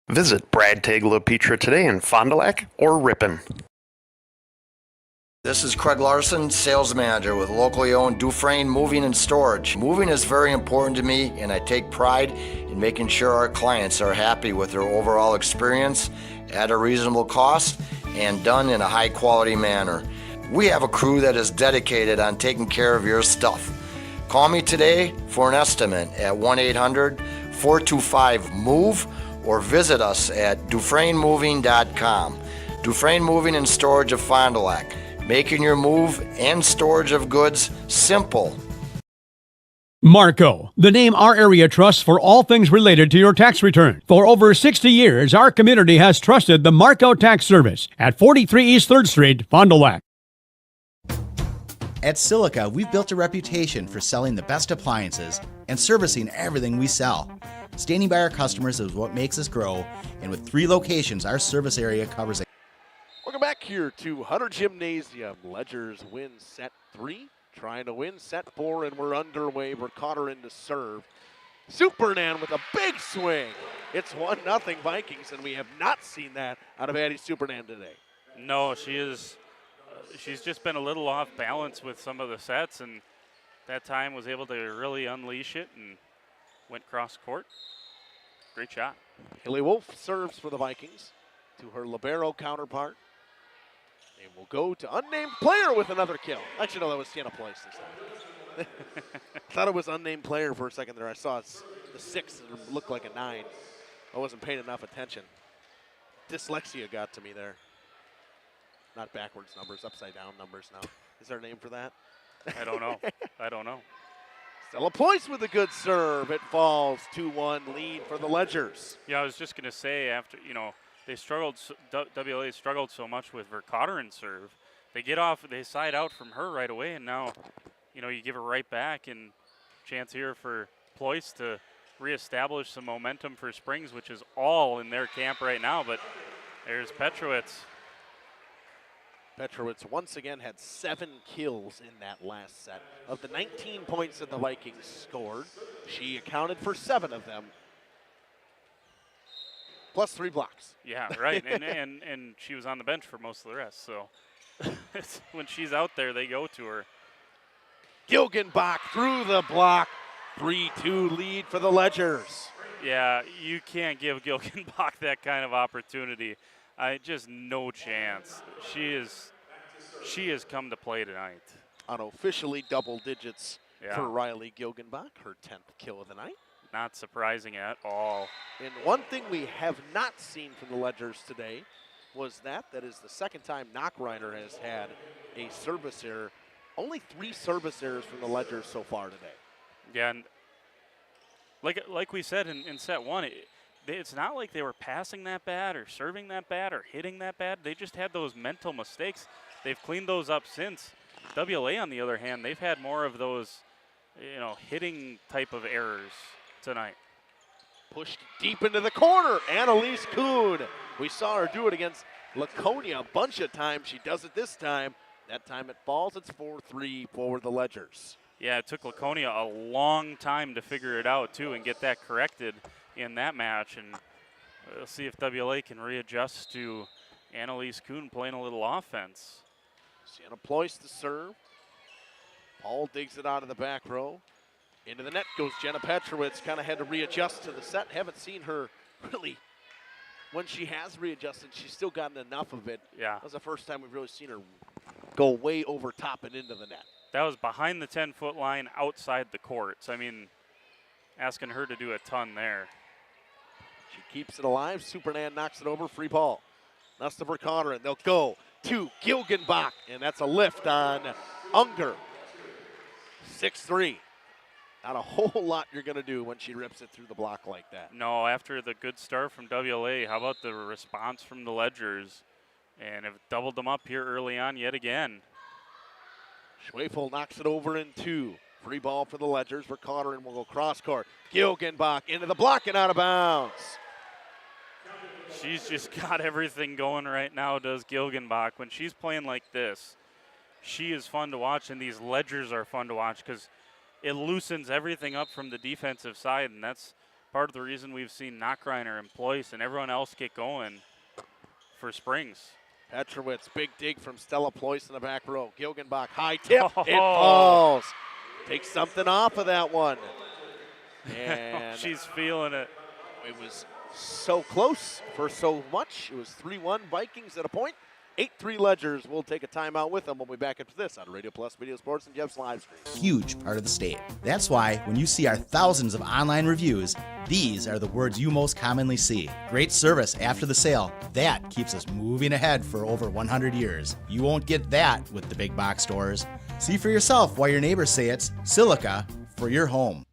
Visit Brad Tagle Petra today in Fond du Lac or Ripon. This is Craig Larson, sales manager with locally owned Dufresne Moving and Storage. Moving is very important to me, and I take pride in making sure our clients are happy with their overall experience at a reasonable cost and done in a high quality manner. We have a crew that is dedicated on taking care of your stuff. Call me today for an estimate at 1-800-425-MOVE or visit us at DufresneMoving.com. Dufresne Moving and Storage of Fond du Lac. Making your move and storage of goods simple. Marco, the name our area trusts for all things related to your tax return. For over 60 years, our community has trusted the Marco Tax Service at 43 East 3rd Street, Fond du Lac. At Silica, we've built a reputation for selling the best appliances and servicing everything we sell. Standing by our customers is what makes us grow, and with 3 locations, our service area covers Welcome back here to Hutter Gymnasium. Ledgers win set 3, trying to win set 4, and we're underway. Riccarderin to serve. Supernan with a big swing. It's 1-0 Vikings, and we have not seen that out of Addie Supernan today. No, she's just been a little off balance with some of the sets, and that time was able to really unleash it and went cross court. Great shot. Haley Wolf serves for the Vikings to her libero counterpart. They will go to unnamed player with another kill. Actually, no, that was Sienna Ployce this time. Thought it was unnamed player for a second there. I saw the 6 and it looked like a 9. I wasn't paying enough attention. Dyslexia got to me there. Not backwards numbers, upside down numbers now. Is there a name for that? I don't know. I don't know. Stella Ployce with a good serve. It falls 2-1 lead for the Ledgers. Yeah, I was just going to say after, they struggled, WLA struggled so much with Vercotteren serve. They get off, they side out from her right away, and now, you give it right back, and chance here for Ployce to reestablish some momentum for Springs, which is all in their camp right now, but there's Petrowitz. Petrowitz once again had 7 kills in that last set. Of the 19 points that the Vikings scored, she accounted for 7 of them, plus 3 blocks. Yeah, right, and she was on the bench for most of the rest, so when she's out there, they go to her. Gilgenbach through the block, 3-2 lead for the Ledgers. Yeah, you can't give Gilgenbach that kind of opportunity. Just no chance. She has come to play tonight. Unofficially double digits Yeah. for Riley Gilgenbach, her 10th kill of the night. Not surprising at all. And one thing we have not seen from the Ledgers today was that is the second time Knockreiner has had a service error. Only 3 service errors from the Ledgers so far today. Yeah, and like we said in set 1, it's not like they were passing that bad or serving that bad or hitting that bad. They just had those mental mistakes. They've cleaned those up since. WLA, on the other hand, they've had more of those, hitting type of errors tonight. Pushed deep into the corner, Annalise Kuhn. We saw her do it against Laconia a bunch of times. She does it this time. That time it falls. It's 4-3 for the Ledgers. Yeah, it took Laconia a long time to figure it out, too, and get that corrected in that match. And we'll see if WLA can readjust to Annalise Kuhn playing a little offense. Sienna Ployce to serve. Paul digs it out of the back row. Into the net goes Jenna Petrowitz. Kind of had to readjust to the set. Haven't seen her really. When she has readjusted, she's still gotten enough of it. Yeah. That was the first time we've really seen her go way over top and into the net. That was behind the 10-foot line outside the courts. I mean, asking her to do a ton there. She keeps it alive. Supernan knocks it over. Free ball. That's the Vercotteren, and they'll go to Gilgenbach, and that's a lift on Unger. 6-3. Not a whole lot you're going to do when she rips it through the block like that. No, after the good start from WLA, how about the response from the Ledgers? And have doubled them up here early on yet again. Schwefel knocks it over in 2. Free ball for the Ledgers. Vercotteren will go cross court. Gilgenbach into the block and out of bounds. She's just got everything going right now, does Gilgenbach. When she's playing like this, she is fun to watch, and these Ledgers are fun to watch because it loosens everything up from the defensive side, and that's part of the reason we've seen Knockreiner and Ployce and everyone else get going for Springs. Petrowitz, big dig from Stella Ployce in the back row. Gilgenbach, high tip, it falls. Takes something off of that one. And she's feeling it. It was so close for so much. It was 3-1 Vikings at a point. 8-3 Ledgers. We'll take a timeout with them. We'll be back after this on Radio Plus Video Sports and Jeff's live stream. Huge part of the state. That's why when you see our thousands of online reviews, these are the words you most commonly see. Great service after the sale. That keeps us moving ahead for over 100 years. You won't get that with the big box stores. See for yourself why your neighbors say it's silica for your home.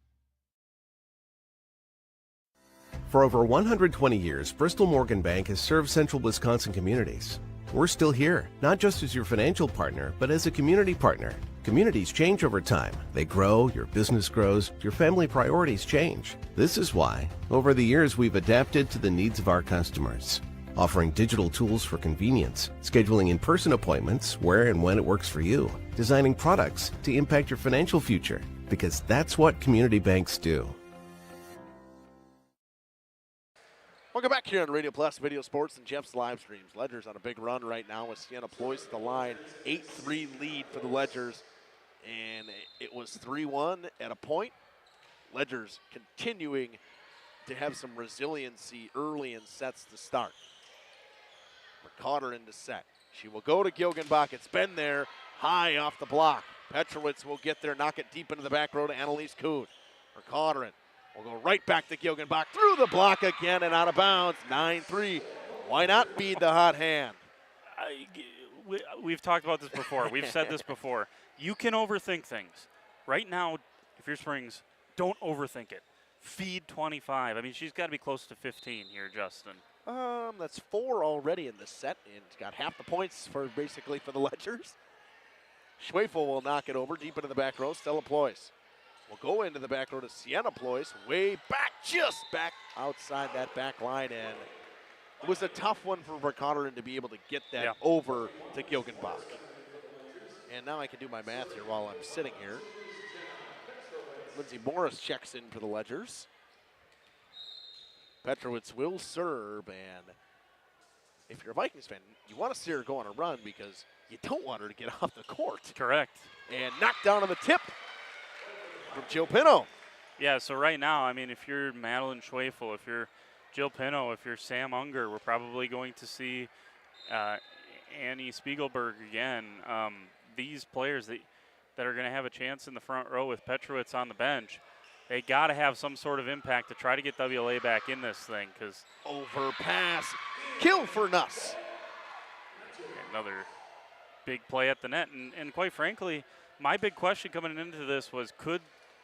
For over 120 years, Bristol Morgan Bank has served central Wisconsin communities. We're still here, not just as your financial partner, but as a community partner. Communities change over time. They grow, your business grows, your family priorities change. This is why, over the years, we've adapted to the needs of our customers, offering digital tools for convenience, scheduling in-person appointments where and when it works for you, designing products to impact your financial future, because that's what community banks do. Welcome back here on Radio Plus Video Sports and Jeff's live streams. Ledgers on a big run right now with Sienna Ployce at the line. 8-3 lead for the Ledgers. And it was 3-1 at a point. Ledgers continuing to have some resiliency early in sets to start. Vercotteren in the set. She will go to Gilgenbach. It's been there. High off the block. Petrowitz will get there, knock it deep into the back row to Annalise Kuhn. Vercotteren will go right back to Gilgenbach, through the block again and out of bounds. 9-3. Why not feed the hot hand? We've talked about this before. We've said this before. You can overthink things. Right now, if you're Springs, don't overthink it. Feed 25. I mean, she's got to be close to 15 here, Justin. That's 4 already in this set, and got half the points for basically for the Ledgers. Schwefel will knock it over deep into the back row. Stella Ployce will go into the back row to Sienna Ployce, way back, just back outside that back line, and it was a tough one for Verkotteren to be able to get that over to Gilgenbach. And now I can do my math here while I'm sitting here. Lindsay Morris checks in for the Ledgers. Petrowitz will serve, and if you're a Vikings fan, you want to see her go on a run because you don't want her to get off the court. Correct. And knocked down on the tip from Jill Pino. Yeah, so right now, I mean, if you're Madeline Schwefel, if you're Jill Pino, if you're Sam Unger, we're probably going to see Annie Spiegelberg again. These players that are going to have a chance in the front row with Petrowitz on the bench, they got to have some sort of impact to try to get WLA back in this thing. Because overpass, kill for Nuss. Another big play at the net. And quite frankly, my big question coming into this was, could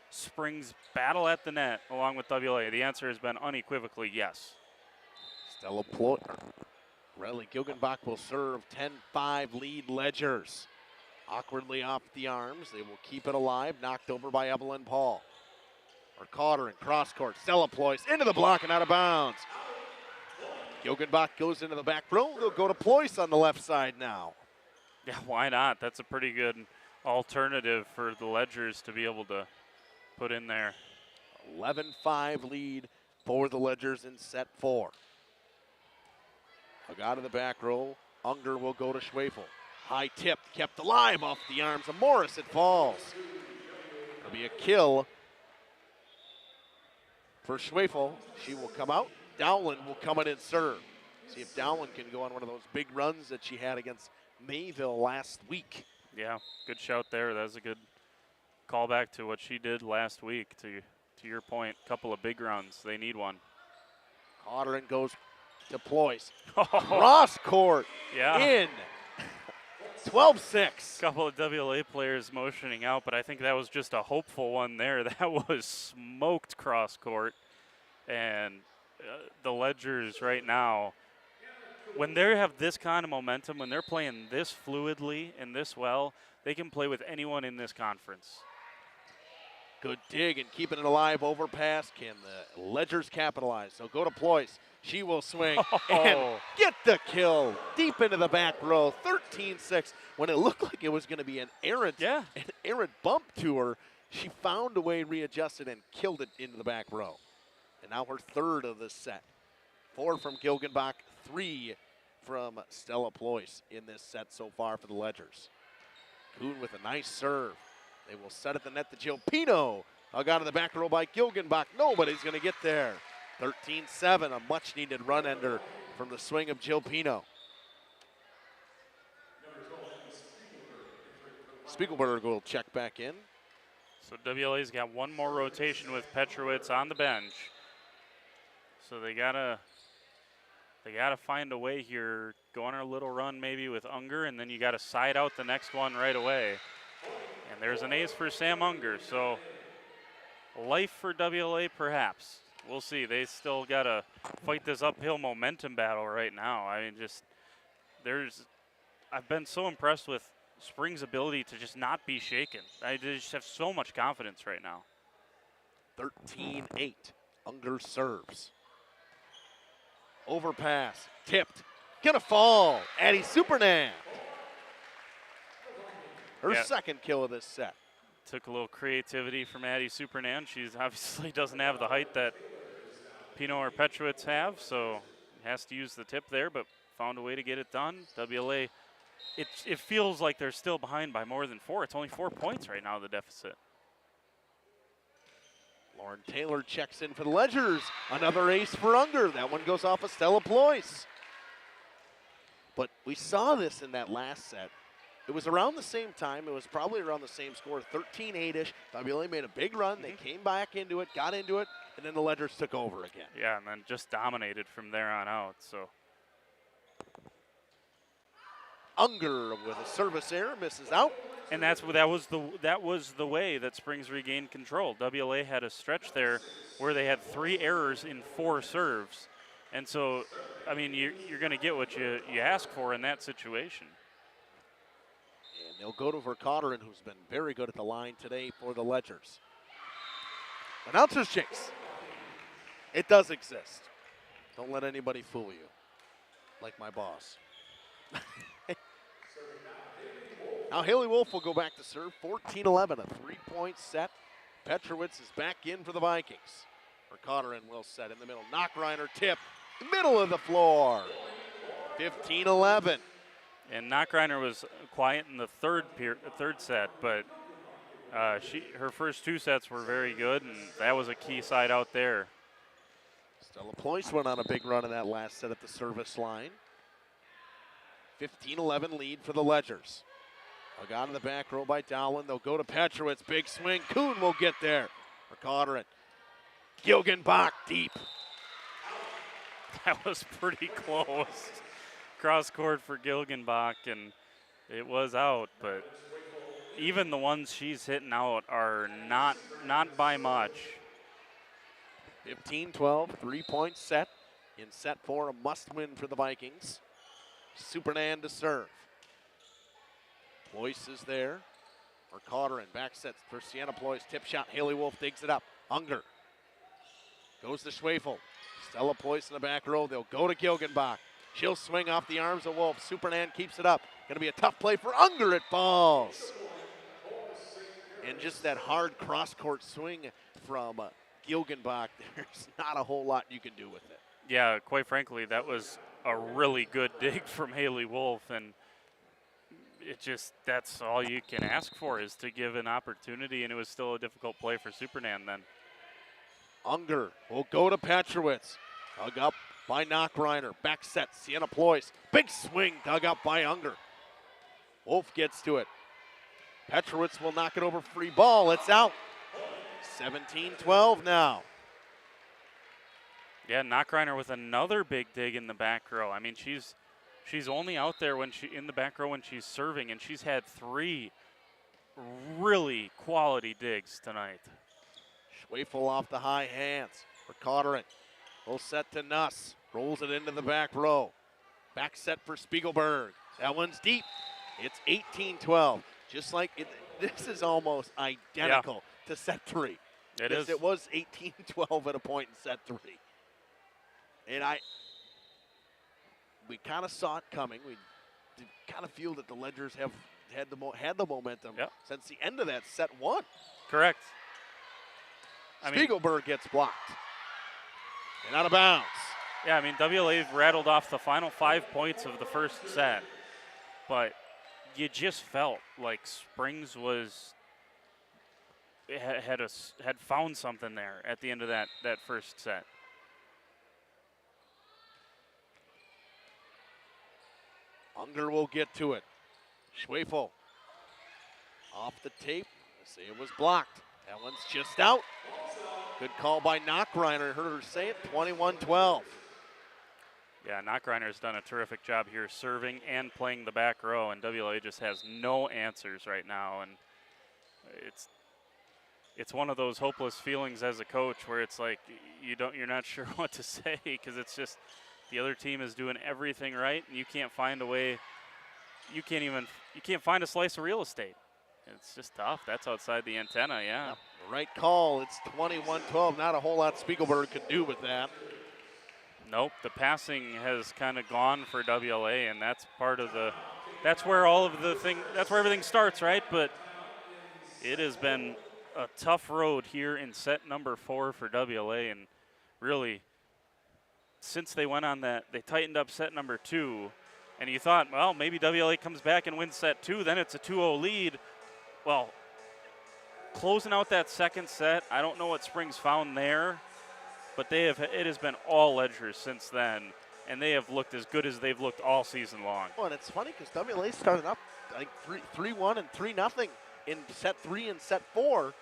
Springs battle at the net along with WLA? The answer has been unequivocally yes. Stella Ploy. Riley Gilgenbach will serve. 10-5 lead Ledgers. Awkwardly off the arms. They will keep it alive. Knocked over by Evelyn Paul. Verkotteren cross court. Stella Ployce into the block and out of bounds. Gilgenbach goes into the back row. They'll go to Ployce on the left side now. Yeah, why not? That's a pretty good alternative for the Ledgers to be able to put in there. 11-5 lead for the Ledgers in set 4. Out of the back row. Unger will go to Schwefel. High tip, kept alive off the arms of Morris. It falls. It'll be a kill for Schwefel. She will come out. Dowland will come in and serve. See if Dowland can go on one of those big runs that she had against Mayville last week. Yeah, good shout there. That was a good callback to what she did last week. To your point, a couple of big runs. They need one. Otterin goes to Ployce. Cross court. Yeah. In. 12-6. Couple of WLA players motioning out, but I think that was just a hopeful one there. That was smoked cross court. And the Ledgers right now, when they have this kind of momentum, when they're playing this fluidly and this well, they can play with anyone in this conference. Good dig and keeping it alive. Overpass. Can the Ledgers capitalize? So go to Ployce. She will swing and get the kill deep into the back row. 13-6. When it looked like it was going to be an errant bump to her, she found a way, readjusted, and killed it into the back row. And now her third of this set. 4 from Gilgenbach, 3 from Stella Ployce in this set so far for the Ledgers. Kuhn with a nice serve. They will set at the net to Jill Pino. Hug out of the back row by Gilgenbach. Nobody's going to get there. 13-7, a much-needed run-ender from the swing of Jill Pino. Spiegelberg will check back in. So WLA's got one more rotation with Petrowitz on the bench. So they gotta find a way here. Go on a little run maybe with Unger, and then you gotta side out the next one right away. And there's an ace for Sam Unger. So life for WLA perhaps. We'll see. They still got to fight this uphill momentum battle right now. I mean, I've been so impressed with Springs' ability to just not be shaken. I just have so much confidence right now. 13-8. Unger serves. Overpass. Tipped. Gonna fall. Addie Supernan. Her second kill of this set. Took a little creativity from Addie Supernan. She obviously doesn't have the height that Pino or Petrowitz have, so has to use the tip there, but found a way to get it done. WLA, it feels like they're still behind by more than 4. It's only 4 points right now, the deficit. Lauren Taylor checks in for the Ledgers. Another ace for Unger. That one goes off of Stella Ployce. But we saw this in that last set. It was around the same time. It was probably around the same score, 13-8-ish. WLA made a big run. They came back into it, got into it, and then the Ledgers took over again. Yeah, and then just dominated from there on out. So Unger with a service error misses out. And that was the way that Springs regained control. WLA had a stretch there where they had 3 errors in 4 serves. And so, I mean, you're going to get what you ask for in that situation. And they'll go to Vercauteren, who's been very good at the line today for the Ledgers. Announcer's jinx. It does exist. Don't let anybody fool you, like my boss. Now Haley Wolf will go back to serve. 14-11, a 3-point set. Petrowitz is back in for the Vikings. Vercauteren will set in the middle. Knockreiner tip, middle of the floor. 15-11. And Knockreiner was quiet in the third set, but her first 2 sets were very good, and that was a key side out there. Stella Ployce went on a big run in that last set at the service line. 15-11 lead for the Ledgers. Got in the back row by Dowland. They'll go to Petrowitz. Big swing. Kuhn will get there. Vercauteren. Gilgenbach deep. That was pretty close. Cross court for Gilgenbach, and it was out. But even the ones she's hitting out are not by much. 15-12, 3-point set. In set 4, a must-win for the Vikings. Supernan to serve. Ployce is there. Vercauteren back sets for Sienna Ployce. Tip shot. Haley Wolf digs it up. Unger goes to Schwefel. Stella Ployce in the back row. They'll go to Gilgenbach. She'll swing off the arms of Wolf. Supernan keeps it up. Going to be a tough play for Unger. It falls. And just that hard cross-court swing from Gilgenbach, there's not a whole lot you can do with it. Yeah, quite frankly, that was a really good dig from Haley Wolf, and that's all you can ask for is to give an opportunity, and it was still a difficult play for Supernan then. Unger will go to Petrowitz. Dug up by Knockreiner. Back set, Sienna Ployce. Big swing dug up by Unger. Wolf gets to it. Petrowitz will knock it over. Free ball. It's out. 17-12 now. Yeah, Knockreiner with another big dig in the back row. I mean, she's only out there in the back row when she's serving, and she's had 3 really quality digs tonight. Schwefel off the high hands. Vercauteren will set to Nuss. Rolls it into the back row. Back set for Spiegelberg. That one's deep. It's 18-12. Just like this is almost identical to set 3. It is. It was 18-12 at a point in set 3. And we kind of saw it coming. We kind of feel that the Ledgers have had the momentum since the end of that set 1. Correct. Spiegelberg gets blocked. And out of bounds. Yeah, I mean, WLA rattled off the final 5 points of the first set, but you just felt like Springs had found something there at the end of that first set. Unger will get to it. Schwefel off the tape. They say it was blocked. That one's just out. Good call by Knockreiner. Heard her say it. 21-12. Yeah, Knockreiner's done a terrific job here serving and playing the back row, and WLA just has no answers right now. And it's one of those hopeless feelings as a coach where it's like you're not sure what to say because it's just the other team is doing everything right, and you can't find a way. You can't find a slice of real estate. It's just tough. That's outside the antenna, yeah. Yep. Right call. It's 21-12. Not a whole lot Spiegelberg could do with that. Nope. The passing has kind of gone for WLA, and that's part of that's where everything starts, right? But it has been a tough road here in set number 4 for WLA, and really, since they went on that, they tightened up set number 2, and you thought, well, maybe WLA comes back and wins set 2, then it's a 2-0 lead. Well, closing out that second set, I don't know what Springs found there, but it has been all Ledgers since then, and they have looked as good as they've looked all season long. Oh, and it's funny because WLA started up like 3-1 and 3-0 in set 3 and set 4,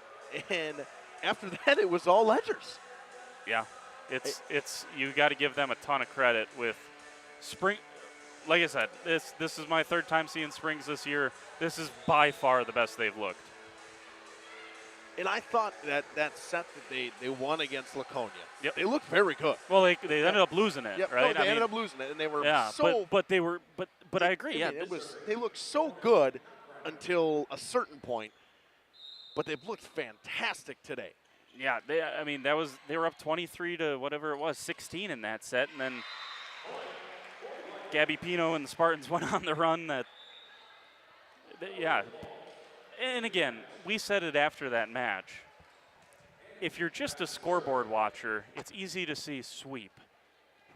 and after that it was all Ledgers. Yeah, it's you got to give them a ton of credit with like I said, this is my third time seeing Springs this year. This is by far the best they've looked. And I thought that set that they won against Laconia, Yep. they looked very good. Well, they ended up losing it, Yep, right? no, they ended up losing it, and they were but I agree. They looked so good until a certain point, but they've looked fantastic today. Yeah, they were up 23 to whatever it was, 16 in that set, and then Gabby Pino and the Spartans went on the run. And again, we said it after that match. If you're just a scoreboard watcher, it's easy to see sweep,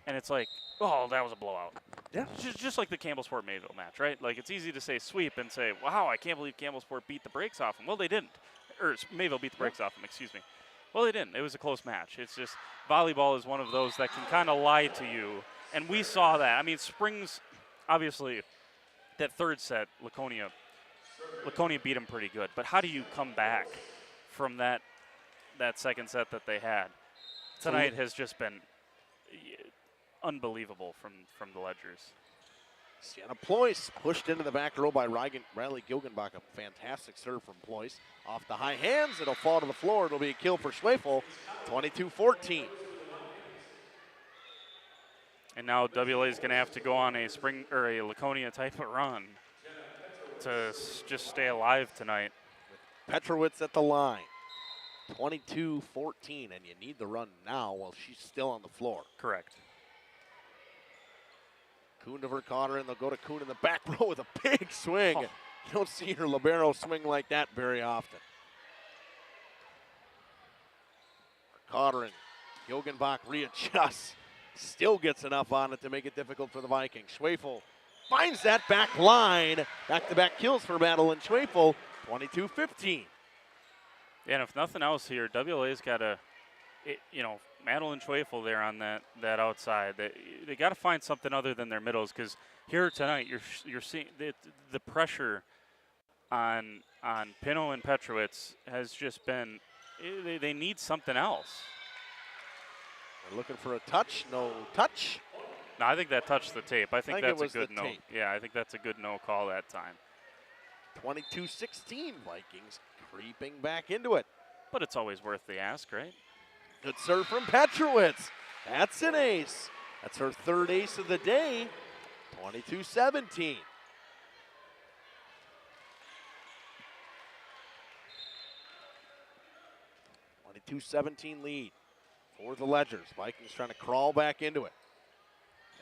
and it's like, oh, that was a blowout. Yeah, just like the Campbellsport Mayville match, right? Like it's easy to say sweep and say, wow, I can't believe Campbellsport beat the brakes off them. Well, they didn't, or Mayville beat the brakes off them. Excuse me. Well, they didn't. It was a close match. It's just volleyball is one of those that can kind of lie to you, and we saw that. I mean, Springs, obviously, that third set, Laconia beat them pretty good. But how do you come back from that second set that they had? Tonight has just been unbelievable from the Ledgers. Sienna Ployce pushed into the back row by Riley Gilgenbach. A fantastic serve from Ployce. Off the high hands, it'll fall to the floor. It'll be a kill for Schwefel, 22-14. And now WLA is going to have to go on a spring or a Laconia type of run to just stay alive tonight. Petrowitz at the line, 22-14, and you need the run now while she's still on the floor. Correct. Kuhn to Vercotter, and they'll go to Kuhn in the back row with a big swing. Oh. You don't see her libero swing like that very often. Vercotter and Gilgenbach readjusts. Still gets enough on it to make it difficult for the Vikings. Schwefel finds that back line. Back-to-back kills for Madeline Schwefel, 22-15. Yeah, and if nothing else here, WLA's got to, Madeline Schwefel there on that outside. They got to find something other than their middles, because here tonight you're seeing the pressure on Pino and Petrowitz has just been. They need something else. They're looking for a touch. No touch. No, I think that touched the tape. I think that's a good no. Tape. Yeah, I think that's a good no call that time. 22-16, Vikings creeping back into it. But it's always worth the ask, right? Good serve from Petrowitz. That's an ace. That's her third ace of the day. 22-17. .22-17 lead for the Ledgers. Vikings trying to crawl back into it.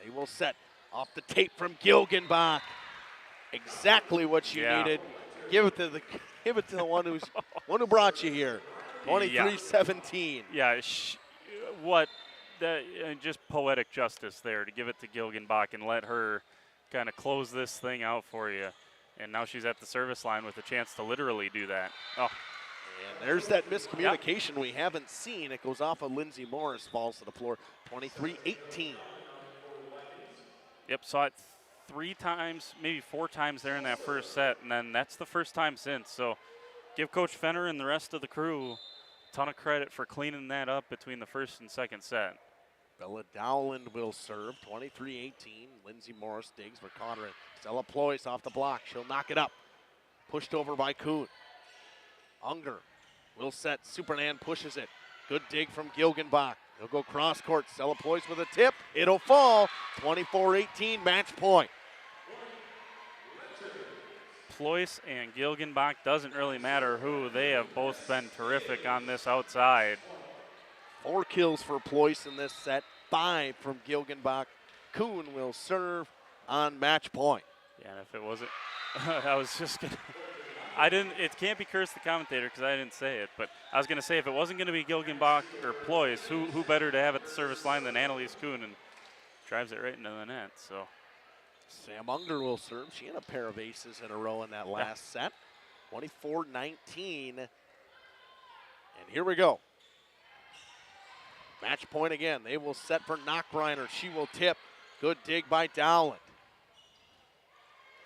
They will set off the tape from Gilgenbach. Exactly what you needed. Give it to the one who brought you here. 23-17. Yeah, just poetic justice there to give it to Gilgenbach and let her kind of close this thing out for you. And now she's at the service line with a chance to literally do that. Oh. And there's that miscommunication we haven't seen. It goes off of Lindsey Morris, falls to the floor, 23-18. Yep, saw it 3 times, maybe 4 times there in that first set, and then that's the first time since. So give Coach Fenner and the rest of the crew a ton of credit for cleaning that up between the first and second set. Bella Dowland will serve, 23-18. Lindsey Morris digs for Conrad. Stella Ployce off the block. She'll knock it up. Pushed over by Kuhn. Unger will set. Supernan pushes it. Good dig from Gilgenbach. He'll go cross court. Stella Ployce with a tip. It'll fall. 24-18, match point. Ployce and Gilgenbach, doesn't really matter who. They have both been terrific on this outside. 4 kills for Ployce in this set. 5 from Gilgenbach. Kuhn will serve on match point. Yeah, and if it wasn't, I was just going to. It can't be cursed the commentator because I didn't say it, but I was going to say if it wasn't going to be Gilgenbach or Ployce, who better to have at the service line than Annalise Kuhn, and drives it right into the net. So Sam Unger will serve. She had a pair of aces in a row in that last set. 24-19. And here we go. Match point again. They will set for Knockreiner. She will tip. Good dig by Dowland.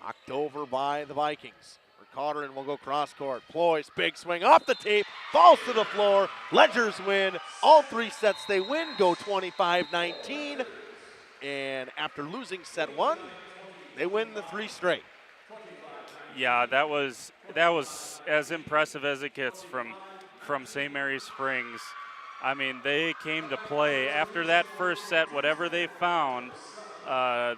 Knocked over by the Vikings. Carterin will go cross court. Ployce, big swing off the tape, falls to the floor. Ledgers win. All 3 sets they win, go 25-19. And after losing set 1, They win the 3 straight. Yeah, that was as impressive as it gets from St. Mary's Springs. I mean, they came to play after that first set. Whatever they found,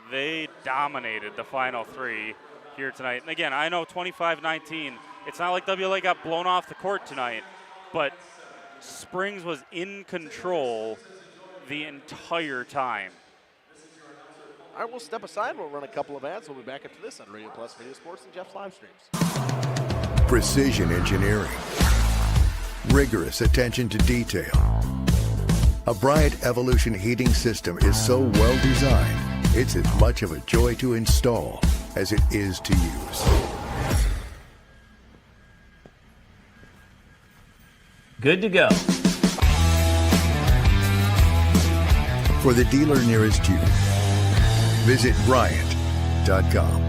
they dominated the final 3 here tonight. And again, I know 25-19. It's not like WLA got blown off the court tonight, but Springs was in control the entire time. All right, we'll step aside. We'll run a couple of ads. We'll be back after this on Radio Plus Video Sports and Jeff's live streams. Precision engineering, rigorous attention to detail. A Bryant Evolution heating system is so well designed, it's as much of a joy to install as it is to use. Good to go. For the dealer nearest you, visit Bryant.com.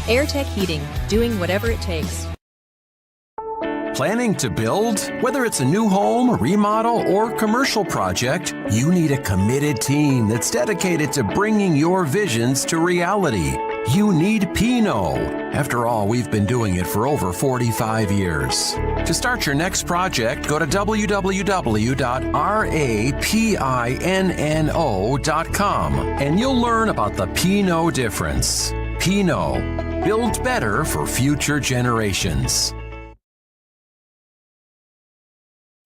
AirTech Heating, doing whatever it takes. Planning to build? Whether it's a new home, remodel, or commercial project, you need a committed team that's dedicated to bringing your visions to reality. You need Pinot. After all, we've been doing it for over 45 years. To start your next project, go to www.rapinno.com and you'll learn about the Pinot difference. Pinot, build better for future generations.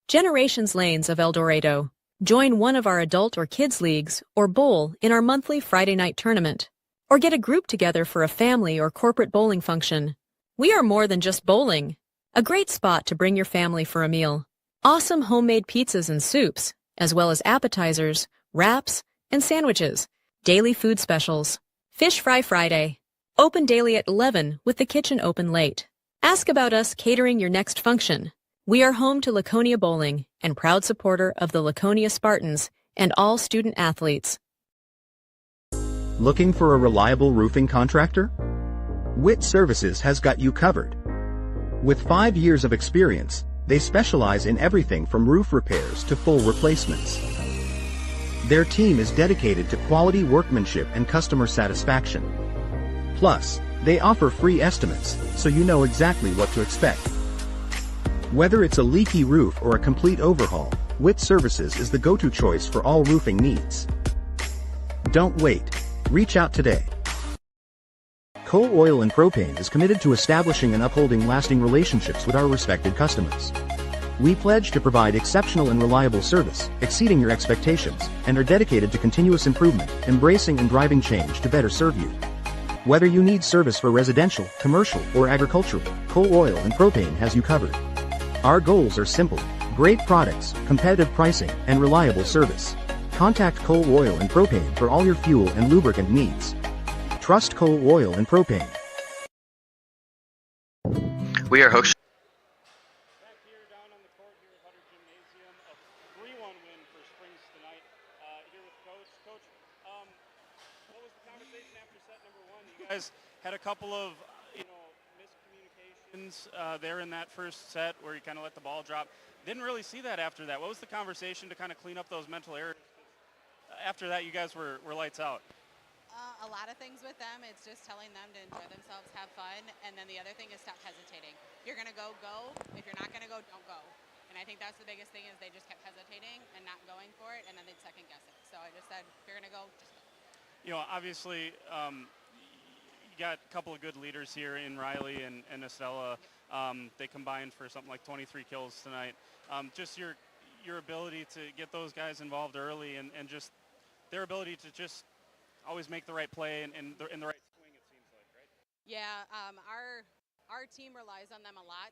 Generations Lanes of El Dorado. Join one of our adult or kids leagues or bowl in our monthly Friday night tournament. Or get a group together for a family or corporate bowling function. We are more than just bowling. A great spot to bring your family for a meal. Awesome homemade pizzas and soups, as well as appetizers, wraps, and sandwiches. Daily food specials. Fish Fry Friday. Open daily at 11 with the kitchen open late. Ask about us catering your next function. We are home to Laconia Bowling and proud supporter of the Laconia Spartans and all student athletes. Looking for a reliable roofing contractor? Witt Services has got you covered. With 5 years of experience, they specialize in everything from roof repairs to full replacements. Their team is dedicated to quality workmanship and customer satisfaction. Plus, they offer free estimates, so you know exactly what to expect. Whether it's a leaky roof or a complete overhaul, Witt Services is the go-to choice for all roofing needs. Don't wait. Reach out today. Coal Oil and Propane is committed to establishing and upholding lasting relationships with our respected customers. We pledge to provide exceptional and reliable service, exceeding your expectations, and are dedicated to continuous improvement, embracing and driving change to better serve you. Whether you need service for residential, commercial, or agricultural, Coal Oil and Propane has you covered. Our goals are simple: great products, competitive pricing, and reliable service. Contact Coal Oil and Propane for all your fuel and lubricant needs. Trust Coal Oil and Propane. We are hooked. Back here down on the court here at Hutter Gymnasium, a 3-1 win for Springs tonight. Here with Coach. Coach, what was the conversation after set number 1? You guys had a couple of miscommunications there in that first set where you kind of let the ball drop. Didn't really see that after that. What was the conversation to kind of clean up those mental errors? After that, you guys were lights out. A lot of things with them. It's just telling them to enjoy themselves, have fun, and then the other thing is stop hesitating. If you're going to go, go. If you're not going to go, don't go. And I think that's the biggest thing is they just kept hesitating and not going for it, and then they'd second guess it. So I just said, if you're going to go, just go. You know, obviously, you got a couple of good leaders here in Riley and Estella. They combined for something like 23 kills tonight. Just your ability to get those guys involved early and just their ability to just always make the right play and in the right swing, it seems like, right? Yeah, our team relies on them a lot.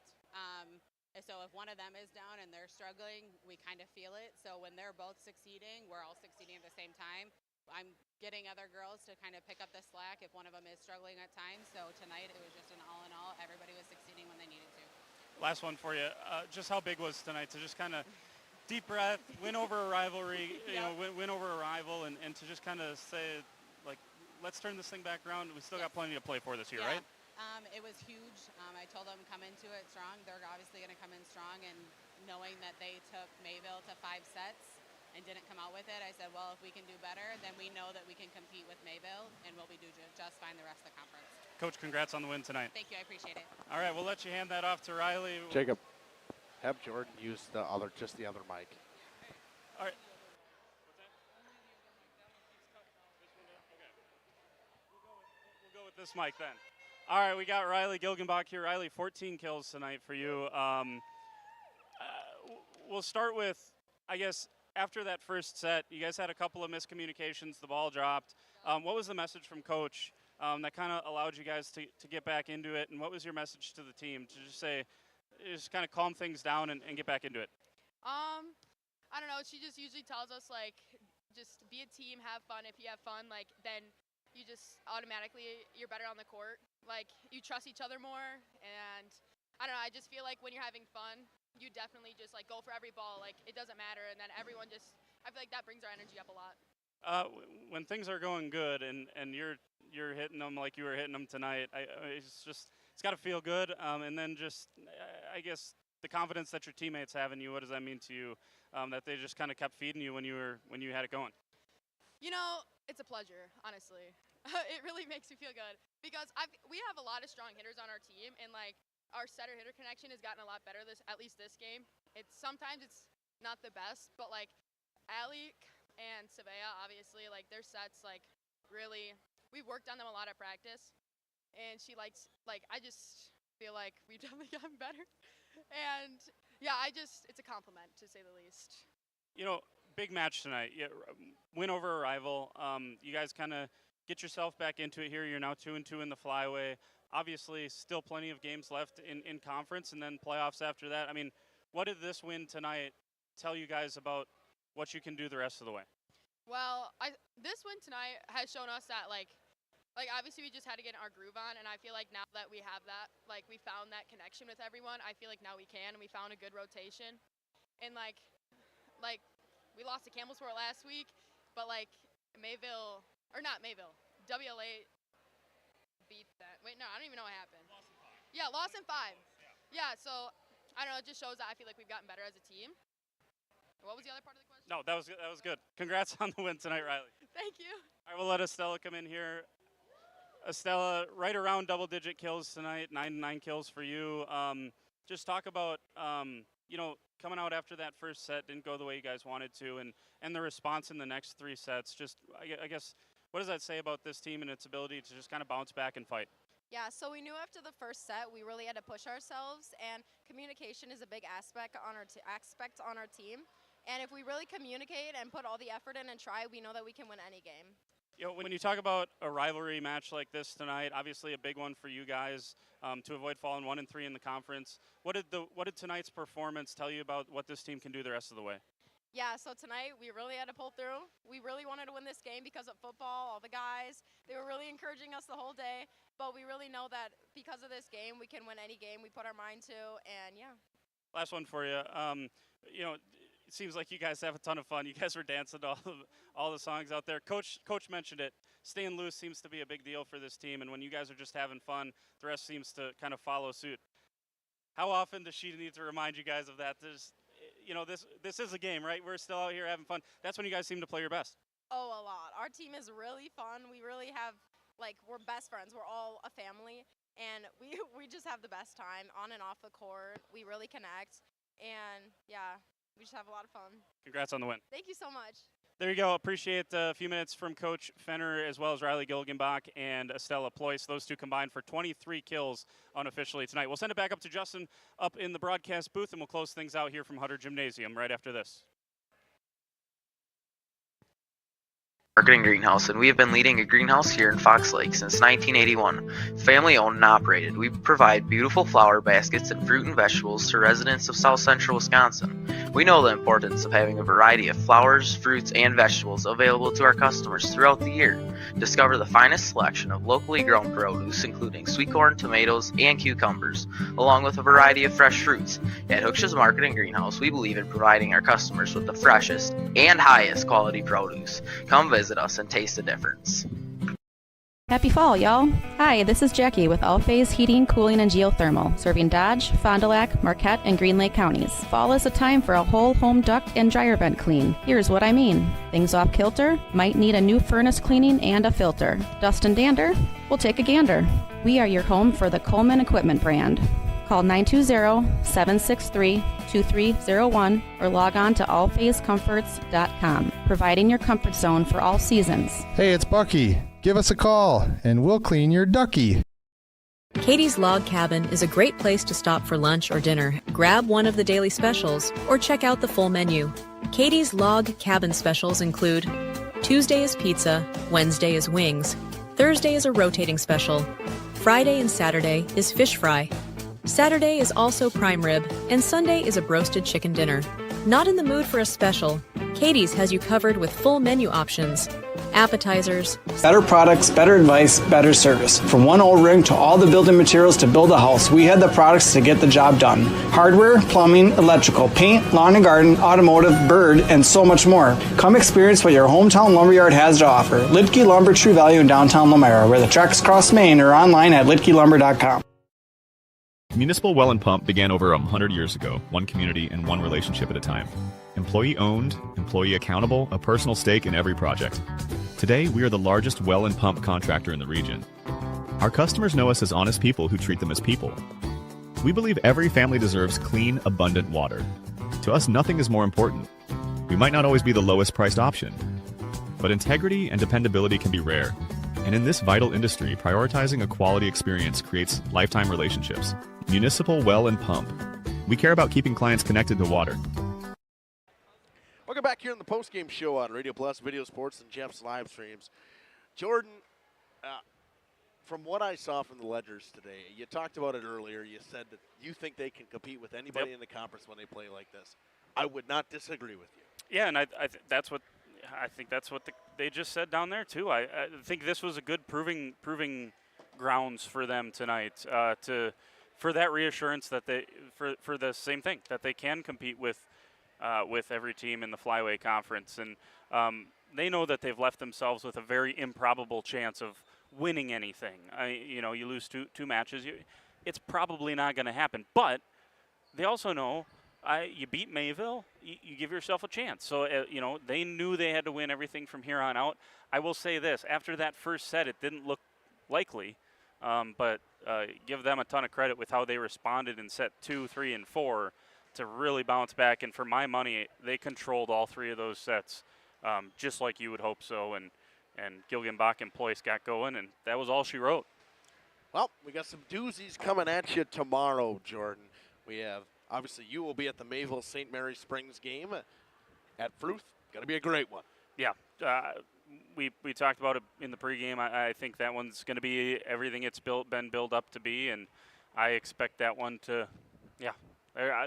So if one of them is down and they're struggling, we kind of feel it. So when they're both succeeding, we're all succeeding at the same time. I'm getting other girls to kind of pick up the slack if one of them is struggling at times. So tonight it was just an all in all. Everybody was succeeding when they needed to. Last one for you. Just how big was tonight to just kind of deep breath, win over a rivalry, win over a rival, and to just kind of say, like, let's turn this thing back around. We still got plenty to play for this year, right? It was huge. I told them come into it strong. They're obviously going to come in strong, and knowing that they took Mayville to 5 sets, and didn't come out with it, I said, well, if we can do better, then we know that we can compete with Mayville, and we'll be do just fine the rest of the conference. Coach, congrats on the win tonight. Thank you, I appreciate it. All right, we'll let you hand that off to Riley. Jacob, have Jordan use the other mic. All right. We'll go with this mic then. All right, we got Riley Gilgenbach here. Riley, 14 kills tonight for you. We'll start with, I guess, after that first set, you guys had a couple of miscommunications. The ball dropped. What was the message from Coach that kind of allowed you guys to get back into it? And what was your message to the team to just kind of calm things down and get back into it? I don't know. She just usually tells us, like, just be a team, have fun. If you have fun, like, then you just automatically, you're better on the court. Like, you trust each other more. And I don't know. I just feel like when you're having fun, you definitely just, like, go for every ball. Like, it doesn't matter. And then everyone just, I feel like that brings our energy up a lot. When things are going good and you're hitting them like you were hitting them tonight, it's got to feel good. And then just, I guess, the confidence that your teammates have in you, what does that mean to you, that they just kind of kept feeding you when you had it going? You know, it's a pleasure, honestly. It really makes me feel good because we have a lot of strong hitters on our team, and, like, our setter-hitter connection has gotten a lot better at least this game. Sometimes it's not the best, but, like, Allie and Savea, obviously, like, their sets, like, really, we've worked on them a lot at practice, and she likes, like, I just feel like we've definitely gotten better. And, yeah, it's a compliment, to say the least. You know, big match tonight. Win over a rival. You guys kind of get yourself back into it here. You're now 2-2 in the flyway. Obviously, still plenty of games left in conference and then playoffs after that. I mean, what did this win tonight tell you guys about what you can do the rest of the way? Well, this win tonight has shown us that, like obviously we just had to get our groove on, and I feel like now that we have that, like, we found that connection with everyone, I feel like now we can, and we found a good rotation. And, like we lost to Campbellsport last week, but, like, WLA beat that. Wait, no, I don't even know what happened. Lost in 5. Yeah, lost in 5. Yeah, so, I don't know, it just shows that I feel like we've gotten better as a team. What was the other part of the question? No, that was good. Congrats on the win tonight, Riley. Thank you. All right, we'll let Estella come in here. Estella, right around double-digit kills tonight, 9 kills for you. Just talk about, coming out after that first set, didn't go the way you guys wanted to, and the response in the next 3 sets. Just, I guess, what does that say about this team and its ability to just kind of bounce back and fight? Yeah, so we knew after the first set we really had to push ourselves, and communication is a big aspect on our team. And if we really communicate and put all the effort in and try, we know that we can win any game. You know, when you talk about a rivalry match like this tonight, obviously a big one for you guys to avoid falling 1-3 in the conference. What did tonight's performance tell you about what this team can do the rest of the way? Yeah, so tonight we really had to pull through. We really wanted to win this game because of football. All the guys, they were really encouraging us the whole day. But we really know that because of this game, we can win any game we put our mind to, and yeah. Last one for you. It seems like you guys have a ton of fun. You guys were dancing to all the songs out there. Coach mentioned it. Staying loose seems to be a big deal for this team, and when you guys are just having fun, the rest seems to kind of follow suit. How often does she need to remind you guys of that? This is a game, right? We're still out here having fun. That's when you guys seem to play your best. Oh, a lot. Our team is really fun. We really have, we're best friends. We're all a family, and we just have the best time on and off the court. We really connect, and yeah. We just have a lot of fun. Congrats on the win. Thank you so much. There you go. Appreciate a few minutes from Coach Fenner as well as Riley Gilgenbach and Estella Ployce. Those two combined for 23 kills unofficially tonight. We'll send it back up to Justin up in the broadcast booth, and we'll close things out here from Hutter Gymnasium right after this. Marketing Greenhouse, and we have been leading a greenhouse here in Fox Lake since 1981. Family owned and operated, we provide beautiful flower baskets and fruit and vegetables to residents of South Central Wisconsin. We know the importance of having a variety of flowers, fruits, and vegetables available to our customers throughout the year. Discover the finest selection of locally grown produce, including sweet corn, tomatoes, and cucumbers, along with a variety of fresh fruits. At Hooksha's Marketing Greenhouse, we believe in providing our customers with the freshest and highest quality produce. Come visit us and taste the difference. Happy fall, y'all. Hi, this is Jackie with All Phase Heating, Cooling, and Geothermal, serving Dodge, Fond du Lac, Marquette, and Green Lake counties. Fall is a time for a whole home duct and dryer vent clean. Here's what I mean. Things off kilter? Might need a new furnace cleaning and a filter. Dust and dander? We'll take a gander. We are your home for the Coleman Equipment brand. Call 920-763-2301 or log on to allphasecomforts.com, providing your comfort zone for all seasons. Hey, it's Bucky. Give us a call, and we'll clean your ducky. Katie's Log Cabin is a great place to stop for lunch or dinner, grab one of the daily specials, or check out the full menu. Katie's Log Cabin specials include Tuesday is pizza, Wednesday is wings, Thursday is a rotating special, Friday and Saturday is fish fry, Saturday is also prime rib, and Sunday is a broasted chicken dinner. Not in the mood for a special? Katie's has you covered with full menu options. Appetizers, better products, better advice, better service. From one old rig to all the building materials to build a house, we had the products to get the job done. Hardware, plumbing, electrical, paint, lawn and garden, automotive, bird, and so much more. Come experience what your hometown lumberyard has to offer. Lidke Lumber, True Value in downtown Lamera, where the tracks cross Main, or online at lidkelumber.com. Municipal Well and Pump began over 100 years ago, one community and one relationship at a time. Employee owned, employee accountable, a personal stake in every project. Today, we are the largest well and pump contractor in the region. Our customers know us as honest people who treat them as people. We believe every family deserves clean, abundant water. To us, nothing is more important. We might not always be the lowest priced option, but integrity and dependability can be rare. And in this vital industry, prioritizing a quality experience creates lifetime relationships. Municipal Well and Pump. We care about keeping clients connected to water. Welcome back here in the postgame show on Radio Plus, Video Sports, and Jeff's live streams. Jordan, from what I saw from the Ledgers today, you talked about it earlier. You said that you think they can compete with anybody in the conference when they play like this. I would not disagree with you. Yeah, and I think that's what they just said down there too. I think this was a good proving grounds for them tonight for that reassurance that they for the same thing, that they can compete with every team in the Flyway Conference, and they know that they've left themselves with a very improbable chance of winning anything. You lose two matches, it's probably not going to happen. But they also know you beat Mayville, you give yourself a chance. So they knew they had to win everything from here on out. I will say this: after that first set, it didn't look likely, but give them a ton of credit with how they responded in set 2, 3, and 4. To really bounce back, and for my money, they controlled all three of those sets, just like you would hope so. And Gilgenbach and Ployce got going, and that was all she wrote. Well, we got some doozies coming at you tomorrow, Jordan. We have, obviously, you will be at the Mayville St. Mary Springs game at Fruth. Going to be a great one. Yeah, we talked about it in the pregame. I think that one's going to be everything it's been built up to be, and I expect that one to,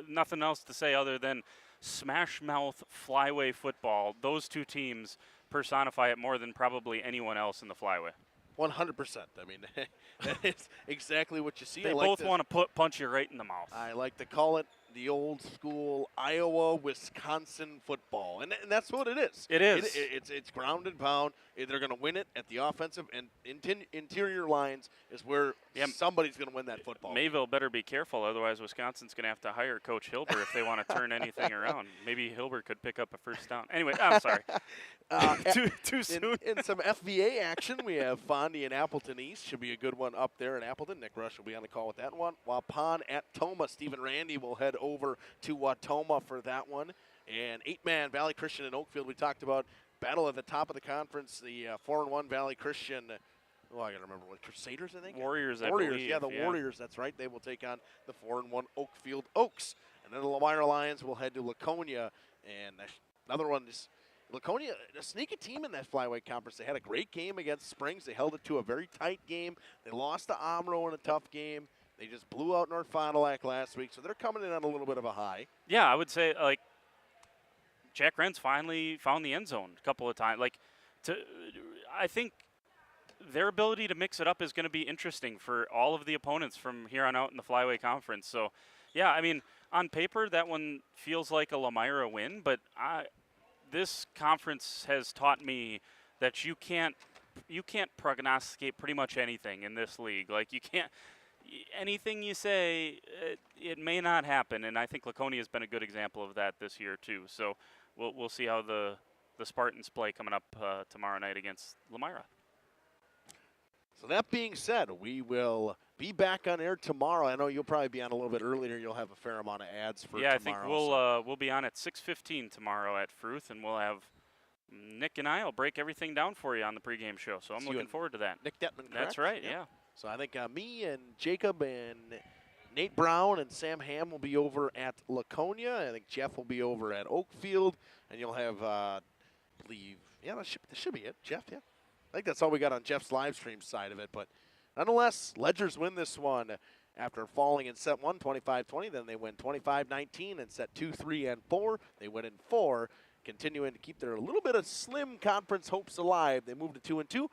nothing else to say other than smash mouth flyway football. Those two teams personify it more than probably anyone else in the flyway. 100%. I mean, that is exactly what you see. They both want to punch you right in the mouth. I like to call it the old school Iowa-Wisconsin football, and that's what it is. It is. It's ground and pound. They're going to win it at the offensive and interior lines is where somebody's going to win that football. Mayville better be careful, otherwise Wisconsin's going to have to hire Coach Hilber if they want to turn anything around. Maybe Hilber could pick up a first down. Anyway, I'm sorry. Too soon. In some FVA action, we have Fondy and Appleton East. Should be a good one up there in Appleton. Nick Rush will be on the call with that one. Waupun at Toma. Stephen Randy will head over to Watoma for that one. And 8-man Valley Christian and Oakfield. We talked about battle at the top of the conference. The 4-1 Valley Christian. I got to remember what Crusaders, I think. Warriors, I Warriors, believe. yeah, the Warriors. That's right. They will take on the 4-1 Oakfield Oaks. And then the Lamar Lions will head to Laconia. And another one is Laconia, a sneaky team in that flyweight conference. They had a great game against Springs. They held it to a very tight game. They lost to Omro in a tough game. They just blew out North Fond du Lac last week, so they're coming in on a little bit of a high. Yeah, I would say, Jack Rentz finally found the end zone a couple of times. I think their ability to mix it up is going to be interesting for all of the opponents from here on out in the Flyway Conference. So, yeah, I mean, on paper, that one feels like a Lamira win, but this conference has taught me that you can't prognosticate pretty much anything in this league. Like, you can't. Anything you say, it may not happen, and I think Laconia has been a good example of that this year too. So we'll see how the Spartans play coming up tomorrow night against Lamira. So that being said, we will be back on air tomorrow. I know you'll probably be on a little bit earlier. You'll have a fair amount of ads for tomorrow. Yeah, I think we'll be on at 6:15 tomorrow at Fruth, and we'll have Nick and I will break everything down for you on the pregame show. So I'm looking forward to that. Nick Detman, correct? That's right. Yeah. So I think me and Jacob and Nate Brown and Sam Ham will be over at Laconia. I think Jeff will be over at Oakfield, and you'll have, that should be it. Jeff, yeah. I think that's all we got on Jeff's live stream side of it. But nonetheless, Ledgers win this one after falling in set 1, 25-20. Then they win 25-19 in set 2, 3, and 4. They win in 4, continuing to keep their little bit of slim conference hopes alive. They move to 2-2.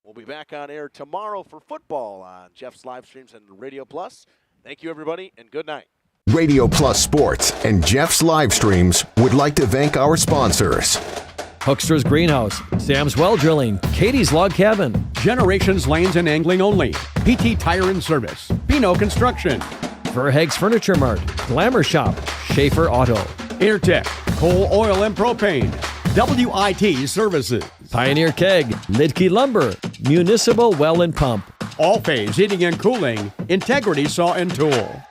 We'll be back on air tomorrow for football on Jeff's live streams and Radio Plus. Thank you, everybody, and good night. Radio Plus Sports and Jeff's live streams would like to thank our sponsors. Hoekstra's Greenhouse, Sam's Well Drilling, Katie's Log Cabin, Generations Lanes and Angling Only, PT Tire and Service, Pino Construction, Verhaeg's Furniture Mart, Glamour Shop, Schaefer Auto, Intertech, Coal, Oil, and Propane, WIT Services, Pioneer Keg, Lidke Lumber, Municipal Well and Pump, All Phase Heating and Cooling, Integrity Saw and Tool.